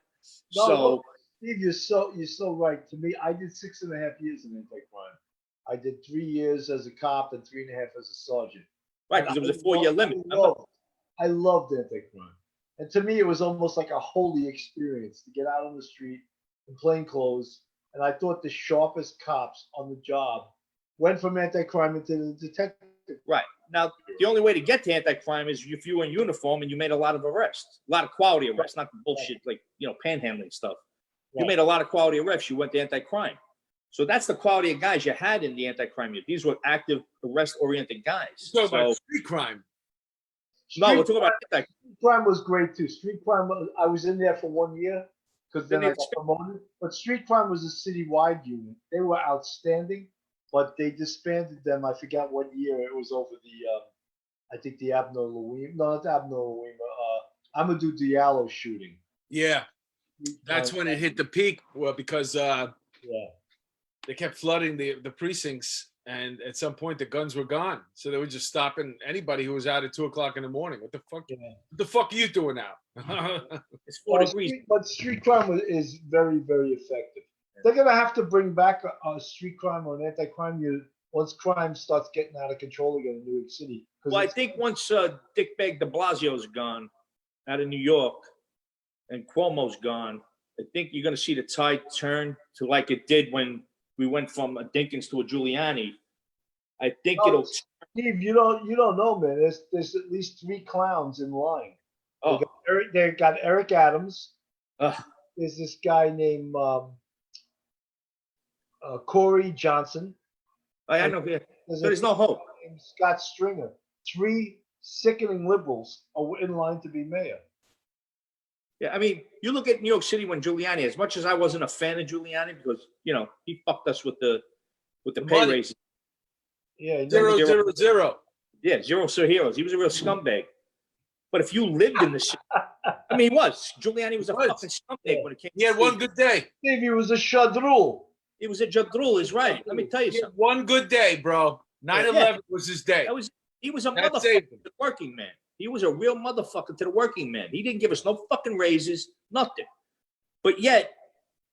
No, so, Steve, you're so right. To me, I did 6.5 years in anti-crime. I did 3 years as a cop and 3.5 as a sergeant. Right, because it was a 4-year limit. I loved anti-crime. And to me, it was almost like a holy experience to get out on the street in plain clothes. And I thought the sharpest cops on the job went from anti-crime into the detective. Right. Now, the only way to get to anti-crime is if you were in uniform and you made a lot of arrests, a lot of quality arrests, not the bullshit like, panhandling stuff. Right. You made a lot of quality arrests, you went to anti-crime. So that's the quality of guys you had in the anti-crime unit. These were active, arrest-oriented guys. So about street crime. No, we're talking about anti-crime. Street crime was great too. Street crime, I was in there for 1 year because then I got promoted. But street crime was a citywide unit. They were outstanding. But they disbanded them. I forgot what year. It was over I think the Abner Louima. No, not Abner Louima. Amadou Diallo shooting. Yeah, that's when it hit the peak. Well, because they kept flooding the precincts, and at some point the guns were gone. So they were just stopping anybody who was out at 2 o'clock in the morning. What the fuck? Yeah. What the fuck are you doing now? It's 4 degrees. But street crime is very, very effective. They're going to have to bring back a street crime or an anti-crime unit once crime starts getting out of control again in New York City. Well, I think once Dick de Blasio's gone out of New York and Cuomo's gone, I think you're going to see the tide turn to like it did when we went from a Dinkins to a Giuliani. I think it'll. Steve, you don't know, man. There's at least 3 clowns in line. Oh, they got Eric Adams. There's this guy named. Corey Johnson. I know. There's no hope. Scott Stringer. 3 sickening liberals are in line to be mayor. Yeah, I mean, you look at New York City when Giuliani, as much as I wasn't a fan of Giuliani because, he fucked us with the pay raises. Yeah. Zero. Yeah, zero heroes. He was a real scumbag. But if you lived in the city, I mean, he was. Giuliani was a fucking scumbag when it came to He had one good day. Steve, he was a shadrul. It was a jadrul, is right. Let me tell you something. One good day, bro. 9/11 was his day. He was a motherfucker to the working man. He was a real motherfucker to the working man. He didn't give us no fucking raises, nothing. But yet,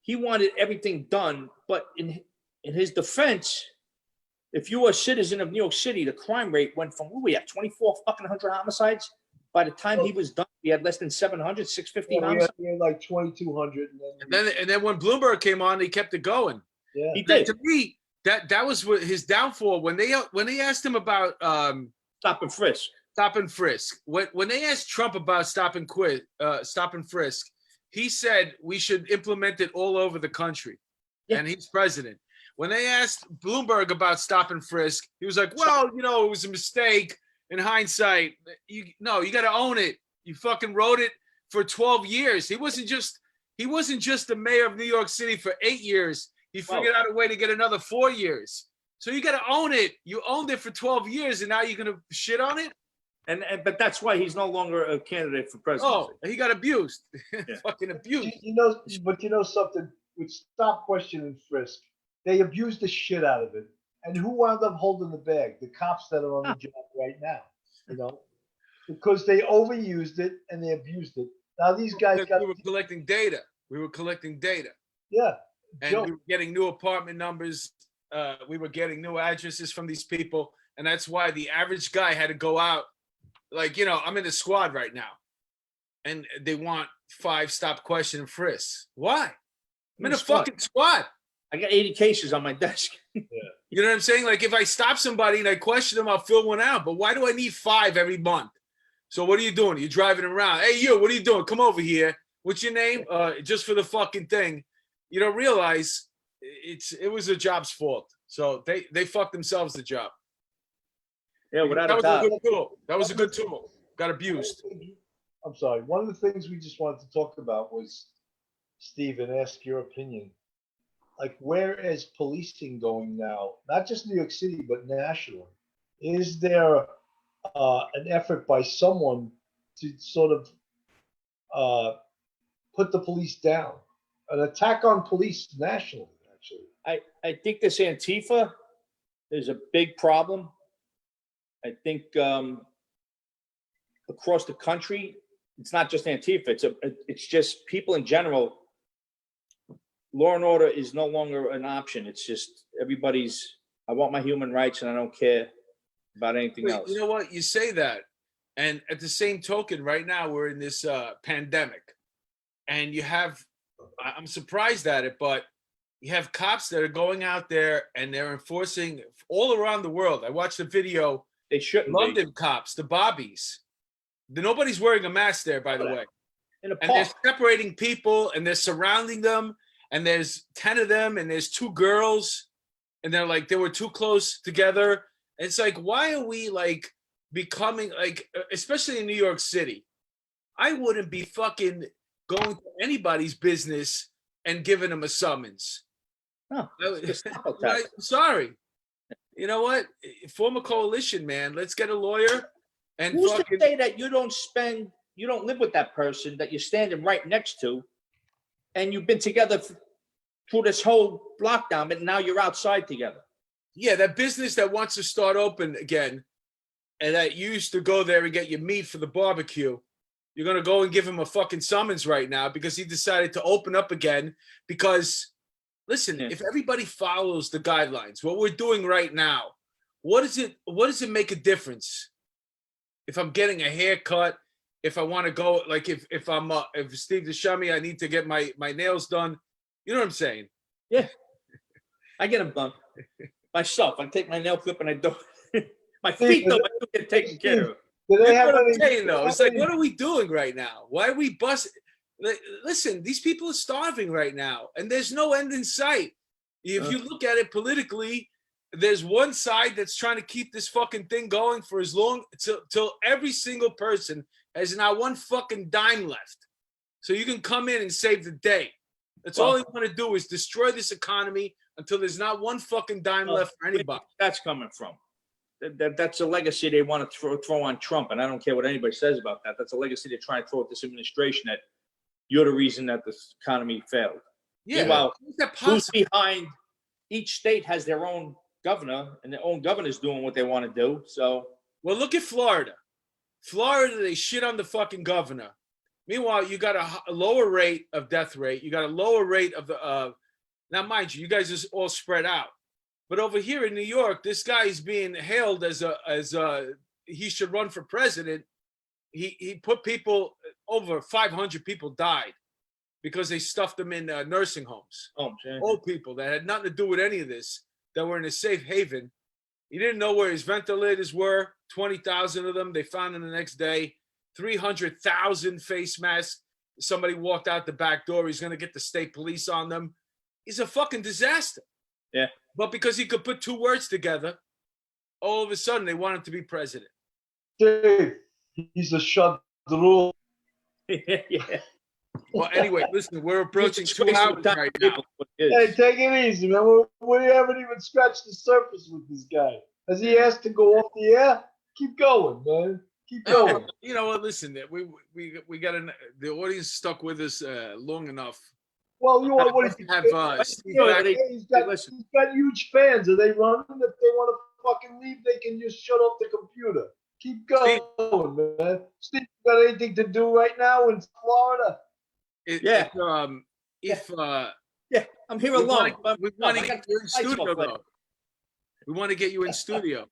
he wanted everything done. But in his defense, if you were a citizen of New York City, the crime rate went from, what we have, 24 fucking 100 homicides by the time he was done, we had less than 700, 650 Yeah, homicides. we had like 2,200. And then when Bloomberg came on, he kept it going. Yeah. He did. To me, that was what his downfall. When they asked him about Stop and frisk. stop and frisk, when they asked Trump about stop and frisk, he said we should implement it all over the country, and he's president. When they asked Bloomberg about stop and frisk, he was like, well, you know, it was a mistake in hindsight. You got to own it. You fucking wrote it for 12 years. He wasn't just the mayor of New York City for 8 years. He figured out a way to get another 4 years. So you got to own it. You owned it for 12 years, and now you're going to shit on it? But that's why he's no longer a candidate for presidency. Oh, he got abused. Yeah. Fucking abused. But you know something? With stop, question, and frisk, they abused the shit out of it. And who wound up holding the bag? The cops that are on the job right now, you know, because they overused it and they abused it. Now these guys We were collecting data. Yeah. And we were getting new apartment numbers. We were getting new addresses from these people. And that's why the average guy had to go out. Like, you know, I'm in the squad right now. And they want 5 stop, question, and frisk. Why? I'm in a fucking squad. I got 80 cases on my desk. Yeah. You know what I'm saying? Like, if I stop somebody and I question them, I'll fill one out. But why do I need 5 every month? So what are you doing? You're driving around. Hey, you, what are you doing? Come over here. What's your name? Just for the fucking thing. You don't realize it was a job's fault. So they fucked themselves the job. Yeah, without That a was doubt. a good tool. That was a good tool. Got abused. I'm sorry. One of the things we just wanted to talk about was, Steve, and ask your opinion. Like, where is policing going now? Not just New York City, but nationally. Is there an effort by someone to sort of put the police down? An attack on police nationally, actually. I think this Antifa is a big problem. I think across the country, it's not just Antifa. It's just people in general. Law and order is no longer an option. It's just everybody's, I want my human rights and I don't care about anything else. You know what? You say that. And at the same token, right now we're in this pandemic. And you have, I'm surprised at it, but you have cops that are going out there and they're enforcing all around the world. I watched a video. They shouldn't. London cops, the Bobbies. Nobody's wearing a mask there, by the way. In a And they're park. separating people and they're surrounding them. And there's 10 of them and there's 2 girls. And they're like, they were too close together. It's like, why are we like becoming like, especially in New York City, I wouldn't be fucking going to anybody's business and giving them a summons. No, I'm sorry. You know what? Form a coalition, man. Let's get a lawyer and who's fucking to say that you don't live with that person that you're standing right next to, and you've been together through this whole lockdown, but now you're outside together. Yeah, that business that wants to start open again, and that you used to go there and get your meat for the barbecue. You're gonna go and give him a fucking summons right now because he decided to open up again. Because listen, if everybody follows the guidelines, what we're doing right now, what does it make a difference? If I'm getting a haircut, if I want to go, like if Steve Dischiavi, I need to get my nails done. You know what I'm saying? Yeah, I get them done myself. I take my nail clip and I do. My feet though, I do get taken care of. Do they have What I'm any? saying though, it's like, what are we doing right now? Why are we busting? Listen, these people are starving right now, and there's no end in sight. If you look at it politically, there's one side that's trying to keep this fucking thing going for as long till every single person has now one fucking dime left. So you can come in and save the day. That's all they want to do is destroy this economy until there's not one fucking dime left for anybody. That's coming from. That's a legacy they want to throw on Trump, and I don't care what anybody says about that. That's a legacy they're trying to throw at this administration, that you're the reason that this economy failed. Yeah, meanwhile, who's behind? Each state has their own governor, and their own governor's doing what they want to do. So, well, look at Florida. Florida, they shit on the fucking governor. Meanwhile, you got a lower rate of death rate. You got a lower rate of the. Now, mind you guys are all spread out. But over here in New York, this guy is being hailed as he should run for president. he put people, over 500 people died because they stuffed them in nursing homes. Oh, yeah. Old people that had nothing to do with any of this, that were in a safe haven. He didn't know where his ventilators were. 20,000 of them. They found them the next day. 300,000 face masks. Somebody walked out the back door. He's going to get the state police on them. He's a fucking disaster. Yeah. But because he could put two words together, all of a sudden they want him to be president. Dave, he's a shadrul. Yeah. Well, anyway, listen, we're approaching 2 hours right now. Hey, take it easy, man. We haven't even scratched the surface with this guy. Has he asked to go off the air? Keep going, man. Keep going. You know what? Listen, we got the audience stuck with us long enough. Well, you want what have Steve back. he's got huge fans. Are they running? If they want to fucking leave, they can just shut off the computer. Keep going, man. Steve, got anything to do right now in Florida? Yeah, I'm here alone. We want to get you in studio, though. We want to get you in studio.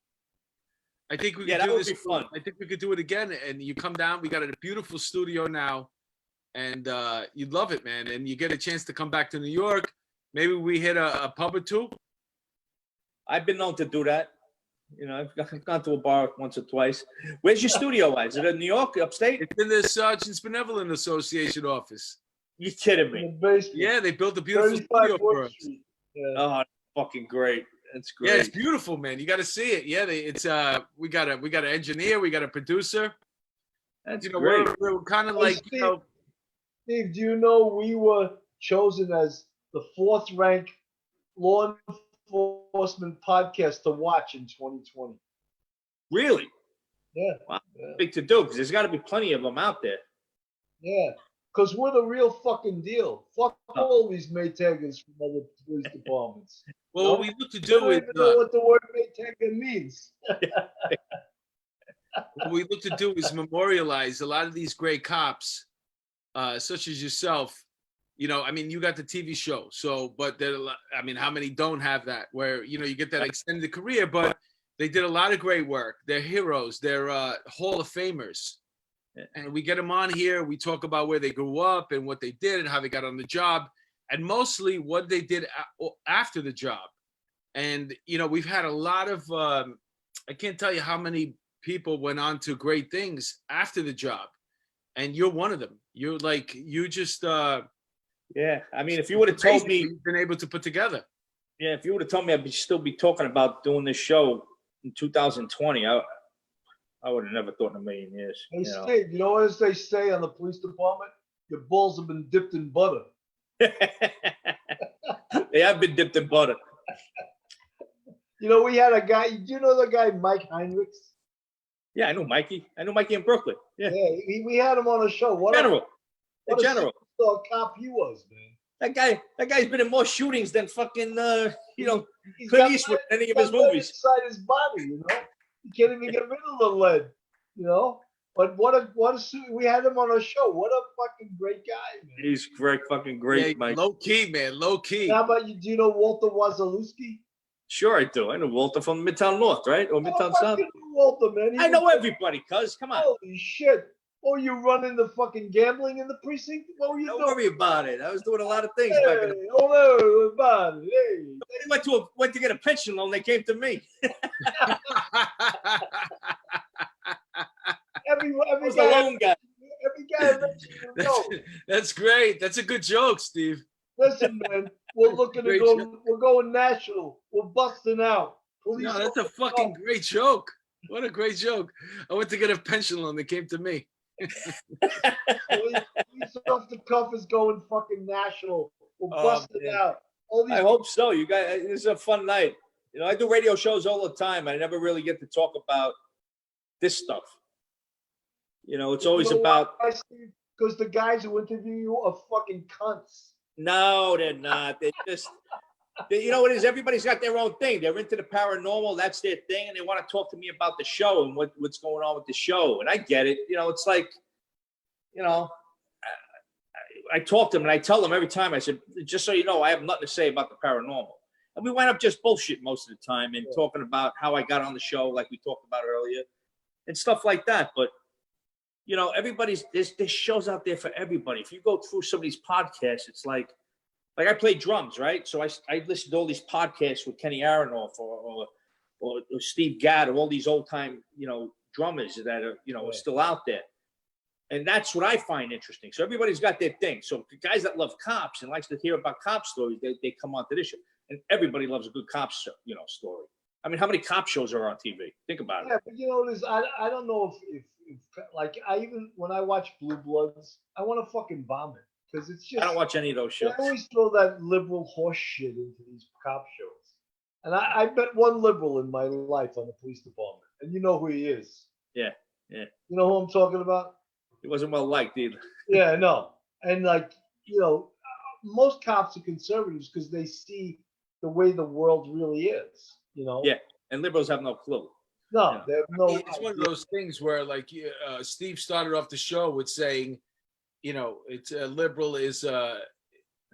I think we could do this. Be fun. I think we could do it again, and you come down. We got a beautiful studio now, and you'd love it, man. And you get a chance to come back to New York. Maybe we hit a pub or two. I've been known to do that. You know, I've gone to a bar once or twice. Where's your studio at? Is it in New York, upstate? It's in the Sergeant's Benevolent Association office. You kidding me? Yeah, they built a beautiful studio for us. Yeah. Oh, fucking great. That's great. Yeah, it's beautiful, man. You got to see it. Yeah, it's we got an engineer, we got a producer. That's great. We're kind of like, Steve, Steve, do you know we were chosen as the 4th ranked law enforcement podcast to watch in 2020? Really? Yeah. Wow. Yeah. Big to do, because there's got to be plenty of them out there. Yeah, because we're the real fucking deal. Fuck all these Maytaggers from other police departments. Well, what we look to do is I don't even know what the word Maytagger means. What we look to do is memorialize a lot of these great cops, such as yourself. You know, I mean, you got the TV show, but there, I mean, how many don't have that? Where you get that extended career, but they did a lot of great work. They're heroes. They're Hall of Famers, and we get them on here. We talk about where they grew up and what they did and how they got on the job, and mostly what they did after the job. And we've had a lot of I can't tell you how many people went on to great things after the job, and you're one of them. You're like, you just yeah, I mean, if you would have told me you've been able to put together. Yeah, if you would have told me I'd still be talking about doing this show in 2020, I would have never thought in a million years. Hey, Steve, you know what they say on the police department? Your balls have been dipped in butter. They have been dipped in butter. We had a guy. Do you know the guy Mike Heinrichs? Yeah, I know Mikey. I know Mikey in Brooklyn. Yeah, we had him on a show. What a general cop he was, man. That guy's been in more shootings than fucking Clint Eastwood in any of his movies. Inside his body, he can't even get rid of the lead, But we had him on a show. What a fucking great guy, man. He's fucking great, Mike. Low key, man, low key. How about you? Do you know Walter Wasilewski? Sure, I do. I know Walter from Midtown North, right? Or Midtown South. Walter, man. I know everybody, cuz. Come on. Holy shit. Oh, you running the fucking gambling in the precinct? What were you doing? Don't worry about it. I was doing a lot of things back in the day. Don't worry about it. Hey. They went to get a pension loan. They came to me. Every was the loan guy. Every guy mentioned That's great. That's a good joke, Steve. Listen, man, we're looking to go. We're going national. We're busting out. No, that's a fucking great joke. What a great joke. I went to get a pension loan. They came to me. Police off the cuff is going fucking national. We're busting out. I hope so. You guys, this is a fun night. I do radio shows all the time. I never really get to talk about this stuff. It's always about. Because the guys who interview you are fucking cunts. No, they're not. They just, you know what it is? Everybody's got their own thing. They're into the paranormal. That's their thing. And they want to talk to me about the show and what's going on with the show. And I get it. It's like, I talk to them and I tell them every time, I said, just so you know, I have nothing to say about the paranormal. And we wind up just bullshit most of the time and talking about how I got on the show, like we talked about earlier, and stuff like that. But, you know, there's shows out there for everybody. If you go through some of these podcasts, it's like I play drums, right? So I listen to all these podcasts with Kenny Aronoff or Steve Gadd, or all these old time, you know, drummers that are, you know, are still out there. And that's what I find interesting. So everybody's got their thing. So the guys that love cops and likes to hear about cop stories, they come onto this show. And everybody loves a good cop show, you know, story. I mean, how many cop shows are on TV? Think about it. Yeah, but you know, I don't know if like when I watch Blue Bloods, I want to fucking vomit because it's just. I don't watch any of those shows. They always throw that liberal horse shit into these cop shows. And I met one liberal in my life on the police department, and you know who he is. Yeah. You know who I'm talking about? He wasn't well liked either. Yeah, no. And like, you know, most cops are conservatives because they see the way the world really is, you know? Yeah, and liberals have no clue. No, they have no. It's one of those things where, like, Steve started off the show with saying, you know, it's liberal is until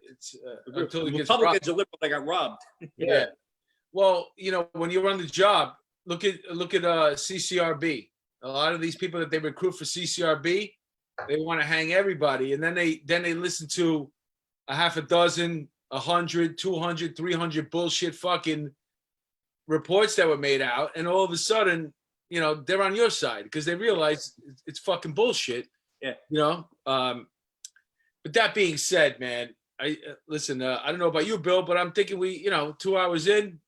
it gets Republicans are liberal. They got robbed. Yeah. Well, you know, when you're on the job, look at CCRB. A lot of these people that they recruit for CCRB, they want to hang everybody, and then they listen to a half a dozen, 100, 200, 300 bullshit fucking reports that were made out, and all of a sudden, you know, they're on your side because they realize it's fucking bullshit. Yeah. You know. But that being said, man, listen. I don't know about you, Bill, but I'm thinking we, you know, 2 hours in,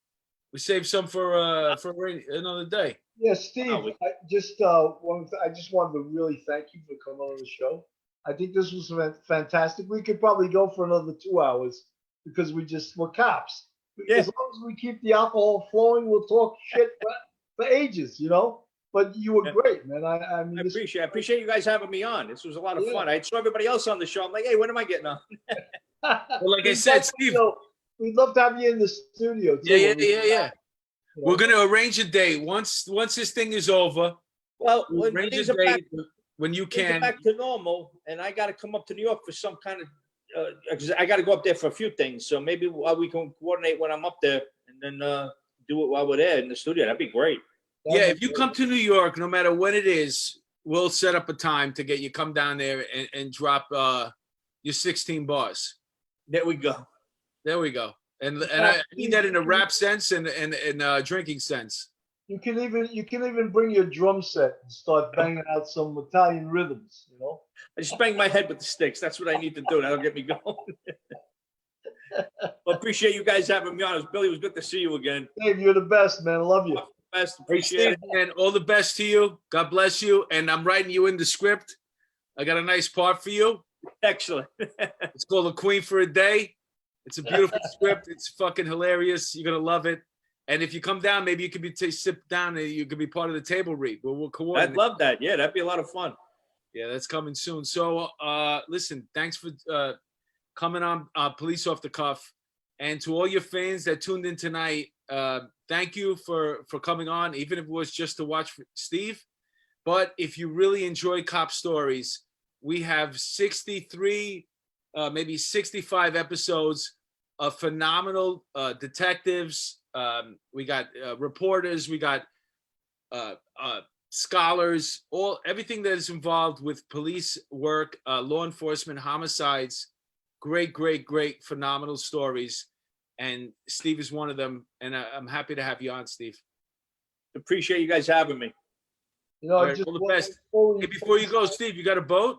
we save some for another day. Yeah, Steve. I just wanted to really thank you for coming on the show. I think this was fantastic. We could probably go for another 2 hours because we're cops. Yeah. As long as we keep the alcohol flowing, we'll talk shit for ages, you know. But you were great, man. I mean, I appreciate you guys having me on. This was a lot of fun. I saw everybody else on the show. I'm like, hey, when am I getting on? Well, like I said, Steve, we'd love to have you in the studio too. Yeah. We're gonna arrange a date once this thing is over. Well, we'll arrange a date when you can. Back to normal, and I got to come up to New York for some kind of. I got to go up there for a few things, so maybe we can coordinate when I'm up there, and then do it while we're there in the studio. That'd be great. Yeah, if you come to New York, no matter when it is, we'll set up a time to get you come down there and drop your 16 bars. There we go. And I mean that in a rap sense and drinking sense. You can even bring your drum set and start banging out some Italian rhythms, you know? I just bang my head with the sticks. That's what I need to do. That'll get me going. Well, appreciate you guys having me on. Billy, it was good to see you again. Dave, you're the best, man. I love you. Best. Appreciate it. And all the best to you. God bless you. And I'm writing you in the script. I got a nice part for you. Excellent. It's called A Queen for a Day. It's a beautiful script. It's fucking hilarious. You're gonna love it. And if you come down, maybe you could sit down and you could be part of the table read. We'll coordinate. I'd love that. Yeah, that'd be a lot of fun. Yeah, that's coming soon. So listen, thanks for coming on Police Off the Cuff. And to all your fans that tuned in tonight, thank you for coming on, even if it was just to watch Steve. But if you really enjoy cop stories, we have 63, maybe 65 episodes of phenomenal detectives. We got reporters, we got scholars, everything that is involved with police work, law enforcement, homicides. Great, phenomenal stories. And Steve is one of them. And I'm happy to have you on, Steve. Appreciate you guys having me. You know, all the best. Hey, before you go, Steve, you got a boat?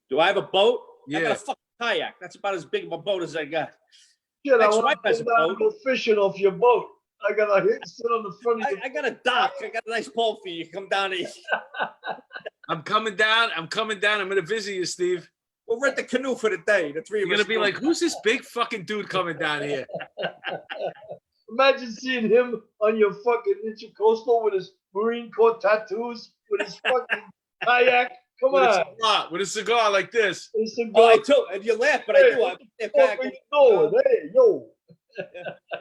Do I have a boat? Yeah. I got a fucking kayak. That's about as big of a boat as I got. Yeah, I want to go fishing off your boat. I gotta sit on the front of I got a dock. I got a nice pole for you. Come down here. I'm coming down. I'm gonna visit you, Steve. We'll rent the canoe for the day. The three of us. You're gonna be like, who's this big fucking dude coming down here? Imagine seeing him on your fucking intercoastal with his Marine Corps tattoos, with his fucking kayak. Come on. With a cigar like this. I do. And you laugh, but I do. I'm back. Hey, yo.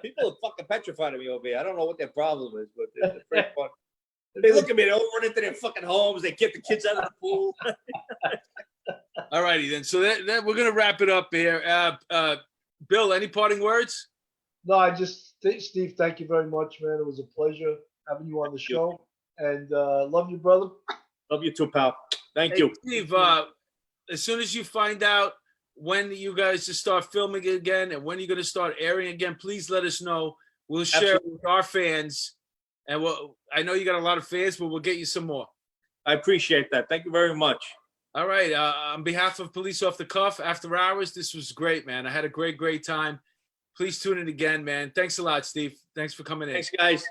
People are fucking petrified of me over here. I don't know what their problem is, but it's pretty fun. They look at me, they all run into their fucking homes, they get the kids out of the pool. All righty then. So that we're gonna wrap it up here. Bill, any parting words? No, Steve, thank you very much, man. It was a pleasure having you on the show. And love you, brother. Love you too, pal. Thank Hey, you. Steve, as soon as you find out when you guys just start filming again and when you're going to start airing again, please let us know. We'll share it with our fans. And I know you got a lot of fans, but we'll get you some more. I appreciate that. Thank you very much. All right. On behalf of Police Off the Cuff, After Hours, this was great, man. I had a great time. Please tune in again, man. Thanks a lot, Steve. Thanks for coming in. Thanks, guys.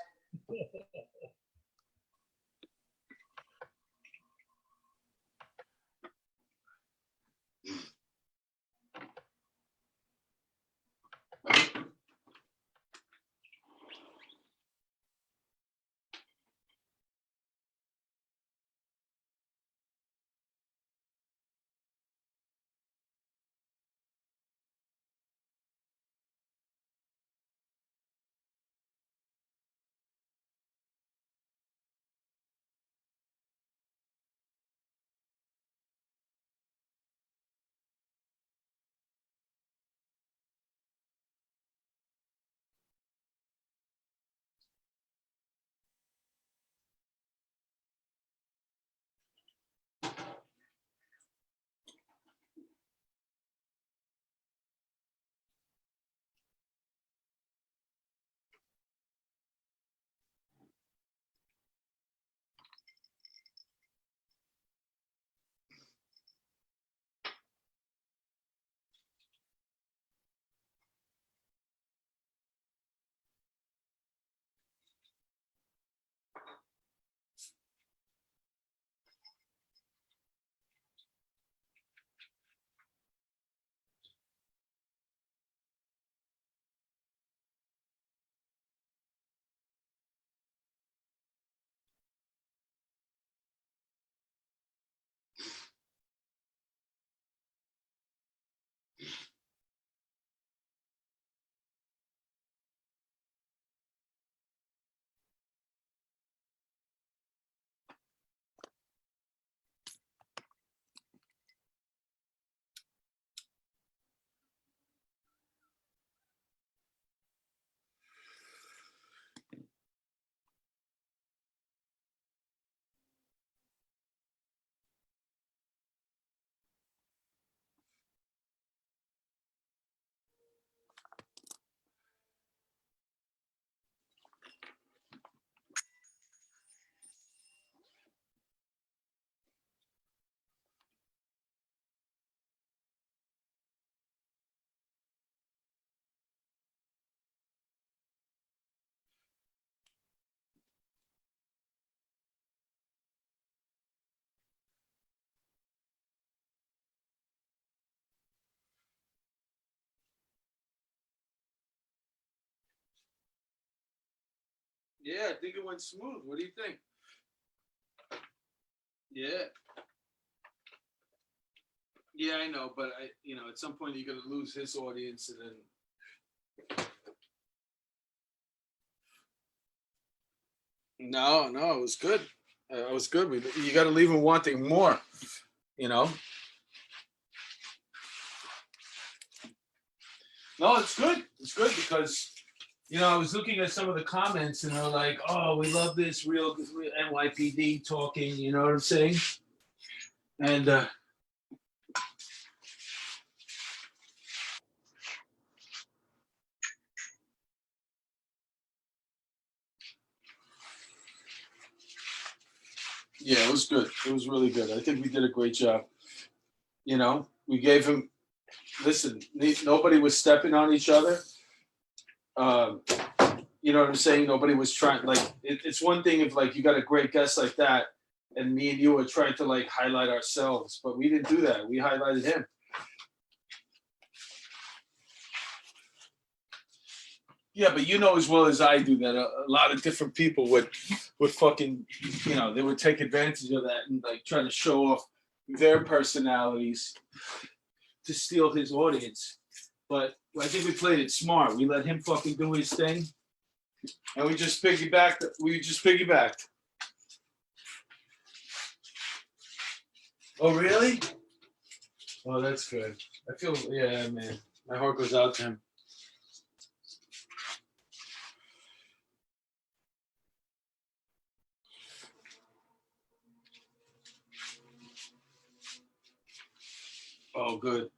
Yeah, I think it went smooth. What do you think? Yeah. Yeah, I know, but at some point you're gonna lose his audience, and then. No, it was good. It was good. You got to leave him wanting more. No, it's good. It's good because I was looking at some of the comments, and they're like, "Oh, we love this real NYPD talking." You know what I'm saying? And yeah, it was good. It was really good. I think we did a great job. We gave him. Listen, nobody was stepping on each other. You know what I'm saying? Nobody was trying. It's one thing if you got a great guest like that, and me and you are trying to highlight ourselves, but we didn't do that. We highlighted him. Yeah, but you know as well as I do that a lot of different people would fucking, they would take advantage of that and try to show off their personalities to steal his audience. But I think we played it smart. We let him fucking do his thing, and we just piggybacked. Oh, really? Oh, that's good. I feel, yeah, man. My heart goes out to him. Oh, good.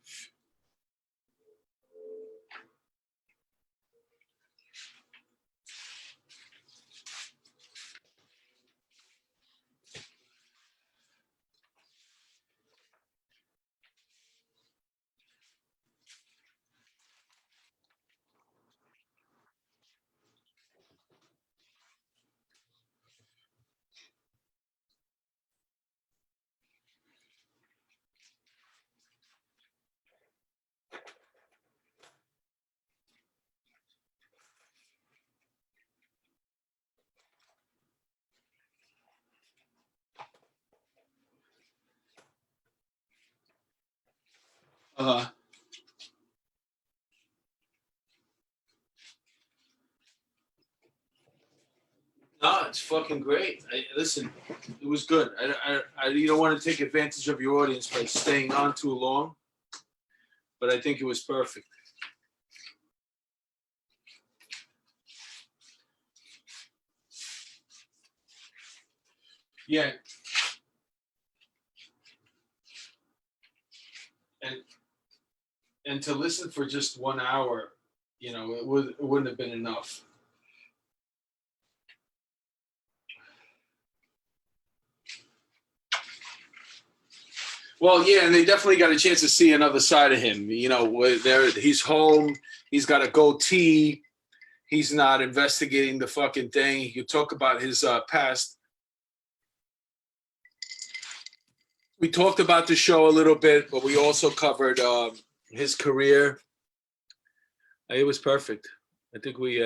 Uh, no, it's fucking great. Listen, it was good. You don't want to take advantage of your audience by staying on too long, but I think it was perfect. Yeah. And to listen for just 1 hour, it wouldn't have been enough. Well, yeah, and they definitely got a chance to see another side of him. He's home. He's got a goatee. He's not investigating the fucking thing. You talk about his past. We talked about the show a little bit, but we also covered his career. It was perfect. I think we